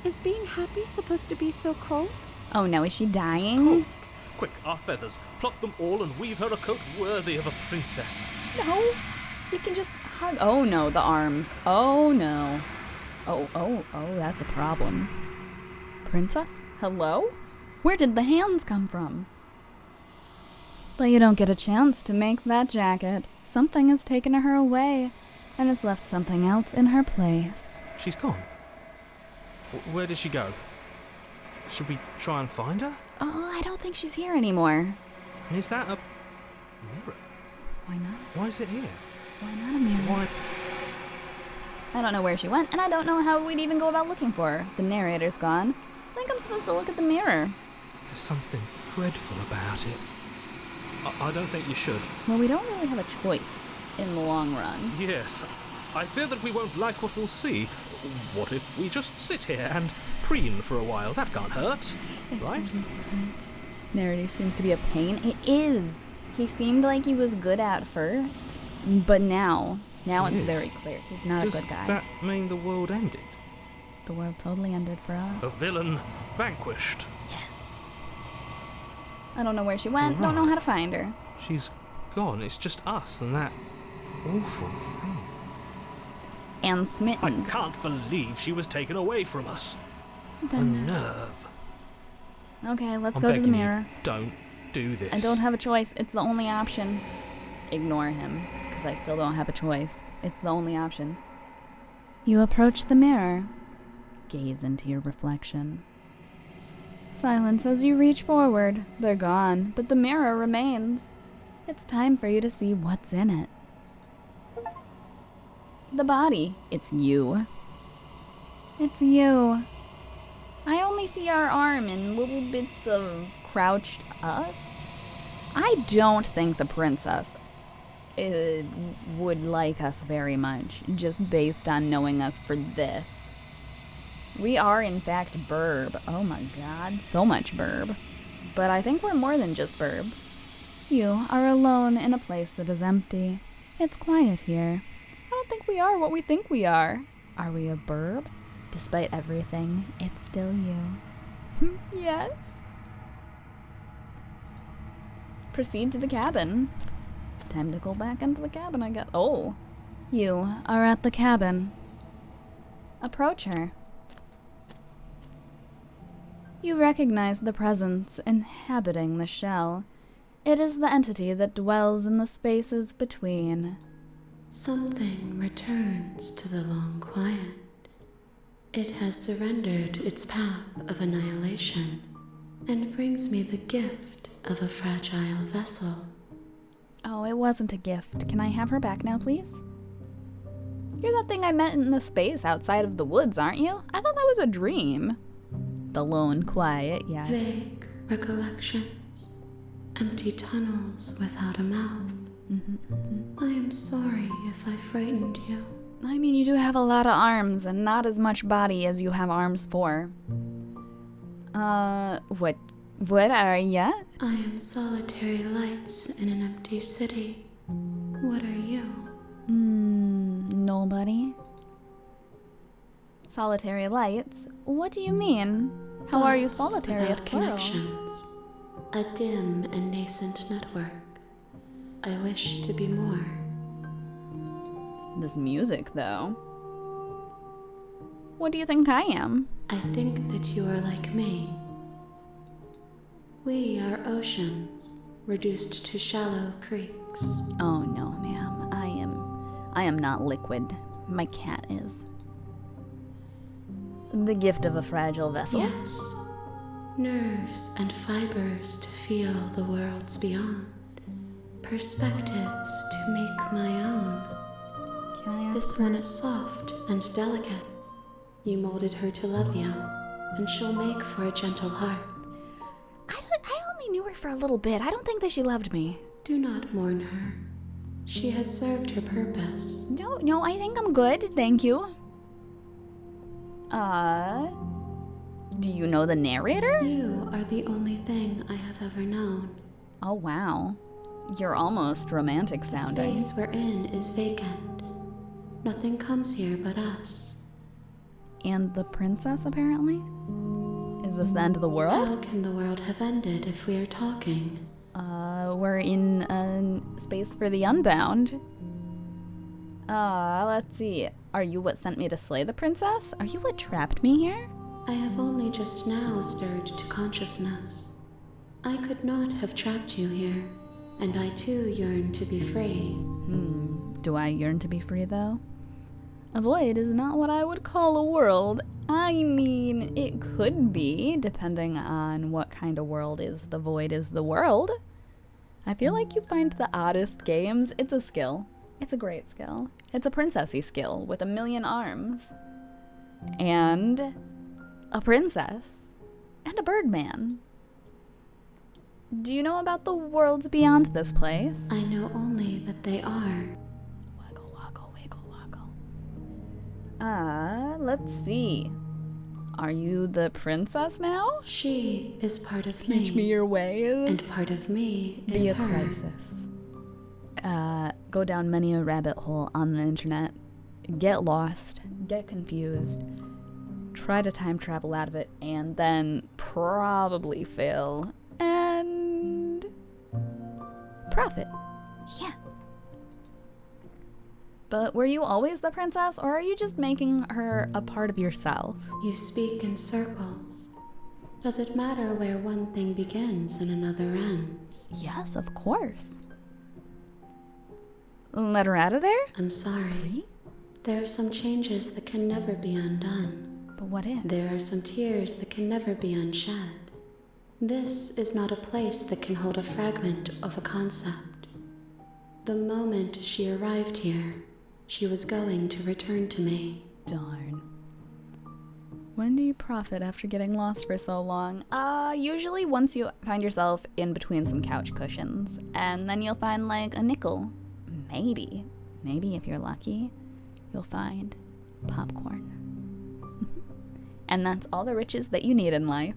Is being happy supposed to be so cold? Oh no, is she dying? Quick, our feathers. Pluck them all and weave her a coat worthy of a princess. No, you can just hug. Oh no, the arms. Oh no. Oh, that's a problem. Princess? Hello? Where did the hands come from? But you don't get a chance to make that jacket. Something has taken her away, and it's left something else in her place. She's gone. Where did she go? Should we try and find her? Oh, I don't think she's here anymore. And is that a mirror? Why not? Why is it here? Why not a mirror? Why? I don't know where she went, and I don't know how we'd even go about looking for her. The narrator's gone. I think I'm supposed to look at the mirror. There's something dreadful about it. I don't think you should. Well, we don't really have a choice in the long run. Yes. I fear that we won't like what we'll see. What if we just sit here and preen for a while? That can't hurt, right? Narrator seems to be a pain. It is. He seemed like he was good at first, but now it's very clear he's not a good guy. Does that mean the world ended? The world totally ended for us. A villain vanquished. Yes. I don't know where she went. Don't know how to find her. She's gone. It's just us and that awful thing. And I smitten. can't believe she was taken away from us. The Then- nerve. Okay, let's I'm go to the begging you, mirror. don't do this. I don't have a choice. It's the only option. Ignore him, because I still don't have a choice. It's the only option. You approach the mirror. Gaze into your reflection. Silence as you reach forward. They're gone, but the mirror remains. It's time for you to see what's in it. The body. It's you. It's you. I only see our arm in little bits of crouched us. I don't think the princess would like us very much, just based on knowing us for this. We are, in fact, burb. Oh my god, so much burb. But I think we're more than just burb. You are alone in a place that is empty. It's quiet here. I don't think we are what we think we are. Are we a burb? Despite everything, it's still you. Yes. Proceed to the cabin. Time to go back into the cabin, I guess. Oh. You are at the cabin. Approach her. You recognize the presence inhabiting the shell. It is the entity that dwells in the spaces between. Something returns to the long quiet. It has surrendered its path of annihilation and brings me the gift of a fragile vessel. Oh, it wasn't a gift. Can I have her back now, please? You're that thing I met in the space outside of the woods, aren't you? I thought that was a dream. The lone quiet, yes. Vague recollections, empty tunnels without a mouth. I am sorry if I frightened you. I mean, you do have a lot of arms and not as much body as you have arms for. What are ya? I am solitary lights in an empty city. What are you? Nobody. Solitary lights? What do you mean? How are you Thoughts solitary without at plural? connections. A dim and nascent network. I wish to be more. This music, though. What do you think I am? I think that you are like me. We are oceans, reduced to shallow creeks. Oh no, ma'am. I am not liquid. My cat is. The gift of a fragile vessel. Yes, nerves and fibers to feel the worlds beyond. Perspectives to make my own. Can I ask This one is soft and delicate. You molded her to love you, and she'll make for a gentle heart. I only knew her for a little bit. I don't think that she loved me. Do not mourn her. She has served her purpose. No, I think I'm good. Thank you. Do you know the narrator? You are the only thing I have ever known. Oh, wow. You're almost romantic The sounding. space we're in is vacant. Nothing comes here but us. And the princess, apparently? Is this the end of the world? How can the world have ended if we are talking? We're in space for the unbound. Let's see. Are you what sent me to slay the princess? Are you what trapped me here? I have only just now stirred to consciousness. I could not have trapped you here, and I too yearn to be free. Do I yearn to be free, though? A void is not what I would call a world. I mean, it could be, depending on what kind of world is the void is the world. I feel like you find the oddest games. It's a skill. It's a great skill. It's a princessy skill with 1,000,000 arms. And a princess. And a birdman. Do you know about the worlds beyond this place? I know only that they are. Waggle, waggle, wiggle, waggle. Let's see. Are you the princess now? She is part of Teach me your ways. and part of me Be is a her. crisis. Go down many a rabbit hole on the internet. Get lost. Get confused. Try to time travel out of it, and then probably fail. And profit. Yeah. But were you always the princess, or are you just making her a part of yourself? You speak in circles. Does it matter where one thing begins and another ends? Yes, of course. Let her out of there? I'm sorry. There are some changes that can never be undone. But what if? There are some tears that can never be unshed. This is not a place that can hold a fragment of a concept. The moment she arrived here, she was going to return to me. Darn. When do you profit after getting lost for so long? Usually once you find yourself in between some couch cushions, and then you'll find like a nickel. Maybe if you're lucky, you'll find popcorn. And that's all the riches that you need in life.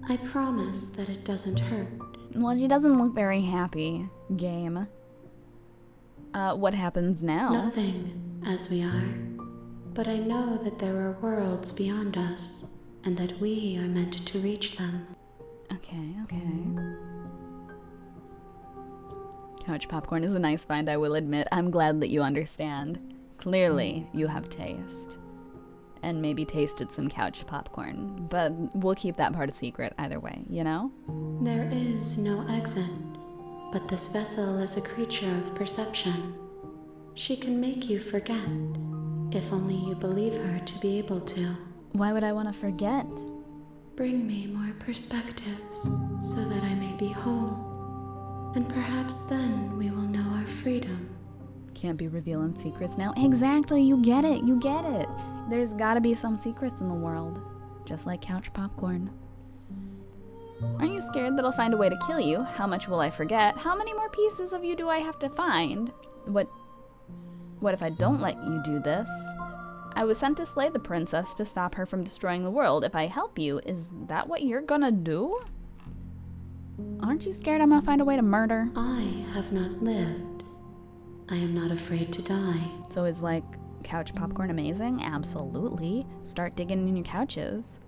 I promise that it doesn't hurt. Well, she doesn't look very happy, game. What happens now? Nothing, as we are. But I know that there are worlds beyond us, and that we are meant to reach them. Okay. Couch popcorn is a nice find, I will admit. I'm glad that you understand. Clearly, you have taste. And maybe tasted some couch popcorn. But we'll keep that part a secret either way, you know? There is no exit, but this vessel is a creature of perception. She can make you forget, if only you believe her to be able to. Why would I want to forget? Bring me more perspectives, so that I may be whole. And perhaps then we will know our freedom. Can't be revealing secrets now. Exactly, you get it. There's gotta be some secrets in the world. Just like couch popcorn. Aren't you scared that I'll find a way to kill you? How much will I forget? How many more pieces of you do I have to find? What if I don't let you do this? I was sent to slay the princess to stop her from destroying the world. If I help you, is that what you're gonna do? Aren't you scared I'm gonna find a way to murder? I have not lived. I am not afraid to die. So is like couch popcorn amazing? Absolutely. Start digging in your couches.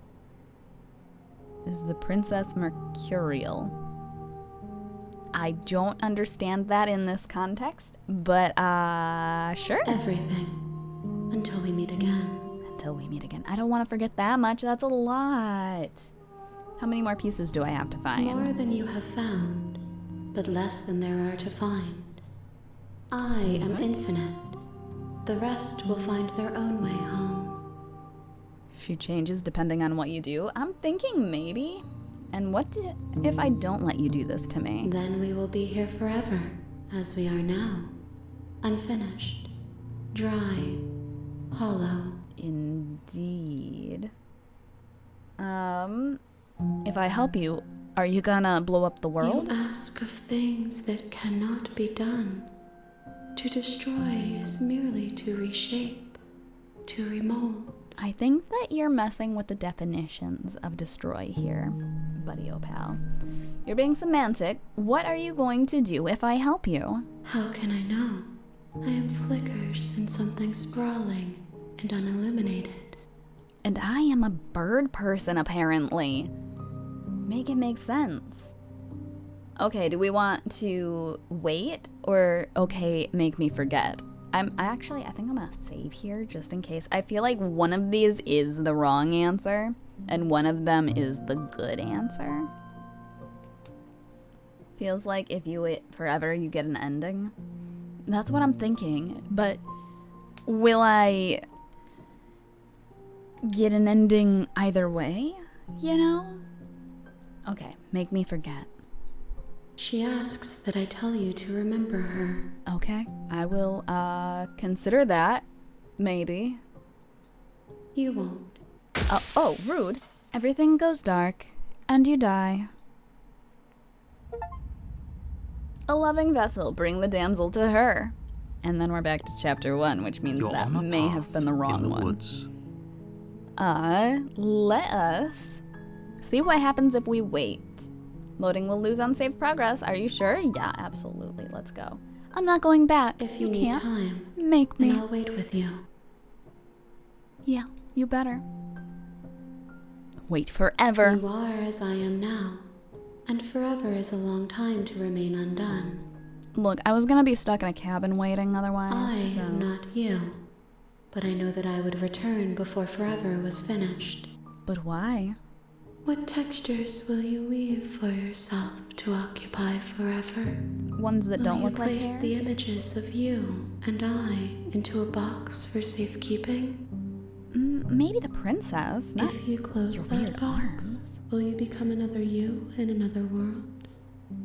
Is the princess mercurial? I don't understand that in this context, but sure. Everything. Until we meet again. Until we meet again. I don't want to forget that much. That's a lot. How many more pieces do I have to find? More than you have found, but less than there are to find. I am infinite. The rest will find their own way home. She changes depending on what you do. I'm thinking maybe. And what if I don't let you do this to me? Then we will be here forever, as we are now. Unfinished. Dry. Hollow. Indeed. If I help you, are you gonna blow up the world? You ask of things that cannot be done. To destroy is merely to reshape, to remold. I think that you're messing with the definitions of destroy here, buddy pal. You're being semantic. What are you going to do if I help you? How can I know? I am flickers in something sprawling and unilluminated. And I am a bird person, apparently. Make it make sense. Okay, do we want to wait or okay, make me forget? I think I'm gonna save here just in case. I feel like one of these is the wrong answer and one of them is the good answer. Feels like if you wait forever, you get an ending. That's what I'm thinking, but will I get an ending either way, you know? Okay, make me forget. She asks that I tell you to remember her. Okay, I will, consider that. Maybe. You won't. Oh, rude. Everything goes dark, and you die. A loving vessel, bring the damsel to her. And then we're back to chapter 1, which means You're that on a may path have been the wrong in the one. woods. Let us see what happens if we wait. Loading will lose unsaved progress. Are you sure? Yeah, absolutely. Let's go. I'm not going back. If you need can't time, make then me. I'll wait with you. Yeah, you better. Wait forever. You are as I am now, and forever is a long time to remain undone. Look, I was gonna be stuck in a cabin waiting otherwise. I so. am not you, but I know that I would return before forever was finished. But why? What textures will you weave for yourself to occupy forever? Ones that don't will look you like place hair? the images of you and I into a box for safekeeping? Maybe the princess. Not If you close your that weird box, arms. will you become another you in another world?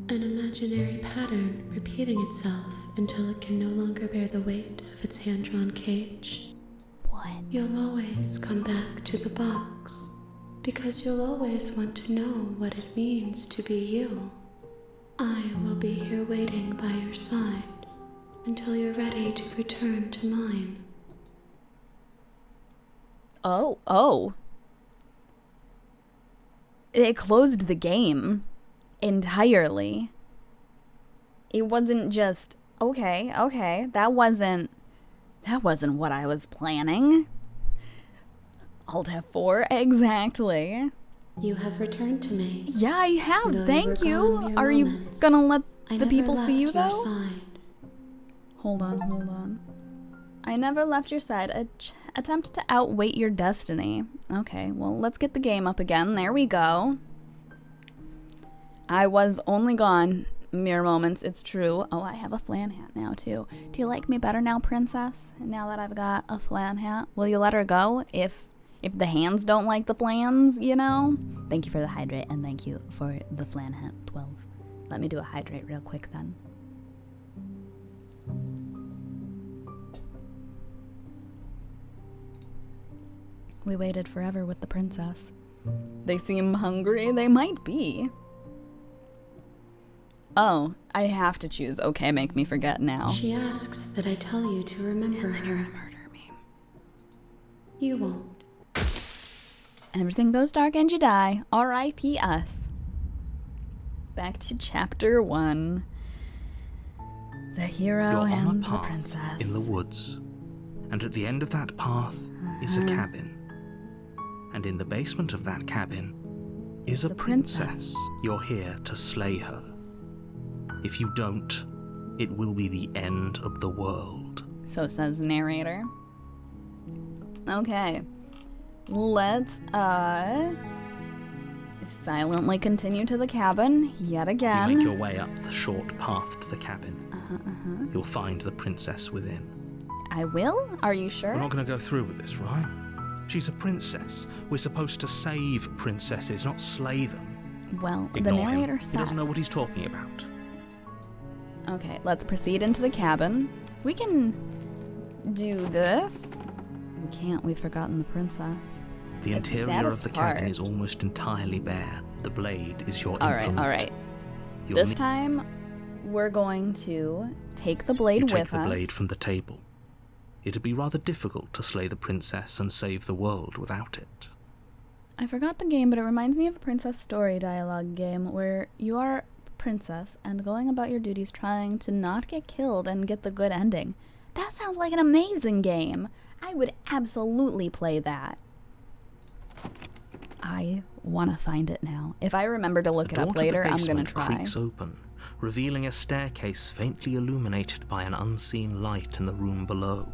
An imaginary pattern repeating itself until it can no longer bear the weight of its hand-drawn cage. what? You'll always come back to the box, because you'll always want to know what it means to be you. I will be here waiting by your side until you're ready to return to mine. Oh. It closed the game entirely. It wasn't just, okay, that wasn't what I was planning. Alt F4, exactly. You have returned to me. Yeah, I have, Though thank you were you. gone mere Are you moments, gonna let I the never people see you left your though? side. Hold on. I never left your side. Attempt to outwait your destiny. Okay, well, let's get the game up again. There we go. I was only gone mere moments, it's true. Oh, I have a flan hat now, too. Do you like me better now, princess? Now that I've got a flan hat? Will you let her go if the hands don't like the flans, you know? Thank you for the hydrate, and thank you for the flan hat, 12. Let me do a hydrate real quick, then. We waited forever with the princess. They seem hungry. They might be. Oh, I have to choose. Okay, make me forget now. She asks that I tell you to remember her. Murder me. You won't. Everything goes dark and you die. R.I.P. us. Back to chapter 1. The hero You're on and a the path princess. in the woods, and at the end of that path is a cabin. And in the basement of that cabin is a The princess. You're here to slay her. If you don't, it will be the end of the world. So says narrator. Okay. Let's, silently continue to the cabin yet again. You make your way up the short path to the cabin. You'll find the princess within. I will? Are you sure? We're not going to go through with this, right? She's a princess. We're supposed to save princesses, not slay them. Well, the Ignore narrator him. He said. doesn't know what he's talking about. Okay, let's proceed into the cabin. We can do this. We can't. We've forgotten the princess. The It's the interior of saddest the cabin part. is almost entirely bare. The blade is your All implement. right. You'll This need time, we're going to take the blade you take with the us. blade from the table. It'd be rather difficult to slay the princess and save the world without it. I forgot the game, but it reminds me of a Princess Story dialogue game where you are a princess and going about your duties trying to not get killed and get the good ending. That sounds like an amazing game. I would absolutely play that. I want to find it now. If I remember to look The it up door to the later, I'm going to basement try. creaks open, revealing a staircase faintly illuminated by an unseen light in the room below.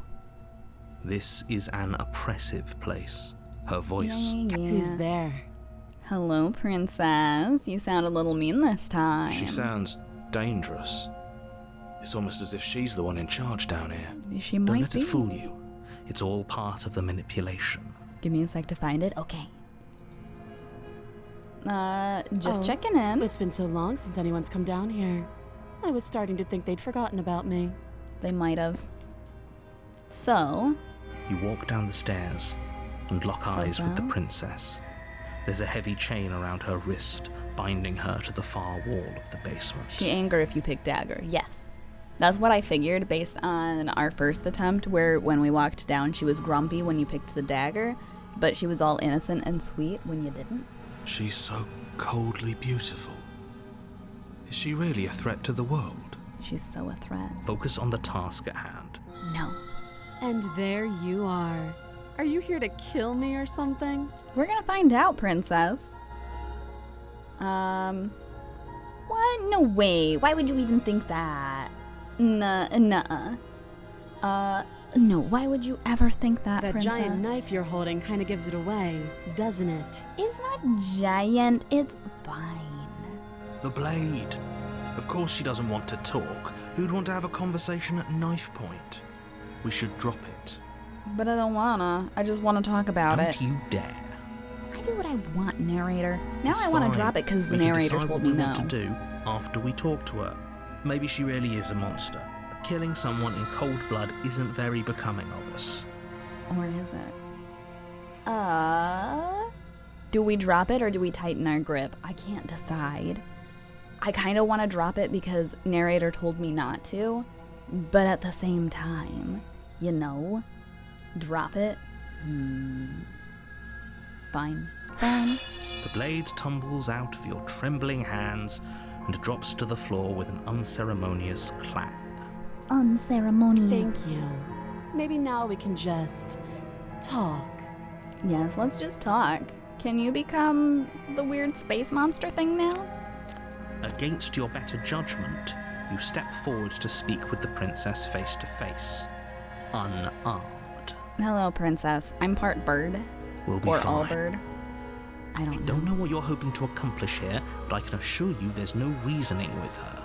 This is an oppressive place. Her voice. Who's there? Hello, princess. You sound a little mean this time. She sounds dangerous. It's almost as if she's the one in charge down here. She Don't might let be. it fool you. It's all part of the manipulation. Give me a sec to find it. Okay. Just Oh, checking in. It's been so long since anyone's come down here. I was starting to think they'd forgotten about me. They might have. So, You walk down the stairs and lock eyes with the so? princess. There's a heavy chain around her wrist, binding her to the far wall of the basement. she anger if you pick dagger. Yes. That's what I figured based on our first attempt, where when we walked down, she was grumpy when you picked the dagger, but she was all innocent and sweet when you didn't. She's so coldly beautiful. Is she really a threat to the world? She's so a threat. Focus on the task at hand. No. And there you are. Are you here to kill me or something? We're gonna find out, princess. What? No way. Why would you even think that? Nuh-uh. No, why would you ever think that, That princess? giant knife you're holding kind of gives it away, doesn't it? It's not giant, it's fine. The blade. Of course she doesn't want to talk. Who'd want to have a conversation at knife point? We should drop it. But I don't wanna. I just wanna talk about Don't it. you dare. I do what I want, narrator. Now It's I wanna fine. drop it because the We can narrator decide told what me we no. want to do after we talk to her. Maybe she really is a monster. Killing someone in cold blood isn't very becoming of us. Or is it? Do we drop it or do we tighten our grip? I can't decide. I kind of want to drop it because narrator told me not to, but at the same time, you know, drop it? Fine. The blade tumbles out of your trembling hands and drops to the floor with an unceremonious clack. Unceremonious. Thank you. Maybe now we can just talk. Yes, let's just talk. Can you become the weird space monster thing now? Against your better judgment, you step forward to speak with the princess face to face. Unarmed. Hello, princess. I'm part bird. We'll be Or fine. all bird. I I don't know. don't know what you're hoping to accomplish here, but I can assure you there's no reasoning with her.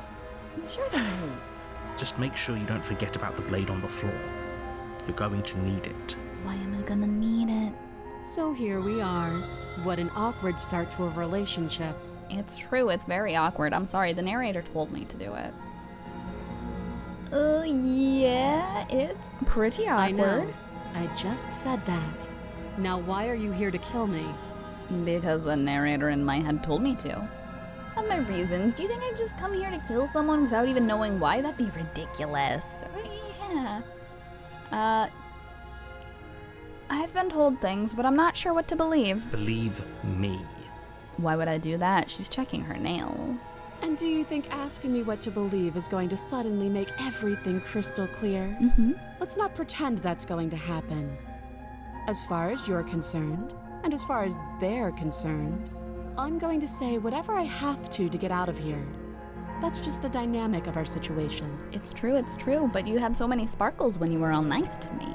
Sure there is. Just make sure you don't forget about the blade on the floor. You're going to need it. Why am I gonna need it? So here we are. What an awkward start to a relationship. It's true, it's very awkward. I'm sorry, the narrator told me to do it. Yeah, it's pretty I awkward. know. I just said that. Now why are you here to kill me? Because the narrator in my head told me to. I have my reasons. Do you think I'd just come here to kill someone without even knowing why? That'd be ridiculous. Yeah. I've been told things, but I'm not sure what to believe. Believe me. Why would I do that? She's checking her nails. And do you think asking me what to believe is going to suddenly make everything crystal clear? Mm-hmm. Let's not pretend that's going to happen. As far as you're concerned, and as far as they're concerned, I'm going to say whatever I have to get out of here. That's just the dynamic of our situation. It's true, but you had so many sparkles when you were all nice to me.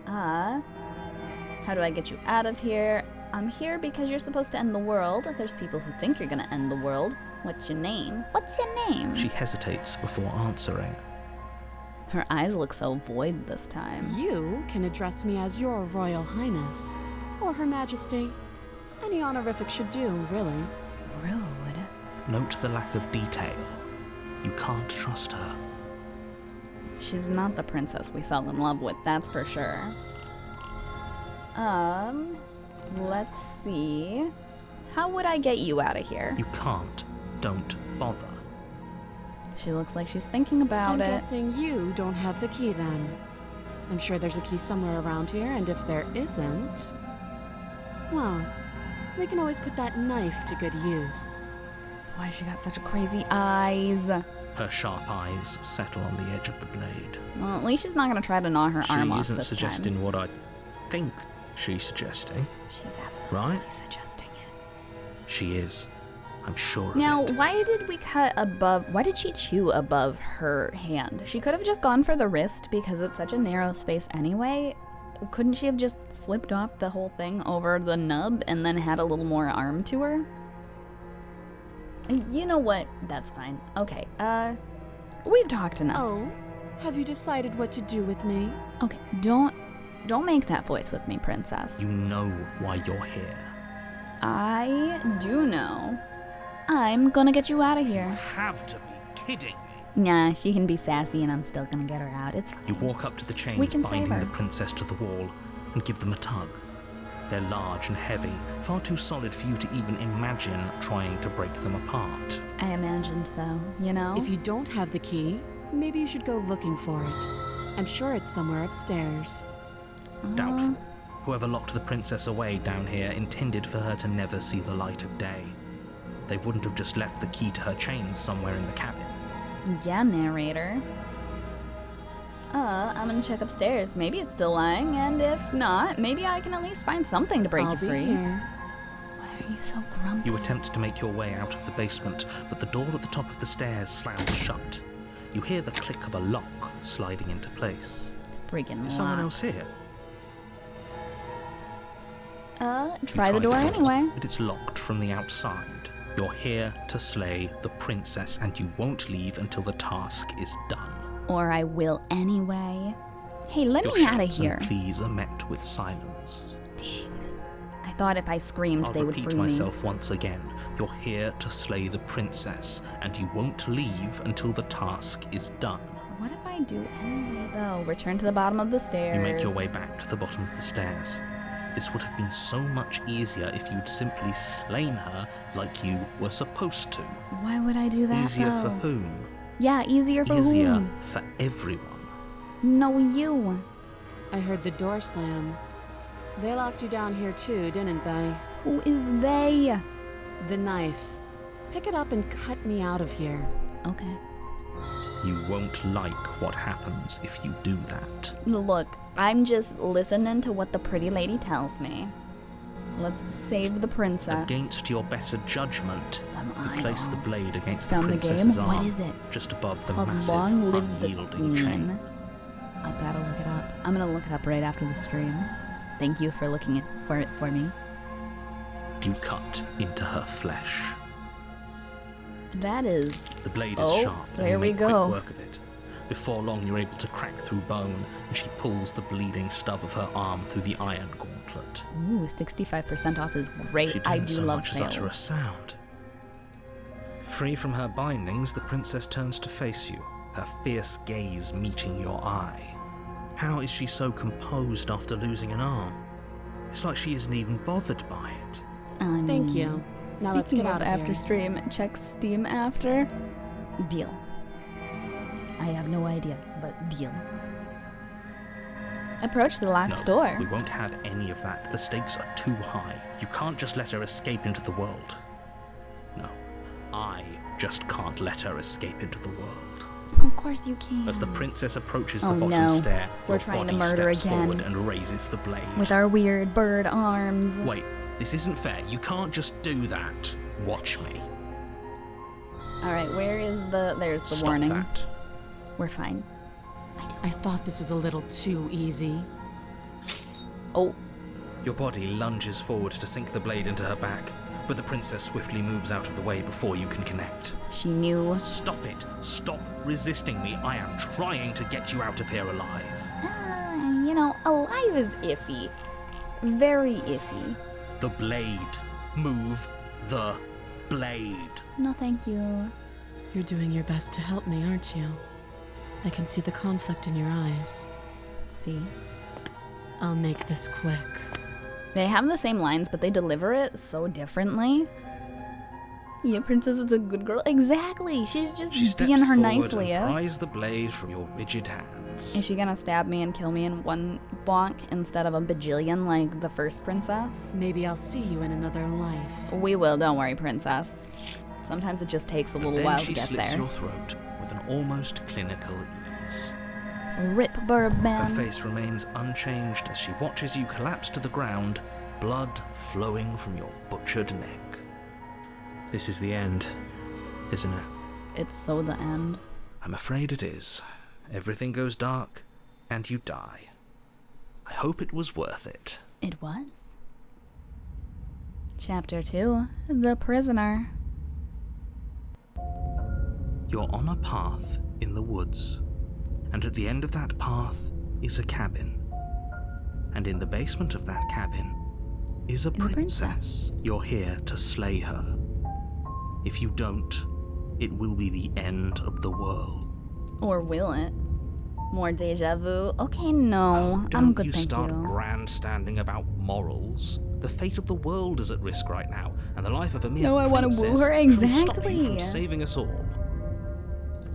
How do I get you out of here? I'm here because you're supposed to end the world. There's people who think you're gonna end the world. What's your name? What's your name? She hesitates before answering. Her eyes look so void this time. You can address me as Your Royal Highness, or Her Majesty. Any honorific should do, really. Rude. Note the lack of detail. You can't trust her. She's not the princess we fell in love with, that's for sure. Let's see. How would I get you out of here? You can't. Don't bother. She looks like she's thinking about I'm it. guessing you don't have the key then. I'm sure there's a key somewhere around here, and if there isn't, well, we can always put that knife to good use. Why she got such crazy eyes? Her sharp eyes settle on the edge of the blade. Well, at least she's not gonna try to gnaw her She arm off isn't this suggesting time. what I think She's suggesting. She's absolutely Right? suggesting it. She is. I'm sure of Now, it. why did we cut above? Why did she chew above her hand? She could have just gone for the wrist because it's such a narrow space anyway. Couldn't she have just slipped off the whole thing over the nub and then had a little more arm to her? You know what? That's fine. Okay, we've talked enough. Oh, have you decided what to do with me? Okay, don't make that voice with me, princess. You know why you're here. I do know. I'm gonna get you out of You here. have to be kidding me. Nah, she can be sassy and I'm still gonna get her out. It's fine. You walk up to the We chains can save binding her. the princess to the wall and give them a tug. They're large and heavy, far too solid for you to even imagine trying to break them apart. I imagined though, you know? If you don't have the key, maybe you should go looking for it. I'm sure it's somewhere upstairs. Doubtful. Whoever locked the princess away down here intended for her to never see the light of day. They wouldn't have just left the key to her chains somewhere in the cabin. Yeah, narrator. I'm gonna check upstairs. Maybe it's still lying, and if not, maybe I can at least find something to break I'll you be free. here. Why are you so grumpy? You attempt to make your way out of the basement, but the door at the top of the stairs slams shut. You hear the click of a lock sliding into place. Freaking Is someone lock. else here? You Try the door anyway. but it's locked from the outside. You're here to slay the princess, and you won't leave until the task is done. Or I will anyway. Hey, let Your me out of shouts here. and pleas are met with silence. Dang. I thought if I screamed, I'll they would repeat free myself once again. You're here to slay the princess, and you won't leave until the task is done. me. What if I do anyway, though? Return to the bottom of the stairs. You make your way back to the bottom of the stairs. This would have been so much easier if you'd simply slain her like you were supposed to. Why would I do that, Easier though? for whom? Yeah, easier for Easier whom? for everyone. No, you. I heard the door slam. They locked you down here too, didn't they? Who is they? The knife. Pick it up and cut me out of here. Okay. You won't like what happens if you do that. Look, I'm just listening to what the pretty lady tells me. Let's save the princess. Against your better judgment, Them you place the eyeballs. blade against Found the the princess's game? arm, What is it? just above the Called massive, Long Live the unyielding Queen. chain. I gotta look it up. I'm gonna look it up right after the stream. Thank you for looking for it for me. You cut into her flesh. That is. The blade is Oh, sharp, and there you we make go. quick work of it. Before long, you're able to crack through bone, and she pulls the bleeding stub of her arm through the iron gauntlet. Ooh, 65% off is great. She I didn't do so love much as utter a sales. sound. Free from her bindings, the princess turns to face you, her fierce gaze meeting your eye. How is she so composed after losing an arm? It's like she isn't even bothered by it. Thank you. Now let's Speaking get of out of after here. stream, check Steam after. Deal. I have no idea, but deal. Approach the locked No, door. we won't have any of that. The stakes are too high. You can't just let her escape into the world. No, I just can't let her escape into the world. Of course you can. As the princess approaches the Oh, bottom no. stair, We're your trying to body murder steps again. forward and raises the blade. With our weird bird arms. Wait, this isn't fair. You can't just do that. Watch me. Alright, where is the. There's the Stop warning. that. We're fine. I thought this was a little too easy. Oh, Your body lunges forward to sink the blade into her back, but the princess swiftly moves out of the way before you can connect. she knew. Stop it. Stop resisting me. I am trying to get you out of here alive. You know, alive is iffy. Very iffy. The blade. Move the blade. No, thank you. You're doing your best to help me, aren't you? I can see the conflict in your eyes. See? I'll make this quick. They have the same lines, but they deliver it so differently. Yeah, princess is a good girl. Exactly. She's just She steps being her forward nice, and Leah. pries the blade from your rigid hands. Is she gonna stab me and kill me in one bonk instead of a bajillion like the first princess? Maybe I'll see you in another life. We will, don't worry, princess. Sometimes it just takes a little But then while she to get slits there. your throat with an almost clinical ease. Rip Birdman. Her face remains unchanged as she watches you collapse to the ground, blood flowing from your butchered neck. This is the end, isn't it? It's so the end. I'm afraid it is. Everything goes dark, and you die. I hope it was worth it. It was. Chapter 2, The Prisoner. You're on a path in the woods, and at the end of that path is a cabin. And in the basement of that cabin is a princess. You're here to slay her. If you don't, it will be the end of the world. Or will it? More deja vu? Okay, no. I'm good, thank Don't you start you. grandstanding about morals. The fate of the world is at risk right now, and the life of a mere No, I wanna princess woo her, shouldn't stop you exactly. from saving us all.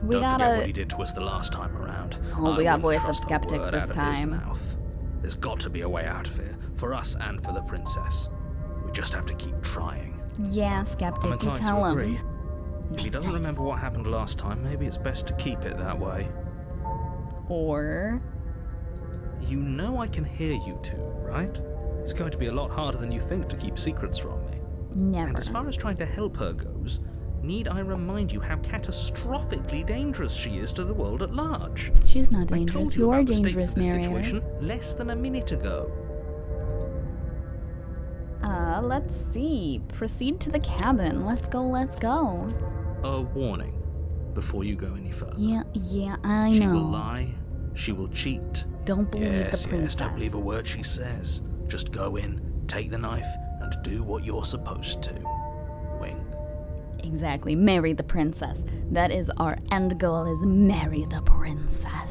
We Don't forget what he gotta... did to us the last time around. Oh, we I got wouldn't voice of trust a skeptic word this out of his time. mouth. There's got to be a way out of here, for us and for the princess. We just have to keep trying. Yeah, I'm skeptic, you inclined tell to agree. him. If he doesn't remember what happened last time, maybe it's best to keep it that way. Or... You know I can hear you two, right? It's going to be a lot harder than you think to keep secrets from me. never. And as far as trying to help her goes, need I remind you how catastrophically dangerous she is to the world at large? She's not I dangerous. told you You're about the stakes dangerous, of this narrator. situation less than a minute ago. Let's see. Proceed to the cabin. Let's go, let's go. A warning before you go any further. Yeah, I She know. will lie, she will cheat. Don't believe Yes, the princess. don't believe a word she says. Just go in, take the knife, and do what you're supposed to. Wink. Exactly. Marry the princess. That is our end goal, is marry the princess.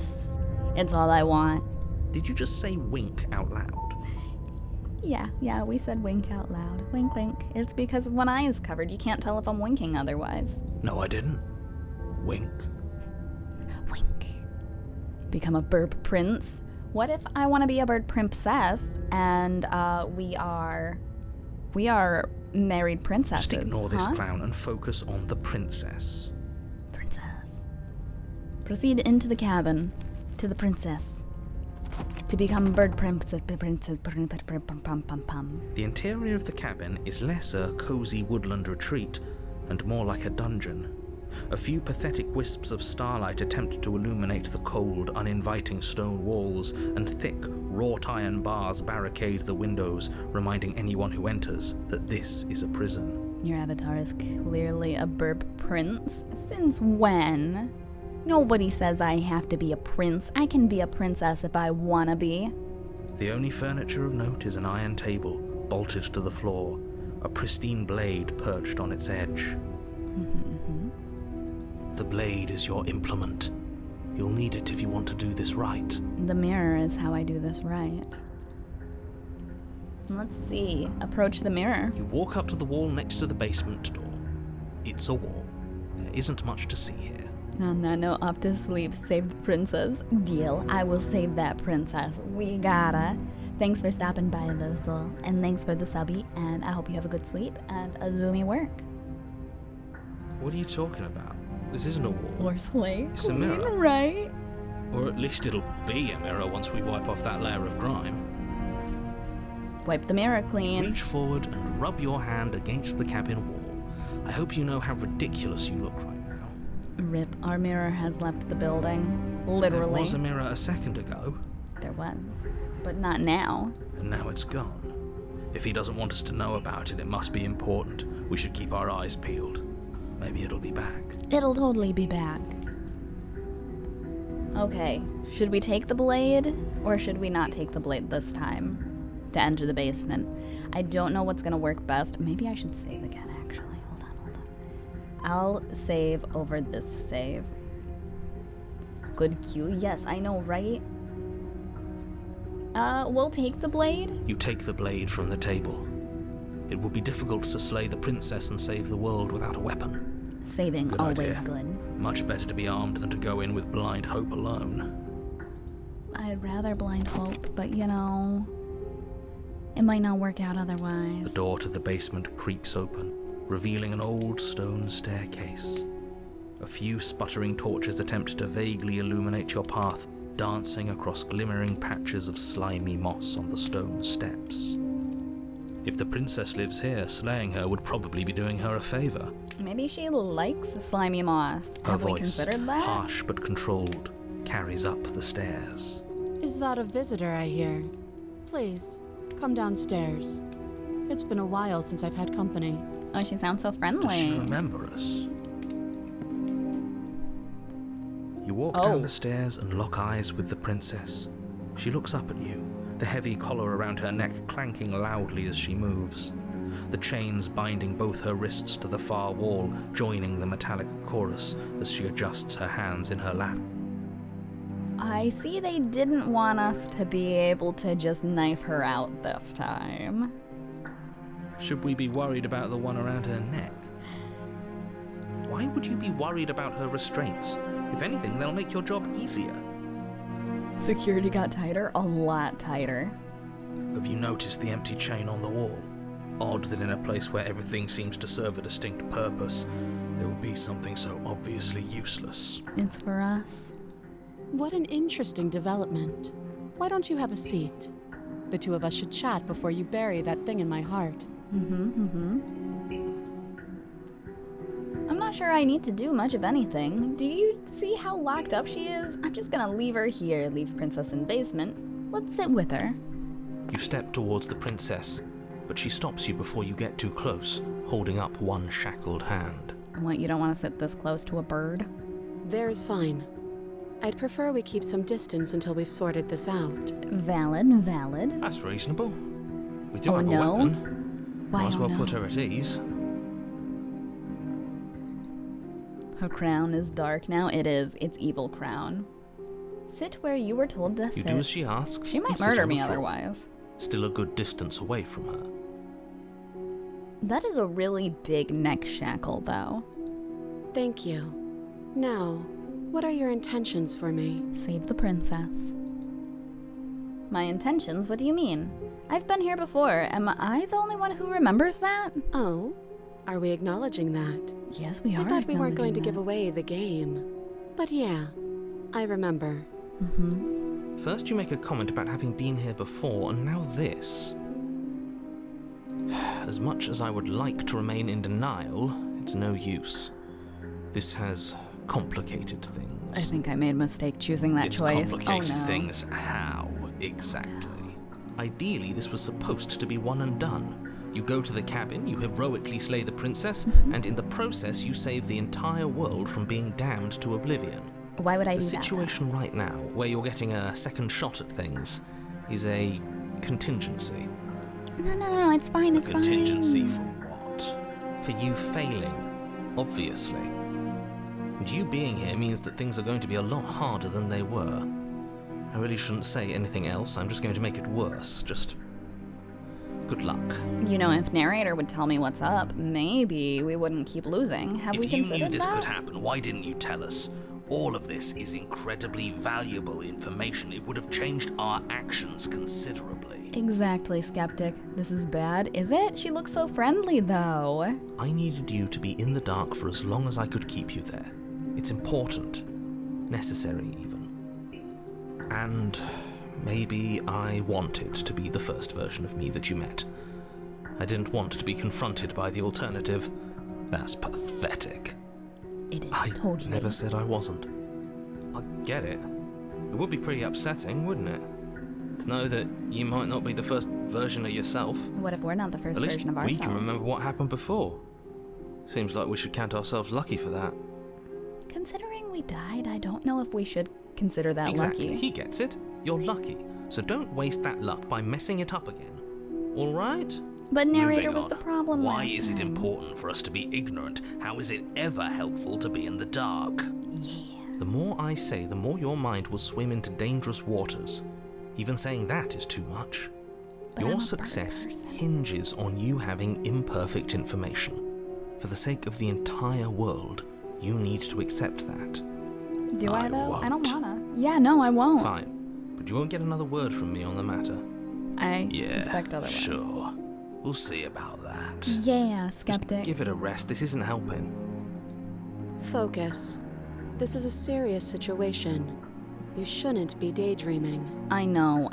It's all I want. Did you just say wink out loud? Yeah, we said wink out loud. Wink, wink. It's because one eye is covered. You can't tell if I'm winking otherwise. No, I didn't. Wink. Wink. Become a bird prince. What if I want to be a bird princess and we are married princesses? Just ignore this huh? clown and focus on the princess. Princess. Proceed into the cabin to the princess. To become bird princess. The interior of the cabin is less a cozy woodland retreat and more like a dungeon. A few pathetic wisps of starlight attempt to illuminate the cold, uninviting stone walls, and thick, wrought iron bars barricade the windows, reminding anyone who enters that this is a prison. Your avatar is clearly a bird prince. Since when? Nobody says I have to be a prince. I can be a princess if I wanna be. The only furniture of note is an iron table, bolted to the floor, a pristine blade perched on its edge. The blade is your implement. You'll need it if you want to do this right. The mirror is how I do this right. Let's see. Approach the mirror. You walk up to the wall next to the basement door. It's a wall. There isn't much to see here. No, off to sleep. Save the princess. Deal. I will save that princess. We gotta. Thanks for stopping by, Losel. And thanks for the subby. And I hope you have a good sleep and a zoomy work. What are you talking about? This isn't a wall. Or slay. It's a queen, mirror. right? Or at least it'll be a mirror once we wipe off that layer of grime. Wipe the mirror clean. Reach forward and rub your hand against the cabin wall. I hope you know how ridiculous you look right now. Rip. Our mirror has left the building. Literally. There was a mirror a second ago, There was. But not now. and now it's gone. If he doesn't want us to know about it, it must be important. We should keep our eyes peeled. Maybe it'll be back. It'll totally be back. Okay, should we take the blade, or should we not take the blade this time to enter the basement? I don't know what's gonna work best. Maybe I should save again, actually. Hold on. I'll save over this save. Good cue. Yes, I know, right? We'll take the blade. You take the blade from the table. It will be difficult to slay the princess and save the world without a weapon. Saving, Good always idea. good. Much better to be armed than to go in with blind hope alone. I'd rather blind hope, but you know, it might not work out otherwise. The door to the basement creaks open, revealing an old stone staircase. A few sputtering torches attempt to vaguely illuminate your path, dancing across glimmering patches of slimy moss on the stone steps. If the princess lives here, slaying her would probably be doing her a favor. Maybe she likes slimy moss. Her Have we voice, considered that? harsh but controlled, carries up the stairs. Is that a visitor I hear? Please, come downstairs. It's been a while since I've had company. Oh, she sounds so friendly. Does she remember us? You walk Oh. down the stairs and lock eyes with the princess. She looks up at you, the heavy collar around her neck clanking loudly as she moves. The chains binding both her wrists to the far wall, joining the metallic chorus as she adjusts her hands in her lap. I see they didn't want us to be able to just knife her out this time. Should we be worried about the one around her neck? Why would you be worried about her restraints? If anything, they'll make your job easier. Security got tighter, a lot tighter. Have you noticed the empty chain on the wall? Odd that in a place where everything seems to serve a distinct purpose, there would be something so obviously useless. It's for us. What an interesting development. Why don't you have a seat? The two of us should chat before you bury that thing in my heart. I'm not sure I need to do much of anything. Do you see how locked up she is? I'm just gonna leave her here, leave Princess in basement. Let's sit with her. You step towards the princess, but she stops you before you get too close, holding up one shackled hand. What, you don't want to sit this close to a bird? There's fine. I'd prefer we keep some distance until we've sorted this out. Valid, valid. That's reasonable. We do Oh, have a no? weapon. Why, Might as oh, well no. put her at ease. Her crown is dark now. It is. It's evil crown. Sit where you were told to You sit. do as she asks. She and might sit murder on the me floor, otherwise. Still a good distance away from her. That is a really big neck shackle, though. Thank you. Now, what are your intentions for me? Save the princess. My intentions? What do you mean? I've been here before. Am I the only one who remembers that? Oh, are we acknowledging that? Yes, we are. I thought we weren't going to acknowledging give that. away the game. But yeah, I remember. First you make a comment about having been here before, and now this. As much as I would like to remain in denial, it's no use. This has complicated things. I think I made a mistake choosing that It's choice. complicated oh, no. things. How exactly? Ideally, this was supposed to be one and done. You go to the cabin, you heroically slay the princess, and in the process you save the entire world from being damned to oblivion. Why would I The do that? situation right now, where you're getting a second shot at things, is a contingency. No, it's fine, it's Contingency fine. for what? For you failing, obviously. And you being here means that things are going to be a lot harder than they were. I really shouldn't say anything else, I'm just going to make it worse. Just good luck. You know, if narrator would tell me what's up, maybe we wouldn't keep losing. Have we If you considered knew this that? could happen, why didn't you tell us? All of this is incredibly valuable information. It would have changed our actions considerably. Exactly, Skeptic. This is bad, is it? She looks so friendly, though. I needed you to be in the dark for as long as I could keep you there. It's important. Necessary, even. And maybe I wanted to be the first version of me that you met. I didn't want to be confronted by the alternative. That's pathetic. It is I totally. never said I wasn't. I get it. It would be pretty upsetting, wouldn't it? To know that you might not be the first version of yourself. What if we're not the first At least version of we ourselves? can remember what happened before. Seems like we should count ourselves lucky for that. Considering we died, I don't know if we should consider that Exactly. lucky. He gets it. You're lucky. So don't waste that luck by messing it up again. All right? But narrator Moving was on. the problem Why last is it time. important for us to be ignorant? How is it ever helpful to be in the dark? Yeah. The more I say, the more your mind will swim into dangerous waters. Even saying that is too much. But I'm Your a success bird person. hinges on you having imperfect information. For the sake of the entire world, you need to accept that. Do I, I though? I don't won't. wanna. Yeah, no, I won't. Fine, but you won't get another word from me on the matter. I Yeah, suspect otherwise. sure. We'll see about that. Yeah, Just Skeptic. give it a rest. This isn't helping. Focus. This is a serious situation. You shouldn't be daydreaming. I know.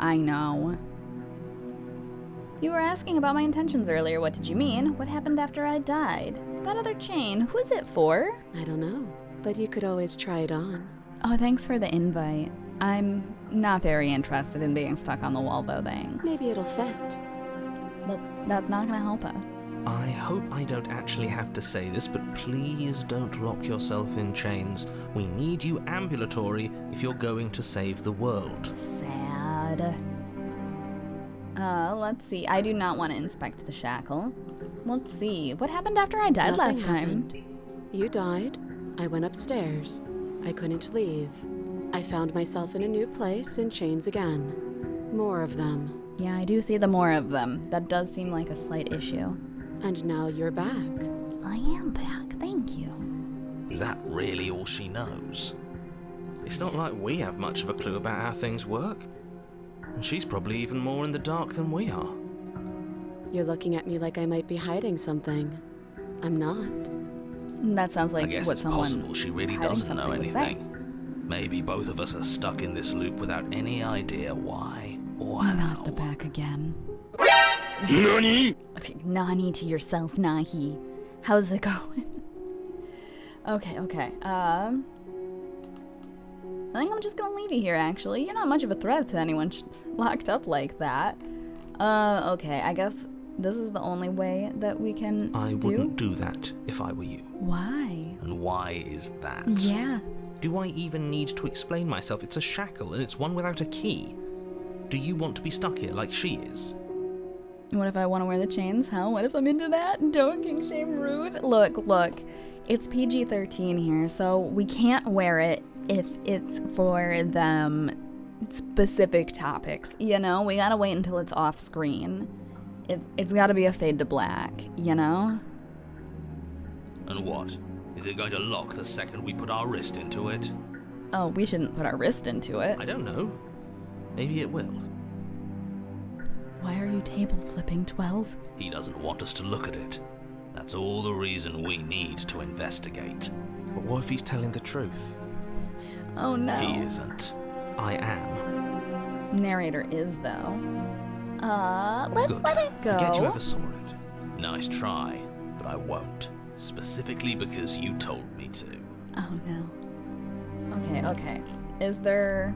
You were asking about my intentions earlier. What did you mean? What happened after I died? That other chain, who's it for? I don't know, but you could always try it on. Oh, thanks for the invite. I'm not very interested in being stuck on the wall, though, thanks. Maybe it'll fit. That's not gonna help us. I hope I don't actually have to say this, but please don't lock yourself in chains. We need you ambulatory if you're going to save the world. Sad. Let's see. I do not want to inspect the shackle. Let's see. What happened after I died Nothing last time? happened. You died. I went upstairs. I couldn't leave. I found myself in a new place in chains again. More of them. Yeah, I do see the more of them. That does seem like a slight issue. And now you're back. I am back, thank you. Is that really all she knows? It's not like we have much of a clue about how things work. And she's probably even more in the dark than we are. You're looking at me like I might be hiding something. I'm not. That sounds like I guess what it's someone possible she really hiding doesn't know something would say. anything. Maybe both of us are stuck in this loop without any idea why or how. Not the back again. NANI?! Nani to yourself, Nahi. How's it going? Okay. I think I'm just gonna leave you here, actually. You're not much of a threat to anyone locked up like that. Okay, I guess this is the only way that we can I wouldn't do that if I were you. Why? And why is that? Yeah. Do I even need to explain myself? It's a shackle and it's one without a key. Do you want to be stuck here like she is? What if I want to wear the chains, huh? What if I'm into that? Don't king shame rude. Look. It's PG-13 here, so we can't wear it if it's for them specific topics, you know? We gotta wait until it's off screen. It's gotta be a fade to black, you know? And what? Is it going to lock the second we put our wrist into it? Oh, we shouldn't put our wrist into it. I don't know. Maybe it will. Why are you table flipping, 12? He doesn't want us to look at it. That's all the reason we need to investigate. But what if he's telling the truth? Oh no. He isn't. I am. Narrator is, though. Let's Good. let it go. Forget you ever saw it. Nice try, but I won't. Specifically because you told me to. Oh no. Okay. Is there...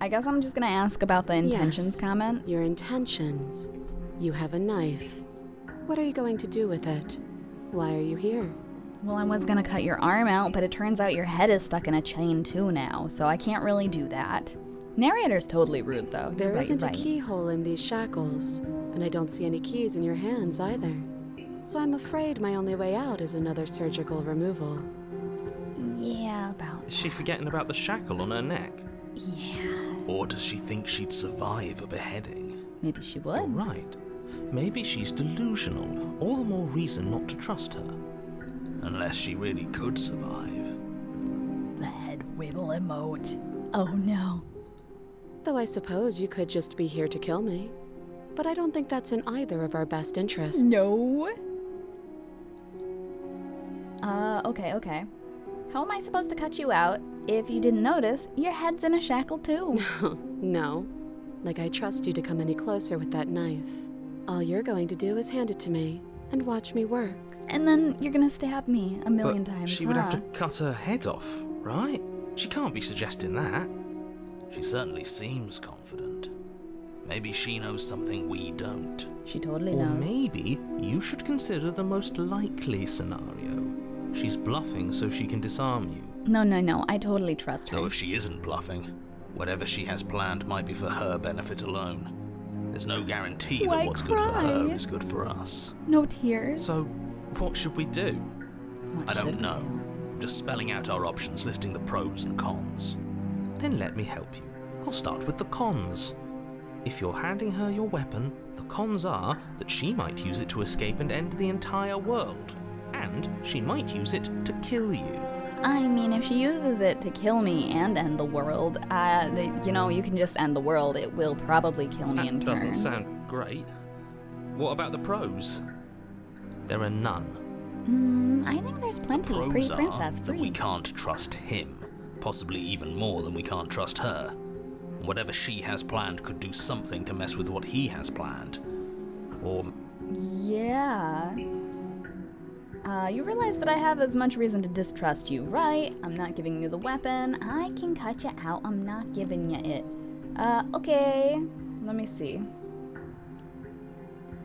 I guess I'm just gonna ask about the intentions Yes, comment. Your intentions. You have a knife. What are you going to do with it? Why are you here? Well, I was gonna cut your arm out, but it turns out your head is stuck in a chain too now, so I can't really do that. Narrator's totally rude, though. There You're isn't a right. keyhole in these shackles, and I don't see any keys in your hands either. So I'm afraid my only way out is another surgical removal. Yeah, about Is she forgetting about the shackle on her neck? yeah. Or does she think she'd survive a beheading? Maybe she You're would. right. Maybe she's delusional. All the more reason not to trust her. Unless she really could survive. The head wiggle emote. Oh no. Though I suppose you could just be here to kill me. But I don't think that's in either of our best interests. No. Okay. How am I supposed to cut you out? If you didn't notice, your head's in a shackle too. No. Like I trust you to come any closer with that knife. All you're going to do is hand it to me and watch me work. And then you're gonna stab me a million But times. she would have to huh? cut her head off, right? She can't be suggesting that. She certainly seems confident. Maybe she knows something we don't. She totally Or knows. maybe you should consider the most likely scenario. She's bluffing so she can disarm you. No. I totally trust her. Though if she isn't bluffing, whatever she has planned might be for her benefit alone. There's no guarantee Why that what's good for her cry? is good for us. No tears. So, what should we do? What I don't should- know. I'm just spelling out our options, listing the pros and cons. Then let me help you. I'll start with the cons. If you're handing her your weapon, the cons are that she might use it to escape and end the entire world. And she might use it to kill you. I mean, if she uses it to kill me and end the world, you can just end the world. It will probably kill me in That turn. doesn't sound great. What about the pros? There are none. I think there's plenty. Pros Pretty are princess that free. we can't trust him, Possibly even more than we can't trust her. Whatever she has planned could do something to mess with what he has planned. Or... Yeah. You realize that I have as much reason to distrust you, right? I'm not giving you the weapon. I can cut you out. I'm not giving you it. Okay. Let me see.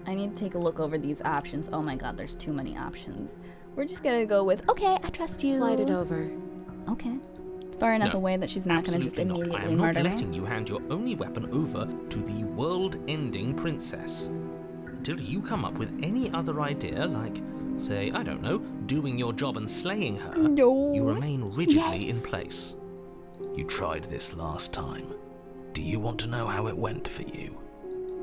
I need to take a look over these options. Oh my god, there's too many options. We're just gonna go with, okay, I trust you. Slide it over. Okay. It's far enough away that she's not gonna just Absolutely immediately not. I am murder not me. letting you hand your only weapon over to the world-ending princess. Until you come up with any other idea, like, say, I don't know, doing your job and slaying her, No. you remain rigidly Yes. in place. You tried this last time. Do you want to know how it went for you?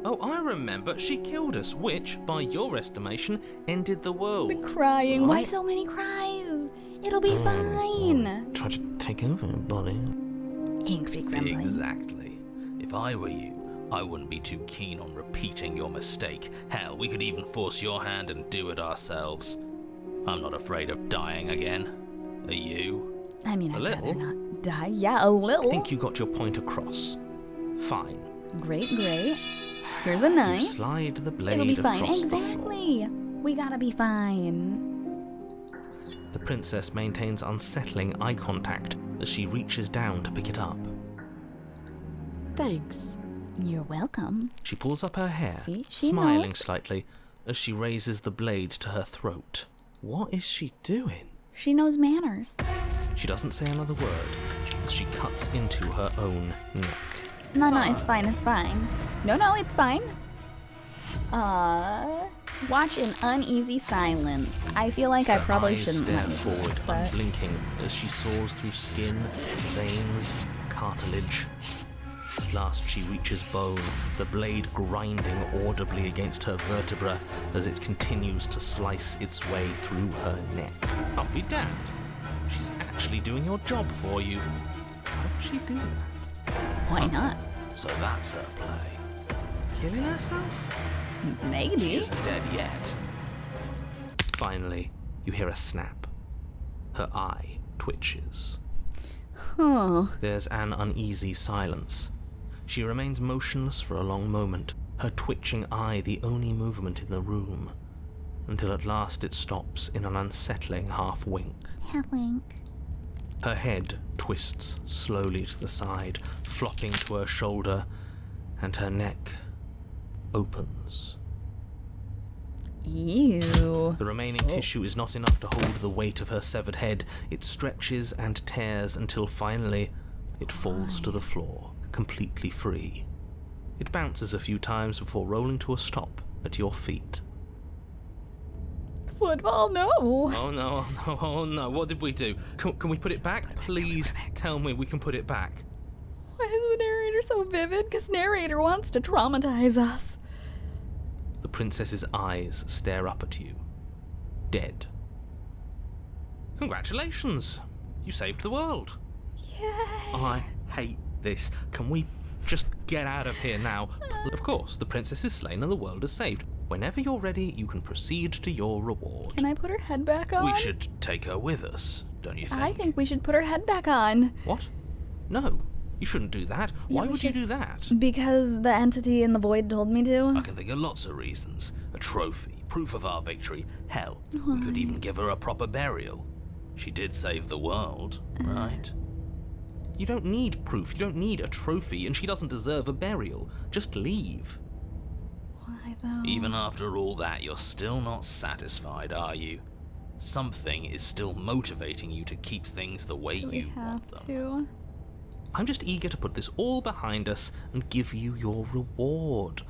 Oh, I remember. She killed us, which, by your estimation, ended the world. The crying. Why Right? so many cries? It'll be fine. Try to take over, buddy. Angry grumbling. Exactly. If I were you, I wouldn't be too keen on repeating your mistake. Hell, we could even force your hand and do it ourselves. I'm not afraid of dying again. Are you? I mean, A I'd little. rather not die. Yeah, a little. I think you got your point across. Fine. Great, great. Here's a You knife. slide the blade It'll be fine. across the floor. Exactly. We gotta be fine. The princess maintains unsettling eye contact as she reaches down to pick it up. Thanks. You're welcome. She pulls up her hair, See? She smiling knows. slightly as she raises the blade to her throat. What is she doing? She knows manners. She doesn't say another word as she cuts into her own neck. No, it's fine. It's fine. No, it's fine. Watch in uneasy silence. I feel like I Her probably eyes shouldn't stare let you forward, but unblinking, as she soars through skin, veins, cartilage. At last she reaches bone, the blade grinding audibly against her vertebra as it continues to slice its way through her neck. I'll be damned. She's actually doing your job for you. How would she do that? why not? So that's her play. Killing herself? She Maybe. isn't dead yet. Finally, you hear a snap. Her eye twitches. Huh. There's an uneasy silence. She remains motionless for a long moment, her twitching eye the only movement in the room, until at last it stops in an unsettling half-wink. Half-wink. Her head twists slowly to the side, flopping to her shoulder, and her neck opens. Ew. The remaining tissue is not enough to hold the weight of her severed head. It stretches and tears until finally it falls to the floor, completely free. It bounces a few times before rolling to a stop at your feet. Football, no. Oh no, oh no, what did we do? Can we put it back? Please tell me we can put it back. Why is the narrator so vivid? Because narrator wants to traumatize us. The princess's eyes stare up at you. Dead. Congratulations! You saved the world. Yay. I hate this. Can we just get out of here now? Of course, the princess is slain and the world is saved. Whenever you're ready, you can proceed to your reward. Can I put her head back on? We should take her with us, don't you think? I think we should put her head back on. What? No, you shouldn't do that. Yeah, Why we would you should. do that? Because the entity in the void told me I to. can think of lots of reasons. A trophy, proof of our victory. Hell, we could even give her a proper burial. She did save the world, right? You don't need proof, you don't need a trophy, and she doesn't deserve a burial. Just leave. Why though? Even after all that, you're still not satisfied, are you? Something is still motivating you to keep things the way Do we you have want them. to? I'm just eager to put this all behind us and give you your reward.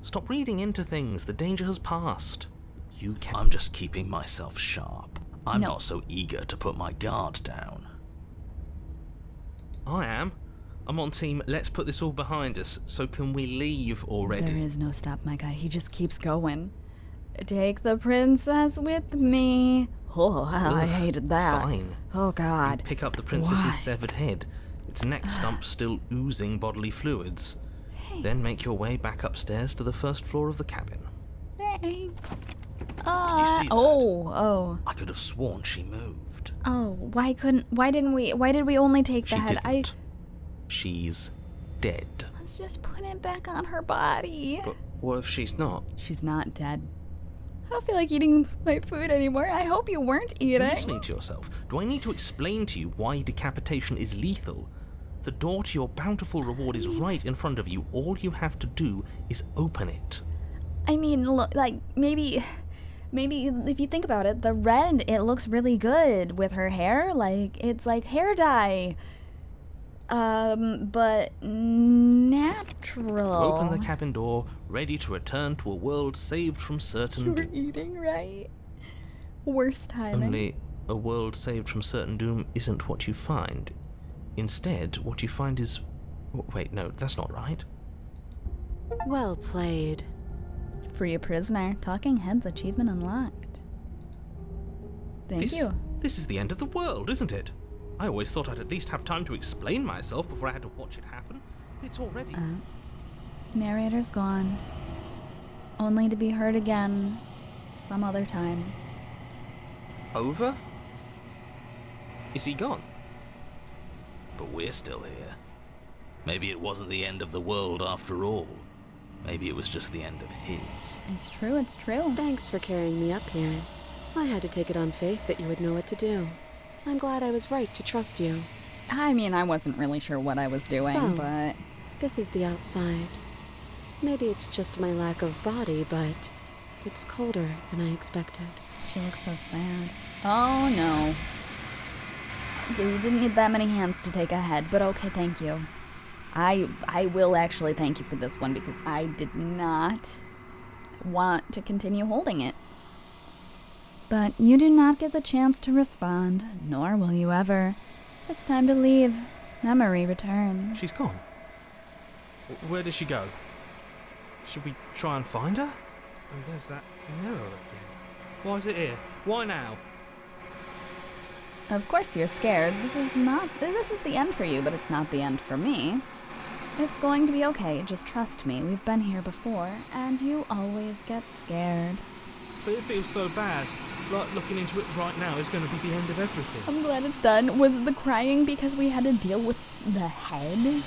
Stop reading into things, the danger has passed. You can... I'm just keeping myself sharp. I'm No. not so eager to put my guard down. I am. I'm on team, let's put this all behind us, so can we leave already? There is no stop, my guy. He just keeps going. Take the princess with me. Oh, I Ugh, hated that. Fine. Oh, God. You pick up the princess's Why? severed head, its neck stump still oozing bodily fluids. Then make your way back upstairs to the first floor of the cabin. Thanks. Did you see that? Oh. I could have sworn she moved. Oh, why did we only take the She head? didn't. She's dead. Let's just put it back on her body. But what if she's not? She's not dead. I don't feel like eating my food anymore. I hope you weren't You're eating. listening to yourself. Do I need to explain to you why decapitation is lethal? The door to your bountiful reward is right in front of you. All you have to do is open it. I mean, look, like, maybe if you think about it, the red, it looks really good with her hair. Like, it's like hair dye. But natural. Open the cabin door, ready to return to a world saved from certain You were doom. eating, right? Worst timing. Only a world saved from certain doom isn't what you find. Instead, what you find is... Wait, no, that's not right. Well played. Free a prisoner. Talking Heads achievement unlocked. Thank you. This is the end of the world, isn't it? I always thought I'd at least have time to explain myself before I had to watch it happen. It's already... Narrator's gone. Only to be heard again some other time. Over? Is he gone? But we're still here. Maybe it wasn't the end of the world after all. Maybe it was just the end of his. It's true, it's true. Thanks for carrying me up here. I had to take it on faith that you would know what to do. I'm glad I was right to trust you. I mean, I wasn't really sure what I was doing, So, but... This is the outside. Maybe it's just my lack of body, but it's colder than I expected. She looks so sad. Oh, no. You didn't need that many hands to take a head, but okay, thank you. I will actually thank you for this one because I did not want to continue holding it. But you do not get the chance to respond, nor will you ever. It's time to leave. Memory returns. She's gone. Where did she go? Should we try and find her? And there's that mirror again. Why is it here? Why now? Of course you're scared. This is the end for you, but it's not the end for me. It's going to be okay. Just trust me. We've been here before, and you always get scared. But it feels so bad. Like looking into it right now is going to be the end of everything. I'm glad it's done. Was the crying because we had to deal with the head?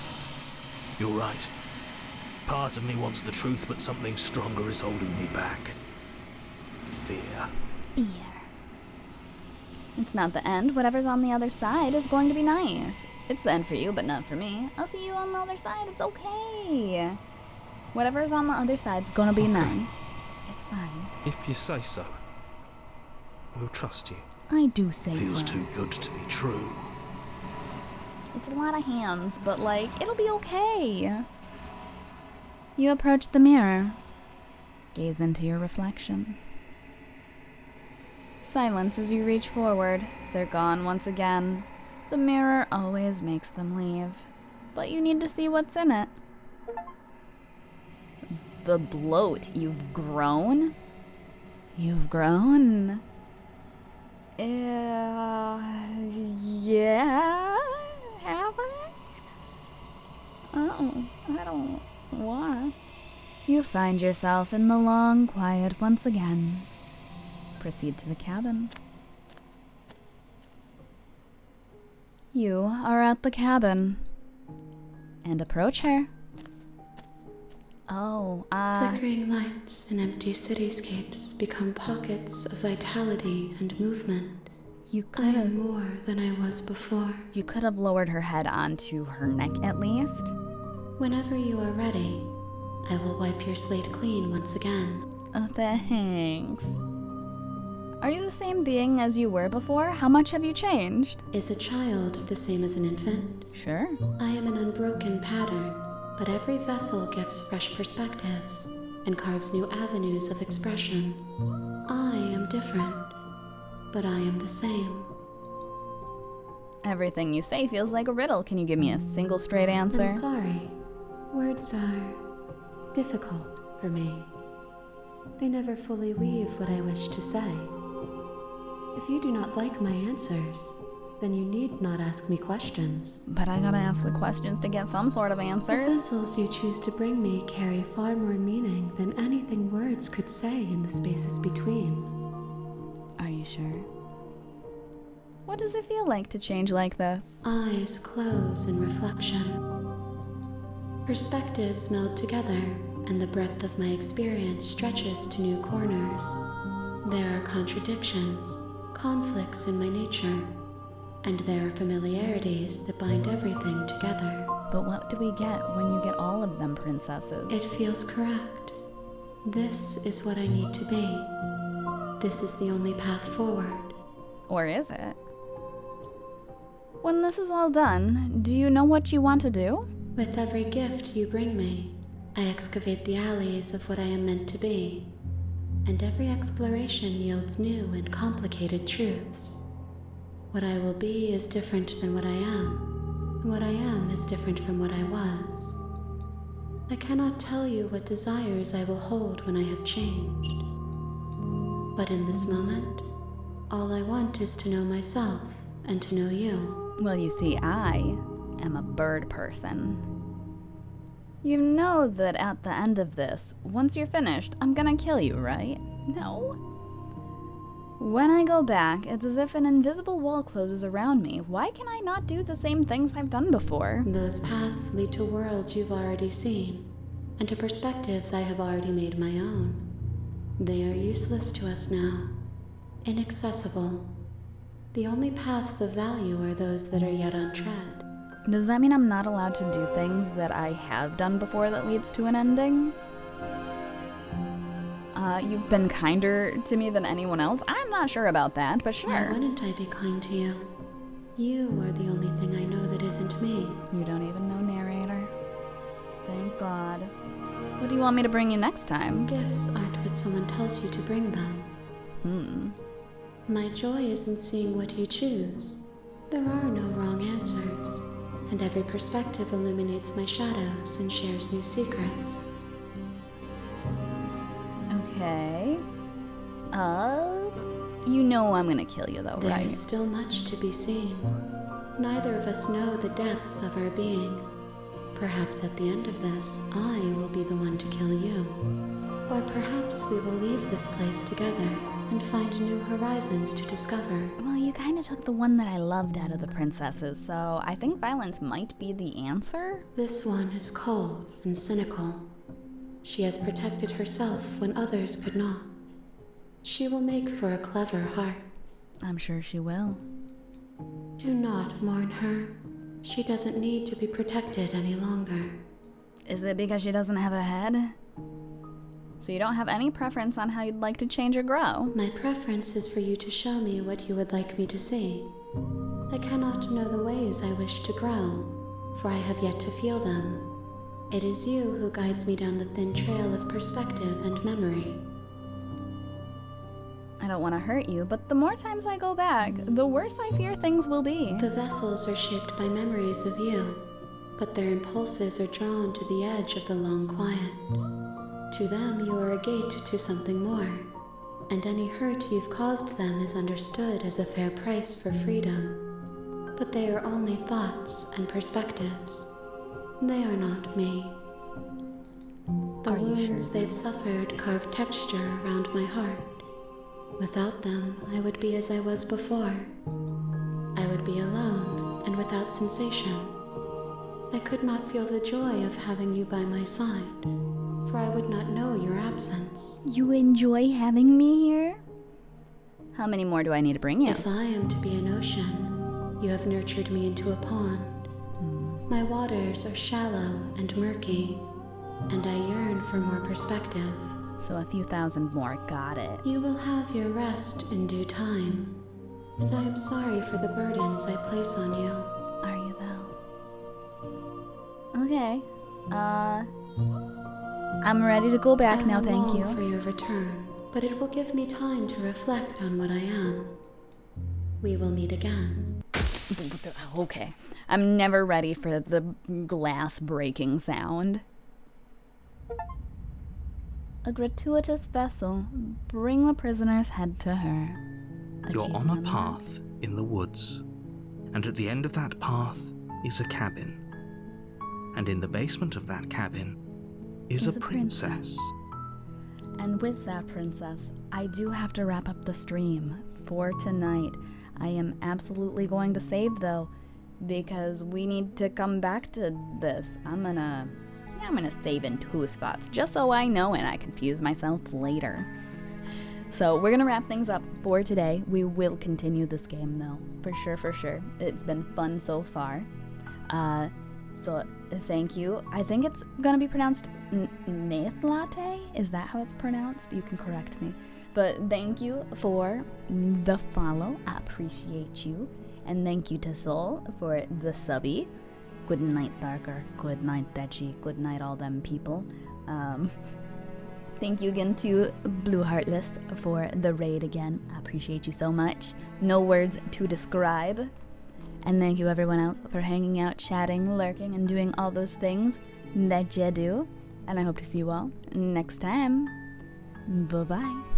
You're right. Part of me wants the truth, but something stronger is holding me back. Fear. Fear. It's not the end. Whatever's on the other side is going to be nice. It's the end for you, but not for me. I'll see you on the other side. It's okay. Whatever's on the other side's gonna be nice. It's fine. If you say so. We'll trust you. I do say Feels so. too good to be true. It's a lot of hands, but like, it'll be okay. You approach the mirror. Gaze into your reflection. Silence as you reach forward. They're gone once again. The mirror always makes them leave. But you need to see what's in it. The bloat. You've grown? You've grown? Yeah? Have I? Oh, I don't want. You find yourself in the long quiet once again. Proceed to the cabin. You are at the cabin. And approach her. Oh, Flickering lights and empty cityscapes become pockets of vitality and movement. You I could have am more than I was before. You could have lowered her head onto her neck at least. Whenever you are ready, I will wipe your slate clean once again. Oh, thanks. Are you the same being as you were before? How much have you changed? Is a child the same as an infant? Sure. I am an unbroken pattern, but every vessel gives fresh perspectives and carves new avenues of expression. I am different, but I am the same. Everything you say feels like a riddle. Can you give me a single straight answer? I'm sorry. Words are difficult for me. They never fully weave what I wish to say. If you do not like my answers, then you need not ask me questions. But I gotta ask the questions to get some sort of The answers. vessels you choose to bring me carry far more meaning than anything words could say in the spaces between. Are you sure? What does it feel like to change like this? Eyes close in reflection. Perspectives meld together, and the breadth of my experience stretches to new corners. There are contradictions, conflicts in my nature, and there are familiarities that bind everything together. But what do we get when you get all of them princesses? It feels correct. This is what I need to be. This is the only path forward. Or is it? When this is all done, do you know what you want to do? With every gift you bring me, I excavate the alleys of what I am meant to be, and every exploration yields new and complicated truths. What I will be is different than what I am, and what I am is different from what I was. I cannot tell you what desires I will hold when I have changed. But in this moment, all I want is to know myself and to know you. Well, you see, I am a bird person. You know that at the end of this, once you're finished, I'm gonna kill you, right? No. When I go back, it's as if an invisible wall closes around me. Why can I not do the same things I've done before? Those paths lead to worlds you've already seen, and to perspectives I have already made my own. They are useless to us now, inaccessible. The only paths of value are those that are yet untread. Does that mean I'm not allowed to do things that I have done before that leads to an ending? You've been kinder to me than anyone else. I'm not sure about that, but Why sure. wouldn't I be kind to you? You are the only thing I know that isn't me. You don't even know narrator. Thank God. What do you want me to bring you next time? Gifts aren't what someone tells you to bring them. My joy is in seeing what you choose. There are no wrong answers, and every perspective illuminates my shadows and shares new secrets. Okay. You know I'm gonna kill you though, There right? is still much to be seen. Neither of us know the depths of our being. Perhaps at the end of this, I will be the one to kill you. Or perhaps we will leave this place together and find new horizons to discover. Well, you kind of took the one that I loved out of the princesses, so I think violence might be the answer. This one is cold and cynical. She has protected herself when others could not. She will make for a clever heart. I'm sure she will. Do not mourn her. She doesn't need to be protected any longer. Is it because she doesn't have a head? So you don't have any preference on how you'd like to change or grow? My preference is for you to show me what you would like me to see. I cannot know the ways I wish to grow, for I have yet to feel them. It is you who guides me down the thin trail of perspective and memory. I don't want to hurt you, but the more times I go back, the worse I fear things will be. The vessels are shaped by memories of you, but their impulses are drawn to the edge of the long quiet. To them, you are a gate to something more, and any hurt you've caused them is understood as a fair price for freedom. But they are only thoughts and perspectives. They are not me. The Are you wounds sure? they've suffered carve texture around my heart. Without them, I would be as I was before. I would be alone and without sensation. I could not feel the joy of having you by my side, for I would not know your absence. You enjoy having me here? How many more do I need to bring you? If I am to be an ocean, you have nurtured me into a pond. My waters are shallow and murky, and I yearn for more perspective. So a few thousand more, got it. You will have your rest in due time, and I am sorry for the burdens I place on you. Are you though? Okay. I'm ready to go back now, thank I will you. long for your return, but it will give me time to reflect on what I am. We will meet again. Okay. I'm never ready for the glass breaking sound. A gratuitous vessel. Bring the prisoner's head to her. You're on a Achievement path in the woods. And at the end of that path is a cabin. And in the basement of that cabin is a princess. And with that, princess, I do have to wrap up the stream for tonight. I am absolutely going to save, though, because we need to come back to this. I'm gonna save in 2 spots, just so I know and I confuse myself later. So we're gonna wrap things up for today. We will continue this game, though, for sure. It's been fun so far. So thank you. I think it's gonna be pronounced Nath Latte. Is that how it's pronounced? You can correct me. But thank you for the follow. I appreciate you. And thank you to Soul for the subby. Good night, Darker. Good night, Dechi. Good night, all them people. Thank you again to Blue Heartless for the raid again. I appreciate you so much. No words to describe. And thank you everyone else for hanging out, chatting, lurking, and doing all those things that you do. And I hope to see you all next time. Bye-bye.